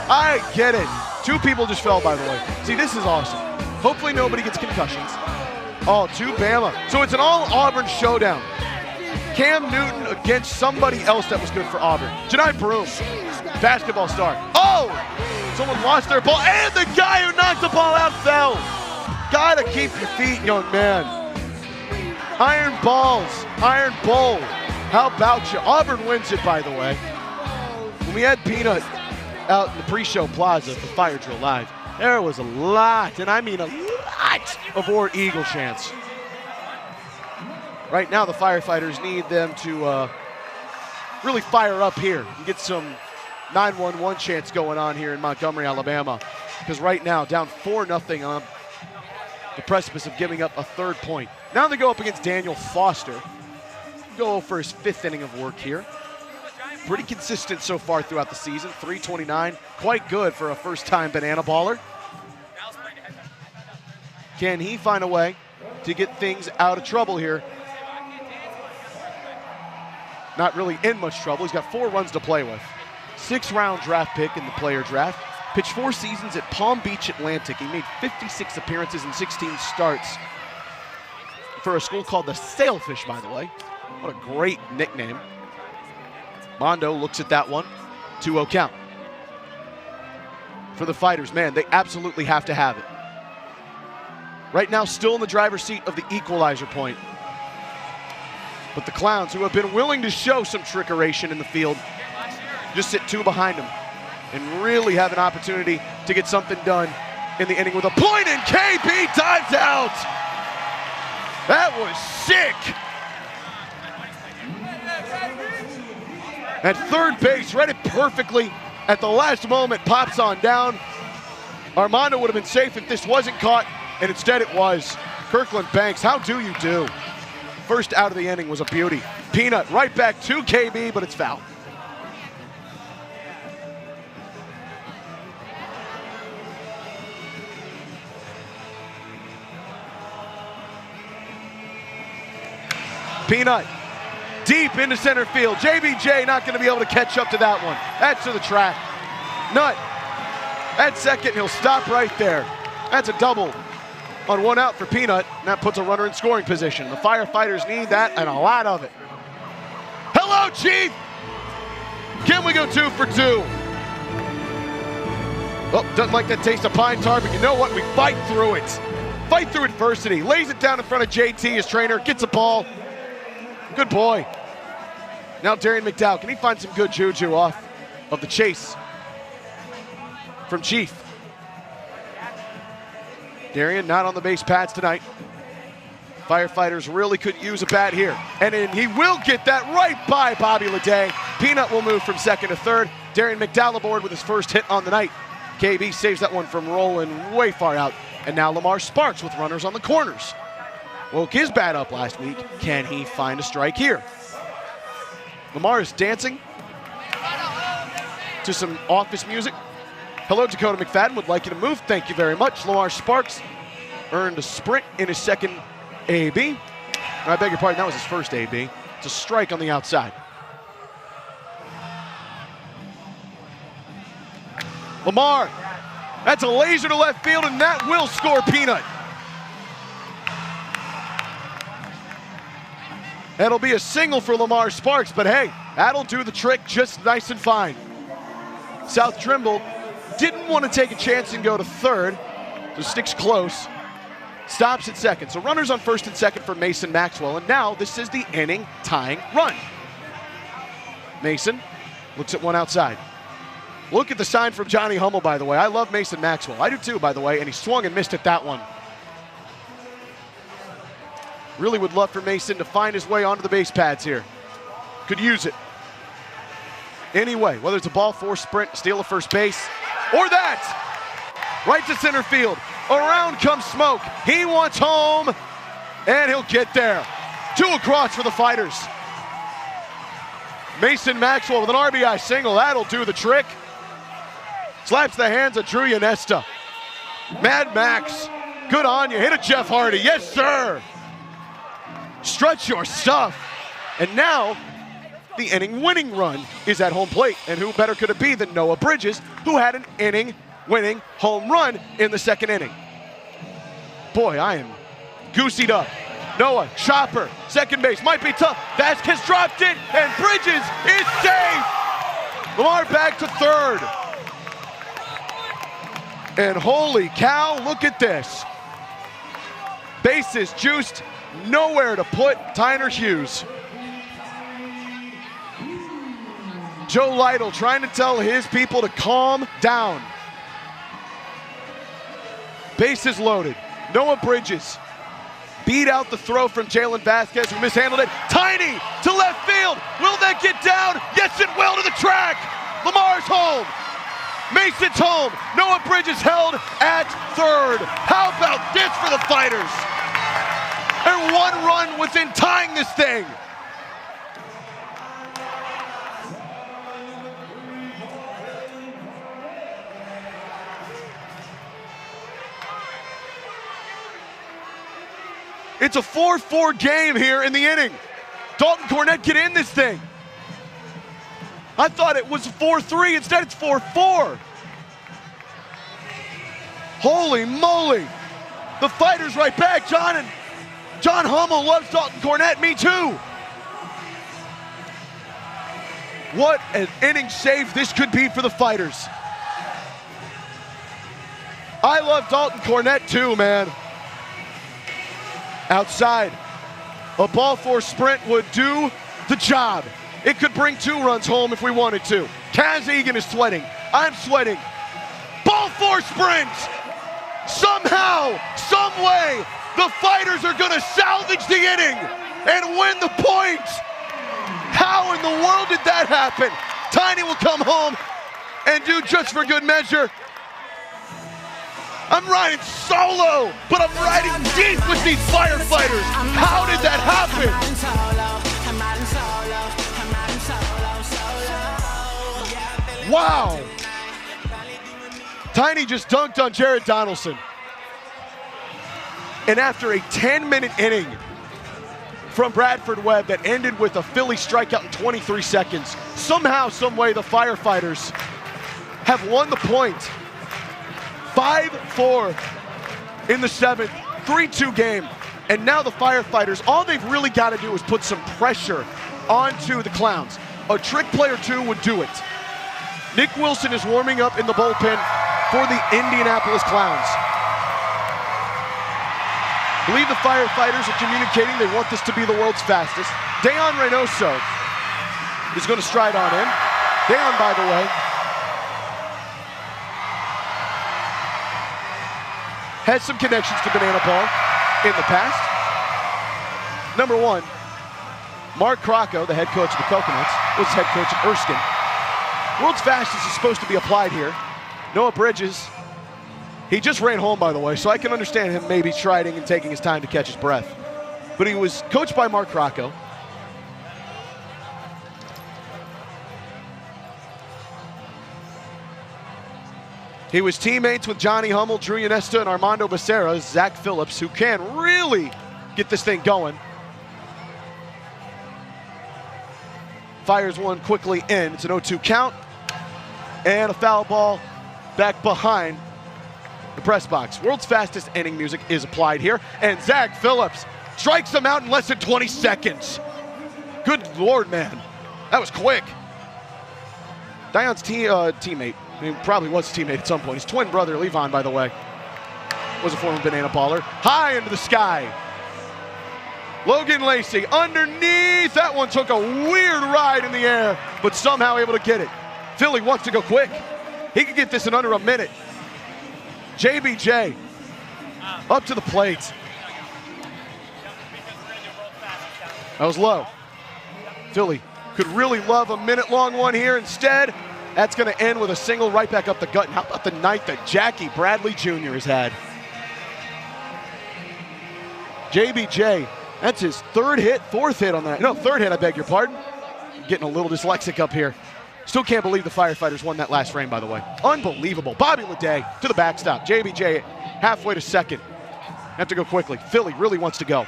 I get it. 2 people just fell, by the way. See, this is awesome. Hopefully nobody gets concussions. Oh, 2 Bama. So it's an all-Auburn showdown. Cam Newton against somebody else that was good for Auburn. Janai Broom, basketball star. Oh! Someone lost their ball, and the guy who knocked the ball out fell. Gotta keep your feet, young man. Iron balls, Iron Bowl. How about you? Auburn wins it, by the way. When we had Peanut out in the pre-show plaza for Fire Drill Live, there was a lot, and I mean a lot, of War Eagle chants. Right now, the Firefighters need them to really fire up here and get some 911 chants going on here in Montgomery, Alabama. Because right now, down 4-0 on the precipice of giving up a 3rd point. Now they go up against Daniel Foster. Go for his 5th inning of work here. Pretty consistent so far throughout the season. 329, quite good for a first-time banana baller. Can he find a way to get things out of trouble here? Not really in much trouble. He's got 4 runs to play with. 6th-round draft pick in the player draft. Pitched 4 seasons at Palm Beach Atlantic. He made 56 appearances and 16 starts for a school called the Sailfish, by the way. What a great nickname. Mondo looks at that one. 2-0 count. For the Fighters, man, they absolutely have to have it. Right now, still in the driver's seat of the equalizer point. But the Clowns, who have been willing to show some trickeration in the field, just sit 2 behind him and really have an opportunity to get something done in the inning with a point, and KB dives out. That was sick. At third base, read it perfectly at the last moment, pops on down. Armando would have been safe if this wasn't caught, and instead it was. Kirkland Banks, how do you do? First out of the inning was a beauty. Peanut right back to KB, but it's foul. Peanut deep into center field. JBJ not going to be able to catch up to that one. That's to the track. Nutt at second, he'll stop right there. That's a double on 1 out for Peanut, and that puts a runner in scoring position. The Firefighters need that and a lot of it. Hello, Chief! Can we go 2 for 2? Oh, doesn't like that taste of pine tar, but you know what? We fight through it. Fight through adversity. Lays it down in front of JT, his trainer, gets a ball. Good boy. Now Darian McDowell, can he find some good juju off of the chase from Chief? Darian not on the base pads tonight. Firefighters really could use a bat here. And then he will get that right by Bobby Leday. Peanut will move from second to third. Darian McDowell aboard with his first hit on the night. KB saves that one from rolling way far out. And now Lamar Sparks with runners on the corners. Woke his bat up last week. Can he find a strike here? Lamar is dancing to some office music. Hello, Dakota McFadden, would like you to move. Thank you very much. Lamar Sparks earned a sprint in his second AB. I beg your pardon, that was his first AB. It's a strike on the outside. Lamar, that's a laser to left field, and that will score Peanut. That'll be a single for Lamar Sparks, but hey, that'll do the trick just nice and fine. South Trimble didn't want to take a chance and go to third, so sticks close. Stops at second. So runners on first and second for Mason Maxwell, and now this is the inning tying run. Mason looks at 1 outside. Look at the sign from Johnny Hummel, by the way. I love Mason Maxwell. I do too, by the way, and he swung and missed at that one. Really would love for Mason to find his way onto the base pads here. Could use it. Anyway, whether it's a ball 4 sprint, steal a first base, or that. Right to center field. Around comes Smoke. He wants home, and he'll get there. 2 across for the Fighters. Mason Maxwell with an RBI single. That'll do the trick. Slaps the hands of Drew Yanesta. Mad Max, good on you. Hit a Jeff Hardy. Yes, sir. Stretch your stuff. And now the inning winning run is at home plate. And who better could it be than Noah Bridges, who had an inning winning home run in the second inning. Boy, I am goosied up. Noah, chopper, second base, might be tough. Vasquez dropped it, and Bridges is safe. Lamar back to third. And holy cow, look at this. Bases juiced, nowhere to put Tyner Hughes. Joe Lytle trying to tell his people to calm down. Bases loaded. Noah Bridges beat out the throw from Jalen Vasquez, who mishandled it. Tiny to left field. Will that get down? Yes, it will, to the track. Lamar's home. Mason's home. Noah Bridges held at third. How about this for the Fighters? And 1 run within tying this thing. It's a 4-4 game here in the inning. Dalton Cornett get in this thing. I thought it was 4-3, instead it's 4-4. Holy moly. The Fighters right back. John Hummel loves Dalton Cornett, me too. What an inning save this could be for the Fighters. I love Dalton Cornett too, man. Outside, a ball 4 sprint would do the job. It could bring 2 runs home if we wanted to. Kaz Egan is sweating. I'm sweating. Ball 4 sprint. Somehow, some way, the Fighters are going to salvage the inning and win the point. How in the world did that happen? Tiny will come home and do just for good measure. I'm riding solo, but I'm riding deep with these Firefighters. How did that happen? Wow. Tiny just dunked on Jared Donaldson. And after a 10-minute inning from Bradford Webb that ended with a Philly strikeout in 23 seconds, somehow, someway, the Firefighters have won the point. 5-4 in the 7th, 3-2 game. And now the Firefighters, all they've really got to do is put some pressure onto the Clowns. A trick play or 2 would do it. Nick Wilson is warming up in the bullpen for the Indianapolis Clowns. I believe the Firefighters are communicating they want this to be the world's fastest. Deon Reynoso is going to stride on in. Deon, by the way, has some connections to Banana Ball in the past. Number 1, Mark Crocco, the head coach of the Coconuts, was head coach at Erskine. World's fastest is supposed to be applied here. Noah Bridges, he just ran home, by the way, so I can understand him maybe striding and taking his time to catch his breath. But he was coached by Mark Crocco. He was teammates with Johnny Hummel, Drew Yanesta, and Armando Becerra, Zach Phillips, who can really get this thing going. Fires one quickly in. It's an 0-2 count. And a foul ball back behind the press box. World's fastest inning music is applied here. And Zach Phillips strikes him out in less than 20 seconds. Good Lord, man. That was quick. Dion's teammate, he probably was a teammate at some point. His twin brother, Levon, by the way, was a former Banana Baller. High into the sky. Logan Lacey underneath. That one took a weird ride in the air, but somehow able to get it. Philly wants to go quick. He can get this in under a minute. JBJ up to the plate. That was low. Philly could really love a minute-long one here. Instead, that's going to end with a single right back up the gut. And how about the night that Jackie Bradley Jr. has had? JBJ, that's his fourth hit on that. No, third hit, I beg your pardon. Getting a little dyslexic up here. Still can't believe the Firefighters won that last frame, by the way. Unbelievable. Bobby Leday to the backstop. JBJ halfway to second. Have to go quickly. Philly really wants to go.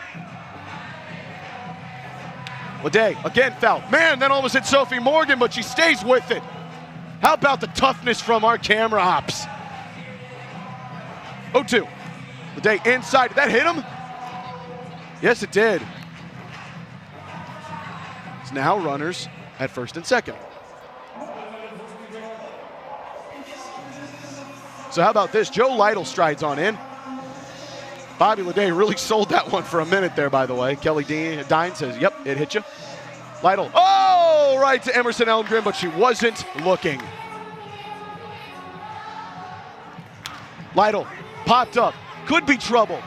Leday, again foul. Man, that almost hit Sophie Morgan, but she stays with it. How about the toughness from our camera ops? 0-2. Leday inside. Did that hit him? Yes, it did. It's now runners at first and second. So how about this? Joe Lytle strides on in. Bobby Leday really sold that one for a minute there, by the way. Kelly Dine says, yep, it hit you. Lytle, oh, right to Emerson Elmgren, but she wasn't looking. Lytle popped up, could be trouble.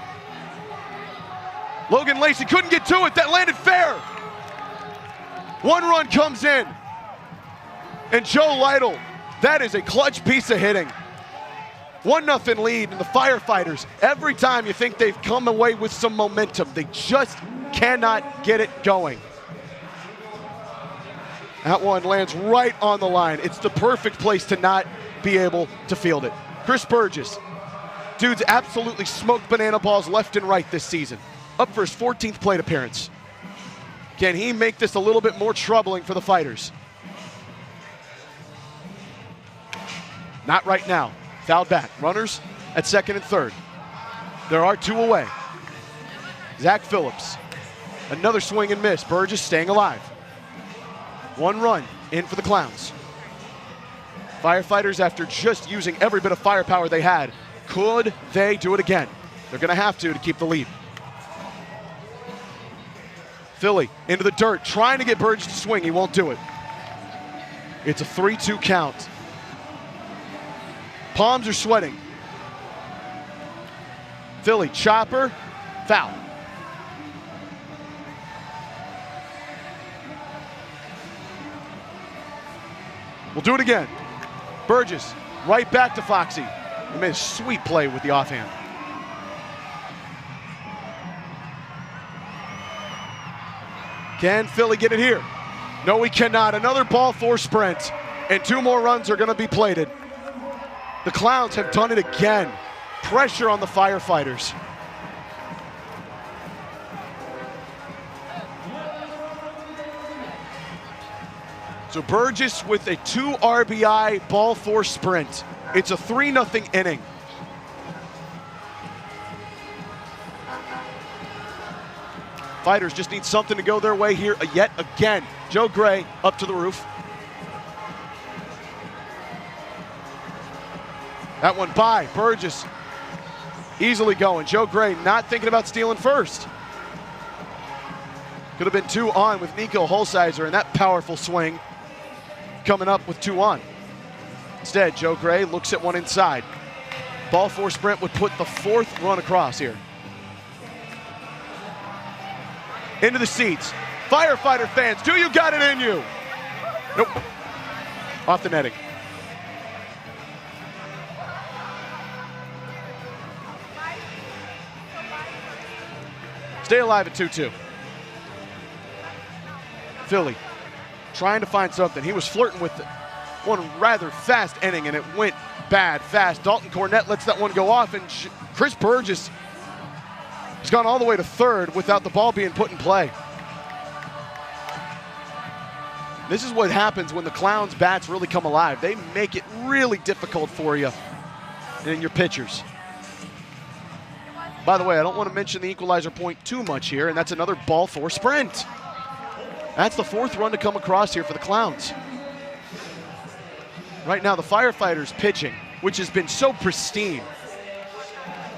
Logan Lacey couldn't get to it, that landed fair. One run comes in. And Joe Lytle, that is a clutch piece of hitting. 1-0 lead, and the Firefighters, every time you think they've come away with some momentum, they just cannot get it going. That one lands right on the line. It's the perfect place to not be able to field it. Chris Burgess, dude's absolutely smoked banana balls left and right this season. Up for his 14th plate appearance. Can he make this a little bit more troubling for the Fighters? Not right now. Fouled back. Runners at second and third. There are 2 away. Zach Phillips. Another swing and miss. Burgess staying alive. 1 run in for the Clowns. Firefighters, after just using every bit of firepower they had, could they do it again? They're going to have to keep the lead. Philly into the dirt, trying to get Burgess to swing. He won't do it. It's a 3-2 count. Palms are sweating. Philly, chopper, foul. We'll do it again. Burgess, right back to Foxy. He made a sweet play with the offhand. Can Philly get it here? No, he cannot. Another ball four sprint, and 2 more runs are going to be plated. The Clowns have done it again. Pressure on the Firefighters. So Burgess with a 2 RBI ball four sprint. It's a 3-0 inning. Fighters just need something to go their way here yet again. Joe Gray up to the roof. That one by Burgess. Easily going. Joe Gray not thinking about stealing first. Could have been 2 on with Nico Holsizer and that powerful swing coming up with 2 on. Instead, Joe Gray looks at one inside. Ball four sprint would put the 4th run across here. Into the seats. Firefighter fans, do you got it in you? Nope. Off the netting. Stay alive at 2-2. Philly trying to find something. He was flirting with one rather fast inning, and it went bad fast. Dalton Cornett lets that one go off, and Chris Burgess has gone all the way to 3rd without the ball being put in play. This is what happens when the Clowns' bats really come alive. They make it really difficult for you and your pitchers. By the way, I don't want to mention the equalizer point too much here, and that's another ball four sprint. That's the 4th run to come across here for the Clowns. Right now, the Firefighters pitching, which has been so pristine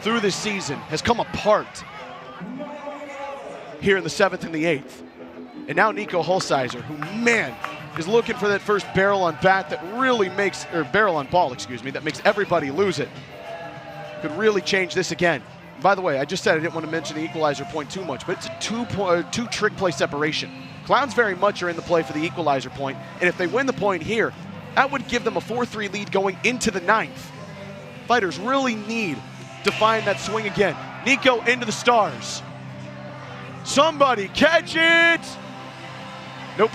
through this season, has come apart here in the 7th and the 8th. And now Nico Holsizer, who, man, is looking for that first barrel on bat that really makes, or barrel on ball, excuse me, that makes everybody lose it. Could really change this again. By the way, I just said I didn't want to mention the equalizer point too much, but it's a 2 trick play separation. Clowns very much are in the play for the equalizer point, and if they win the point here, that would give them a 4-3 lead going into the 9th. Fighters really need to find that swing again. Nico into the stars. Somebody catch it! Nope.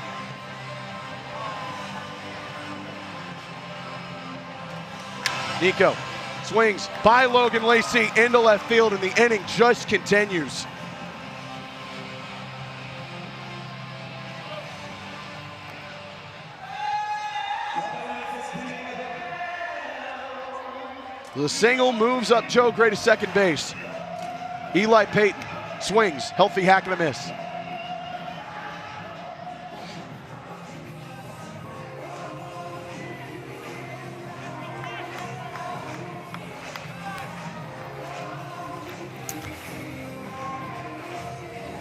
Nico swings by Logan Lacey into left field, and the inning just continues. The single moves up Joe Gray to second base. Eli Payton swings, healthy hack and a miss.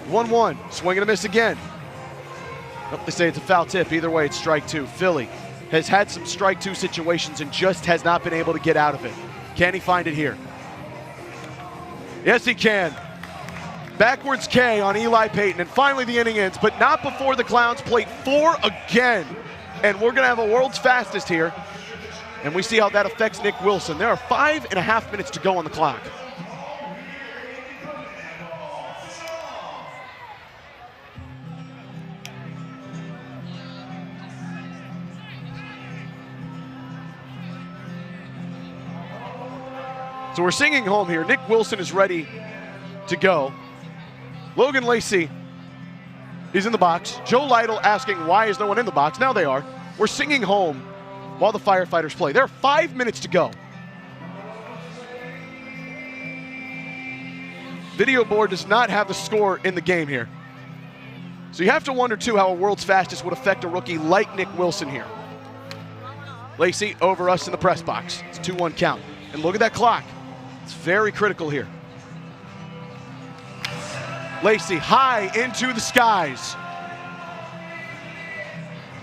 One, swing and a miss again. Nope, they say it's a foul tip. Either way, it's strike 2. Philly has had some strike 2 situations and just has not been able to get out of it. Can he find it here? Yes, he can. Backwards K on Eli Payton, and finally the inning ends, but not before the Clowns plate 4 again. And we're gonna have a world's fastest here, and we see how that affects Nick Wilson. There are 5.5 minutes to go on the clock. So we're singing home here. Nick Wilson is ready to go. Logan Lacey is in the box. Joe Lytle asking why is no one in the box. Now they are. We're singing home while the Firefighters play. There are 5 minutes to go. Video board does not have the score in the game here. So you have to wonder too how a world's fastest would affect a rookie like Nick Wilson here. Lacey over us in the press box. It's 2-1 count. And look at that clock. It's very critical here. Lacey high into the skies.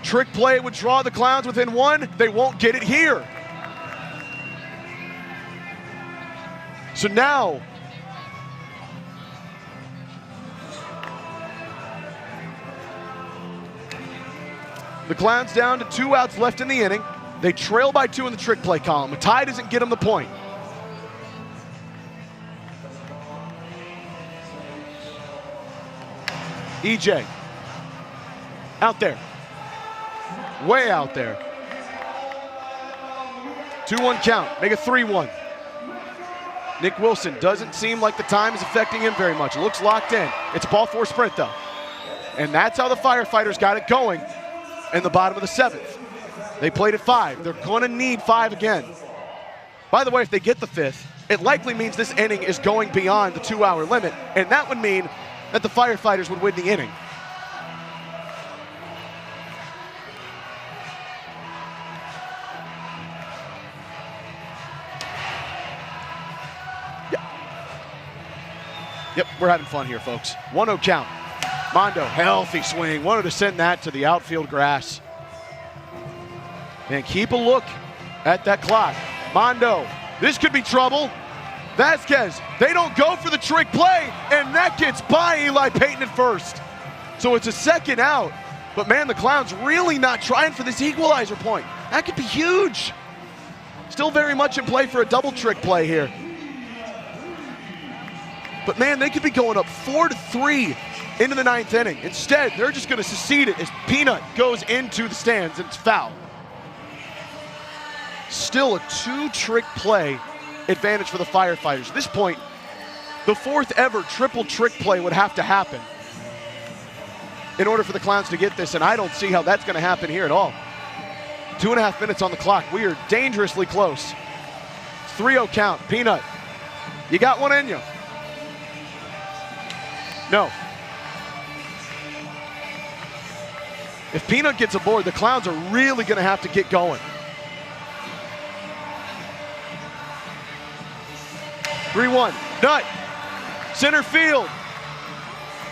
Trick play would draw the Clowns within one. They won't get it here. So now, the Clowns down to 2 outs left in the inning. They trail by 2 in the trick play column. A tie doesn't get them the point. EJ, out there, way out there. 2-1 count, make it 3-1. Nick Wilson doesn't seem like the time is affecting him very much. Looks locked in. It's a ball 4 sprint though. And that's how the Firefighters got it going in the bottom of the 7th. They played at 5. They're gonna need 5 again. By the way, if they get the 5th, it likely means this inning is going beyond the 2-hour limit, and that would mean that the Firefighters would win the inning. Yep, we're having fun here, folks. 1-0 count. Mondo, healthy swing. Wanted to send that to the outfield grass. And keep a look at that clock. Mondo, this could be trouble. Vasquez, they don't go for the trick play, and that gets by Eli Payton at first. So it's a 2nd out. But man, the Clowns really not trying for this equalizer point. That could be huge. Still very much in play for a double trick play here. But man, they could be going up 4-3 into the 9th inning. Instead, they're just gonna secede it as Peanut goes into the stands and it's foul. Still a 2-trick play advantage for the Firefighters. At this point, the 4th ever triple trick play would have to happen in order for the Clowns to get this, and I don't see how that's gonna happen here at all. 2.5 minutes on the clock. We are dangerously close. 3-0 count. Peanut, you got one in you. No. If Peanut gets aboard, the Clowns are really gonna have to get going. 3-1, Nut, center field.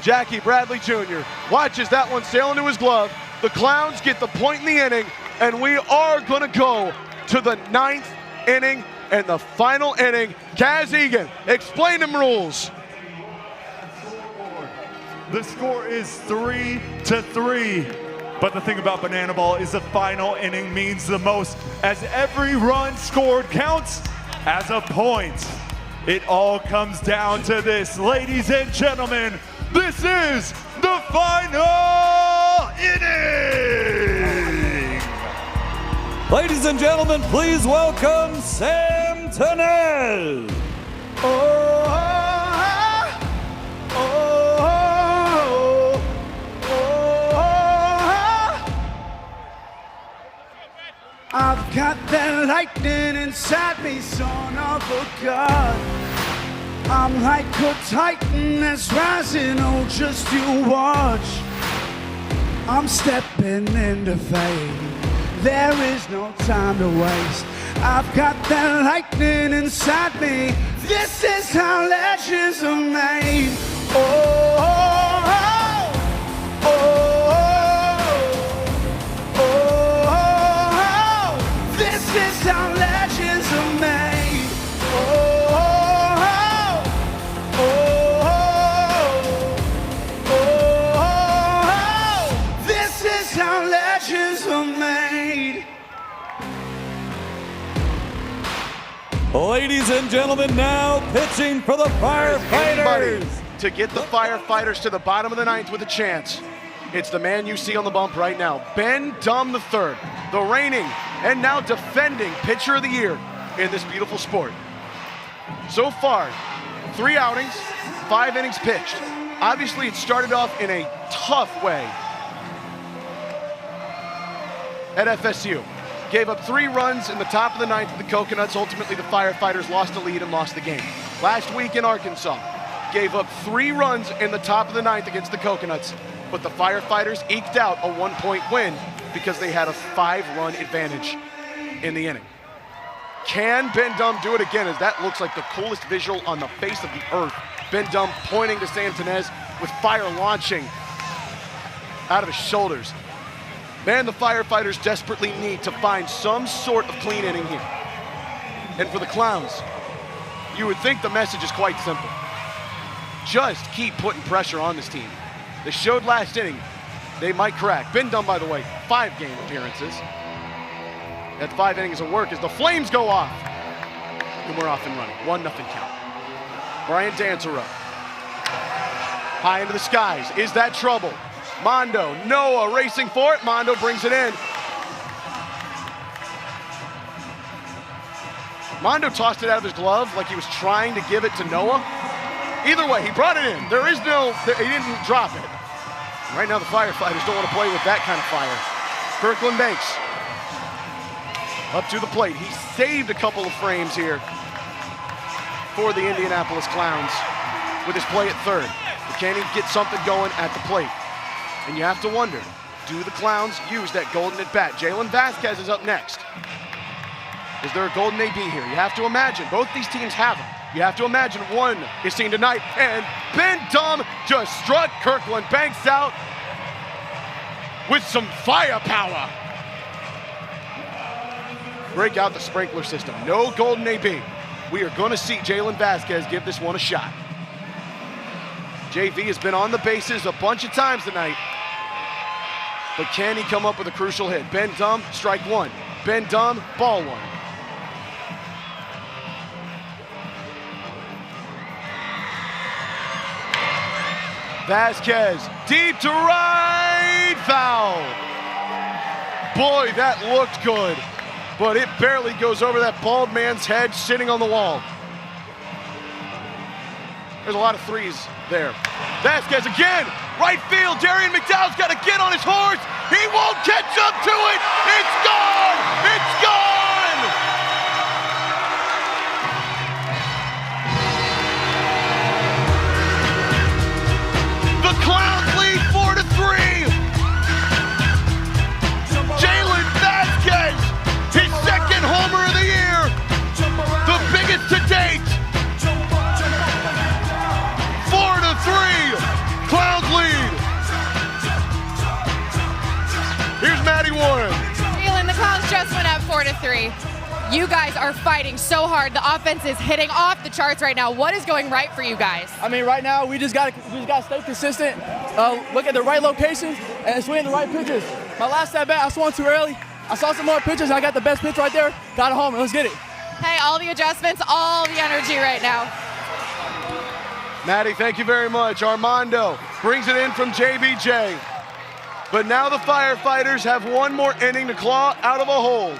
Jackie Bradley Jr. watches that one sail into his glove. The Clowns get the point in the inning, and we are gonna go to the 9th inning and the final inning. Kaz Egan, explain them rules. The score is 3-3. But the thing about Banana Ball is the final inning means the most, as every run scored counts as a point. It all comes down to this, ladies and gentlemen. This is the final inning. Ladies and gentlemen, please welcome Sam Tanez. I've got that lightning inside me, son of a gun. I'm like a titan that's rising, oh, just you watch. I'm stepping into fame, there is no time to waste. I've got that lightning inside me, this is how legends are made. Oh, oh, oh, oh. This is how legends are made. Oh, oh, oh, oh, this is how legends are made. Ladies and gentlemen, now pitching for the Firefighters. To get the Firefighters to the bottom of the 9th with a chance. It's the man you see on the bump right now, Ben Dumm III, the reigning and now defending pitcher of the year in this beautiful sport. So far, 3 outings, 5 innings pitched. Obviously, it started off in a tough way at FSU. Gave up 3 runs in the top of the 9th with the Coconuts. Ultimately, the Firefighters lost the lead and lost the game. Last week in Arkansas, gave up 3 runs in the top of the 9th against the Coconuts, but the Firefighters eked out a 1-point win because they had a 5-run advantage in the inning. Can Ben Dumm do it again? As that looks like the coolest visual on the face of the earth. Ben Dumm pointing to Sam Tanez. with fire launching out of his shoulders. Man, the Firefighters desperately need to find some sort of clean inning here. And for the Clowns, you would think the message is quite simple. Just keep putting pressure on this team. They showed last inning they might crack. Been done, by the way, 5 game appearances. At 5 innings of work as the flames go off. And we're off and running. 1-0 count. Brian Dancer up. High into the skies. Is that trouble? Mondo, Noah racing for it. Mondo brings it in. Mondo tossed it out of his glove like he was trying to give it to Noah. Either way, he brought it in. He didn't drop it. Right now the Firefighters don't want to play with that kind of fire. Kirkland Banks up to the plate. He saved a couple of frames here for the Indianapolis Clowns with his play at third. But can he get something going at the plate? And you have to wonder, do the Clowns use that golden at bat? Jalen Vasquez is up next. Is there a golden AB here? You have to imagine both these teams have them. You have to imagine one is seen tonight, and Ben Dumb just struck Kirkland Banks out with some firepower. Break out the sprinkler system. No golden AB. We are going to see Jalen Vasquez give this one a shot. JV has been on the bases a bunch of times tonight, but can he come up with a crucial hit? Ben Dumb, strike one. Ben Dumb, ball one. Vasquez, deep to right, foul. Boy, that looked good, but it barely goes over that bald man's head sitting on the wall. There's a lot of threes there. Vasquez again, right field. Darian McDowell's got to get on his horse. He won't catch up to it. It's gone. It's gone. The Clowns lead 4-3. Jalen Vasquez, his second homer of the year, the biggest to date. 4-3, Clowns lead. Here's Maddie Warren. Jalen, the Clowns just went up 4-3. You guys are fighting so hard. The offense is hitting off the charts right now. What is going right for you guys? I mean, right now we just got to stay consistent. Look at the right locations and swing the right pitches. My last at bat, I swung too early. I saw some more pitches. And I got the best pitch right there. Got it home. Let's get it. Hey, all the adjustments, all the energy right now. Maddie, thank you very much. Armando brings it in from JBJ. But now the Firefighters have one more inning to claw out of a hole.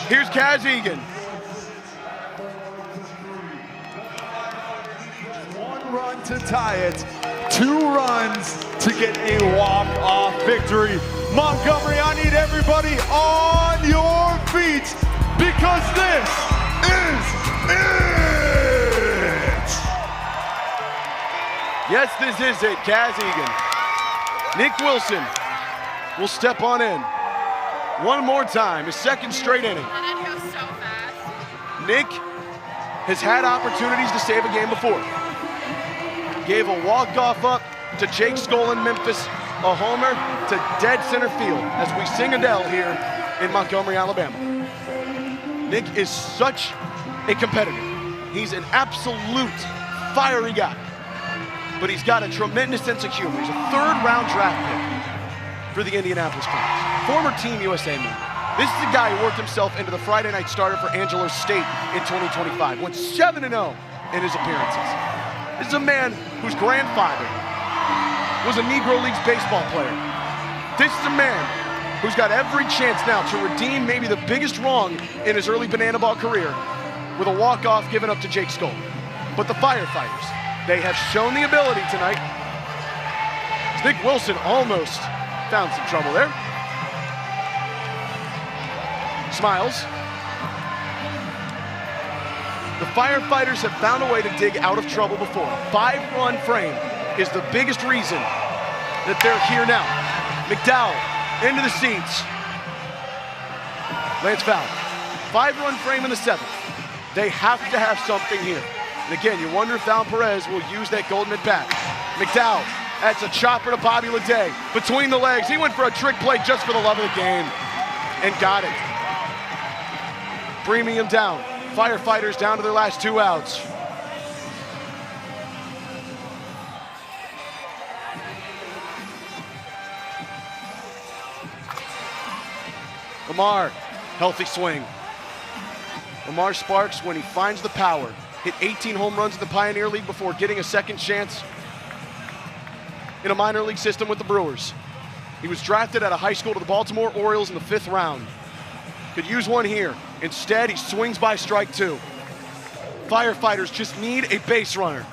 Here's Kaz Egan. 1 run to tie it, 2 runs to get a walk-off victory. Montgomery, I need everybody on your feet because this is it! Yes, this is it, Kaz Egan. Nick Wilson will step on in. One more time, his second straight inning. That goes so fast. Nick has had opportunities to save a game before. Gave a walk-off up to Jake Skoll in Memphis, a homer to dead center field as we sing Adele here in Montgomery, Alabama. Nick is such a competitor. He's an absolute fiery guy, but he's got a tremendous sense of humor. He's a 3rd-round draft pick for the Indianapolis Clowns. Former Team USA member. This is the guy who worked himself into the Friday night starter for Angelo State in 2025. Went 7-0 in his appearances. This is a man whose grandfather was a Negro Leagues baseball player. This is a man who's got every chance now to redeem maybe the biggest wrong in his early banana ball career with a walk-off given up to Jake Skoll. But the Firefighters, they have shown the ability tonight. Nick Wilson almost found some trouble there. Smiles. The Firefighters have found a way to dig out of trouble before. 5-run frame is the biggest reason that they're here now. McDowell into the seats. Lance foul. 5-run frame in the 7th. They have to have something here. And again, you wonder if Val Perez will use that golden at bat. McDowell, that's a chopper to Bobby Leday. Between the legs, he went for a trick play just for the love of the game and got it. Premium down. Firefighters down to their last 2 outs. Lamar, healthy swing. Lamar sparks when he finds the power. Hit 18 home runs in the Pioneer League before getting a second chance in a minor league system with the Brewers. He was drafted out of high school to the Baltimore Orioles in the 5th round. Could use one here. Instead, he swings by strike 2. Firefighters just need a base runner.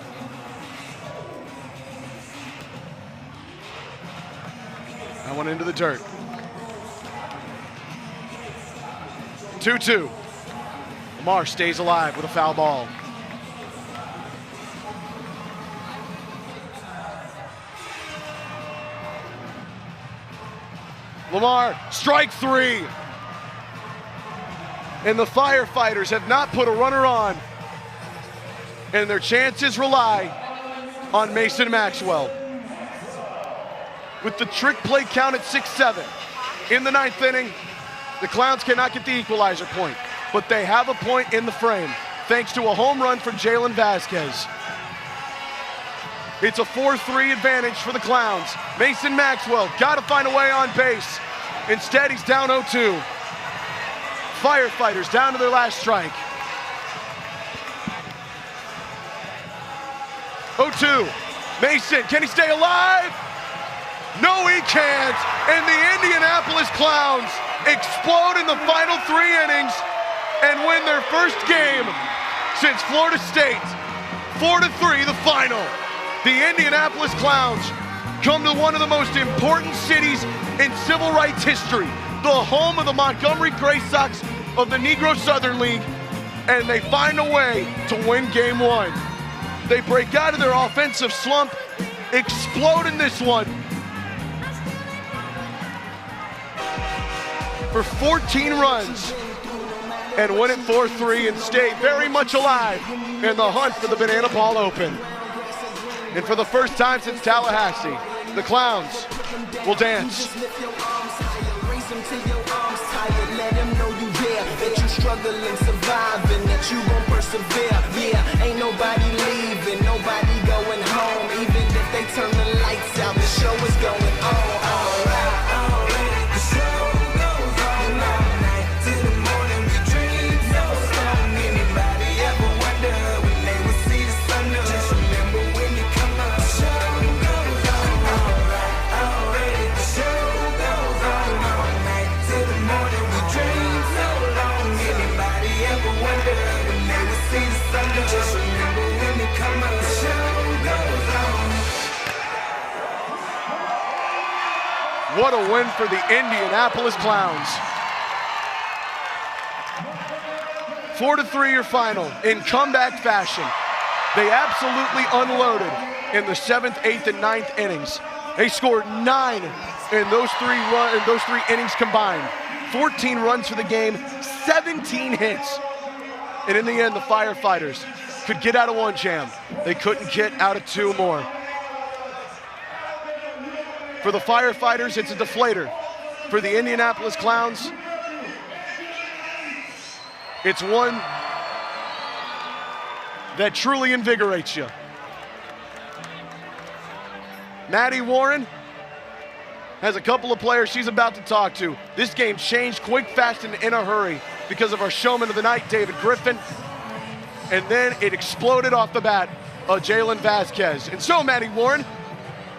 That one into the dirt. 2-2. Lamar stays alive with a foul ball. Lamar, strike 3. And the Firefighters have not put a runner on. And their chances rely on Mason Maxwell. With the trick play count at 6-7. In the 9th inning, the Clowns cannot get the equalizer point, but they have a point in the frame, thanks to a home run from Jalen Vasquez. It's a 4-3 advantage for the Clowns. Mason Maxwell got to find a way on base. Instead, he's down 0-2. Firefighters down to their last strike. 0-2. Mason, can he stay alive? No, he can't. And the Indianapolis Clowns explode in the final 3 innings and win their first game since Florida State. 4-3, the final. The Indianapolis Clowns come to one of the most important cities in civil rights history, the home of the Montgomery Gray Sox of the Negro Southern League, and they find a way to win Game 1. They break out of their offensive slump, explode in this one for 14 runs, and win it 4-3 and stay very much alive in the hunt for the Banana Ball Open. And for the first time since Tallahassee, the Clowns will dance. That you struggle and surviving, that you gon' persevere. Yeah, ain't nobody leaving, nobody going home. Even if they turn the lights out, the show is going on. Alright, the show goes on all night till the morning. We dream so strong. Anybody ever wonder when they will see the sun? Just remember when you come up, the show goes on. Alright, the show goes on all night till the morning. We dream so long. Anybody ever wonder when they will see the sun? Just remember when you come up, the show goes on. What a win for the Indianapolis Clowns. 4-3 your final in comeback fashion. They absolutely unloaded in the 7th, 8th, and 9th innings. They scored 9 in those three innings combined. 14 runs for the game, 17 hits. And in the end, the Firefighters could get out of 1 jam. They couldn't get out of 2 more. For the Firefighters, it's a deflator. For the Indianapolis Clowns, it's one that truly invigorates you. Maddie Warren has a couple of players she's about to talk to. This game changed quick, fast, and in a hurry because of our showman of the night, David Griffin. And then it exploded off the bat of Jalen Vasquez. And so Maddie Warren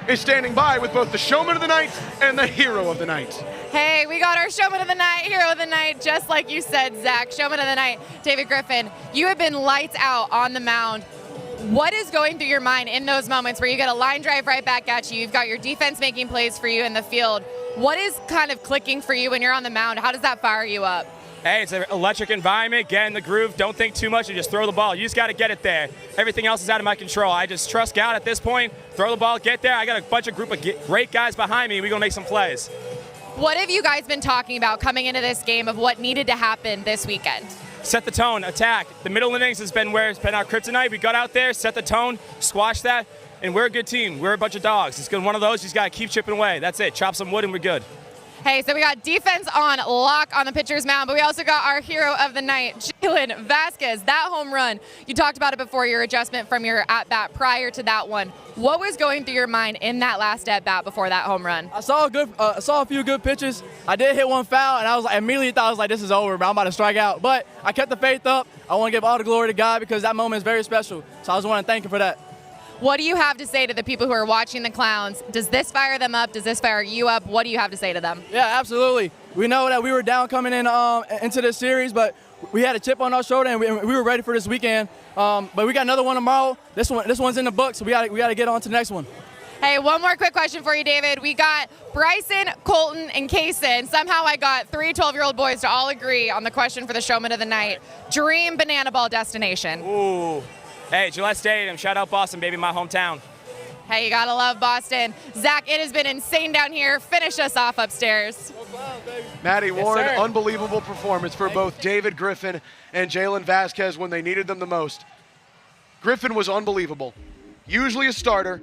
is standing by with both the showman of the night and the hero of the night. Hey, we got our showman of the night, hero of the night, just like you said, Zach. Showman of the night, David Griffin. You have been lights out on the mound. What is going through your mind in those moments where you get a line drive right back at you? You've got your defense making plays for you in the field. What is kind of clicking for you when you're on the mound? How does that fire you up? Hey, it's an electric environment. Get in the groove. Don't think too much and just throw the ball. You just got to get it there. Everything else is out of my control. I just trust God at this point. Throw the ball, get there. I got a group of great guys behind me. We're going to make some plays. What have you guys been talking about coming into this game of what needed to happen this weekend? Set the tone, attack. The middle innings has been where it's been our kryptonite. We got out there, set the tone, squash that, and we're a good team. We're a bunch of dogs. It's one of those. You just got to keep chipping away. That's it. Chop some wood, and we're good. Hey, so we got defense on lock on the pitcher's mound, but we also got our hero of the night, Jalen Vasquez. That home run, you talked about it before, your adjustment from your at-bat prior to that one. What was going through your mind in that last at-bat before that home run? I saw a few good pitches. I did hit one foul, and I was immediately thought this is over, but I'm about to strike out. But I kept the faith up. I want to give all the glory to God because that moment is very special. So I just want to thank him for that. What do you have to say to the people who are watching the Clowns? Does this fire them up? Does this fire you up? What do you have to say to them? Yeah, absolutely. We know that we were down coming in into this series, but we had a chip on our shoulder, and we were ready for this weekend. But we got another one tomorrow. This one's in the book, so we got to get on to the next one. Hey, one more quick question for you, David. We got Bryson, Colton, and Kaysen. Somehow I got 3 12-year-old boys to all agree on the question for the showman of the night. Dream banana ball destination. Ooh. Hey, Gillette Stadium. Shout out Boston, baby, my hometown. Hey, you gotta love Boston. Zach, it has been insane down here. Finish us off upstairs. Matty Warren, sir. unbelievable performance for both David Griffin and Jalen Vasquez when they needed them the most. Griffin was unbelievable. Usually a starter.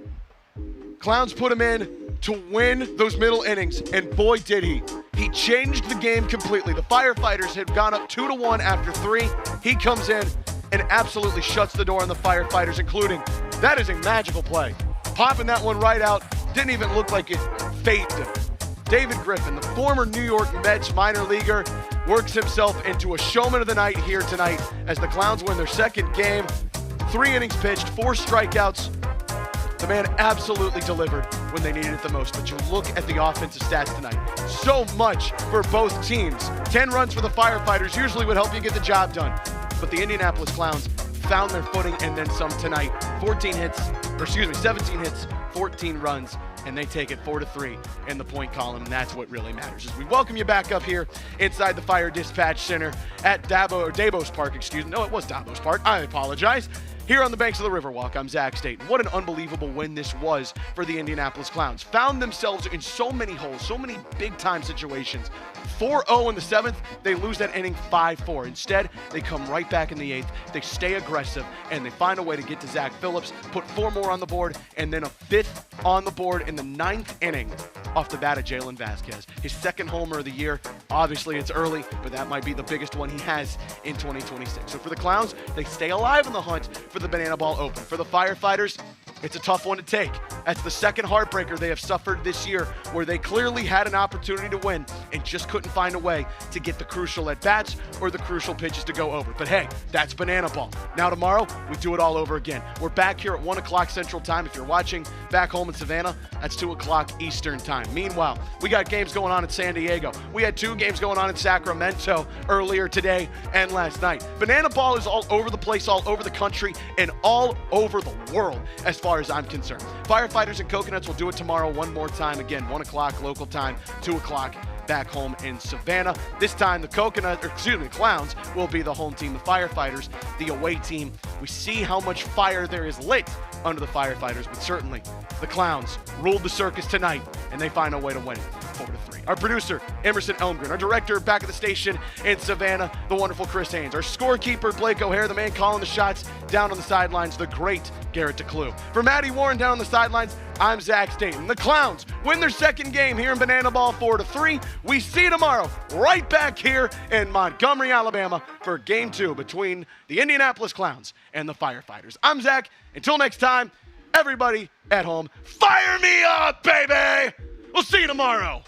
Clowns put him in to win those middle innings, and boy did he. He changed the game completely. The Firefighters had gone up 2-1 after 3. He comes in and absolutely shuts the door on the Firefighters, including, that is a magical play. Popping that one right out, didn't even look like it phased him. David Griffin, the former New York Mets minor leaguer, works himself into a showman of the night here tonight as the Clowns win their second game. 3 innings pitched, 4 strikeouts. The man absolutely delivered when they needed it the most. But you look at the offensive stats tonight. So much for both teams. 10 runs for the Firefighters usually would help you get the job done. But the Indianapolis Clowns found their footing and then some tonight. 17 hits, 14 runs, and they take it 4-3 in the point column, and that's what really matters. As we welcome you back up here inside the Fire Dispatch Center at Davos Park, No, it was Davos Park. I apologize. Here on the banks of the Riverwalk, I'm Zach Staten. What an unbelievable win this was for the Indianapolis Clowns. Found themselves in so many holes, so many big-time situations. 4-0 in the 7th, they lose that inning 5-4. Instead, they come right back in the 8th. They stay aggressive, and they find a way to get to Zach Phillips, put 4 more on the board, and then a 5th on the board in the 9th inning off the bat of Jalen Vasquez. His 2nd homer of the year. Obviously, it's early, but that might be the biggest one he has in 2026. So for the Clowns, they stay alive in the hunt for the Banana Ball Open. For the Firefighters, it's a tough one to take. That's the 2nd heartbreaker they have suffered this year, where they clearly had an opportunity to win and just couldn't find a way to get the crucial at-bats or the crucial pitches to go over. But hey, that's Banana Ball. Now tomorrow, we do it all over again. We're back here at 1 o'clock Central Time. If you're watching back home in Savannah, that's 2 o'clock Eastern Time. Meanwhile, we got games going on in San Diego. We had 2 games going on in Sacramento earlier today and last night. Banana Ball is all over the place, all over the country, and all over the world as far as I'm concerned. Firefighters and Coconuts will do it tomorrow one more time. Again, 1 o'clock local time, 2 o'clock back home in Savannah. This time the Clowns will be the home team. The Firefighters, the away team. We see how much fire there is lit under the Firefighters, but certainly the Clowns ruled the circus tonight, and they find a way to win it 4-3. Our producer, Emerson Elmgren. Our director back at the station in Savannah, the wonderful Chris Haynes. Our scorekeeper, Blake O'Hare, the man calling the shots down on the sidelines, the great Garrett DeClue. For Matty Warren down on the sidelines, I'm Zach Staten. The Clowns win their 2nd game here in Banana Ball 4-3. We see you tomorrow right back here in Montgomery, Alabama for Game 2 between the Indianapolis Clowns and the Firefighters. I'm Zach. Until next time, everybody at home, fire me up, baby! We'll see you tomorrow.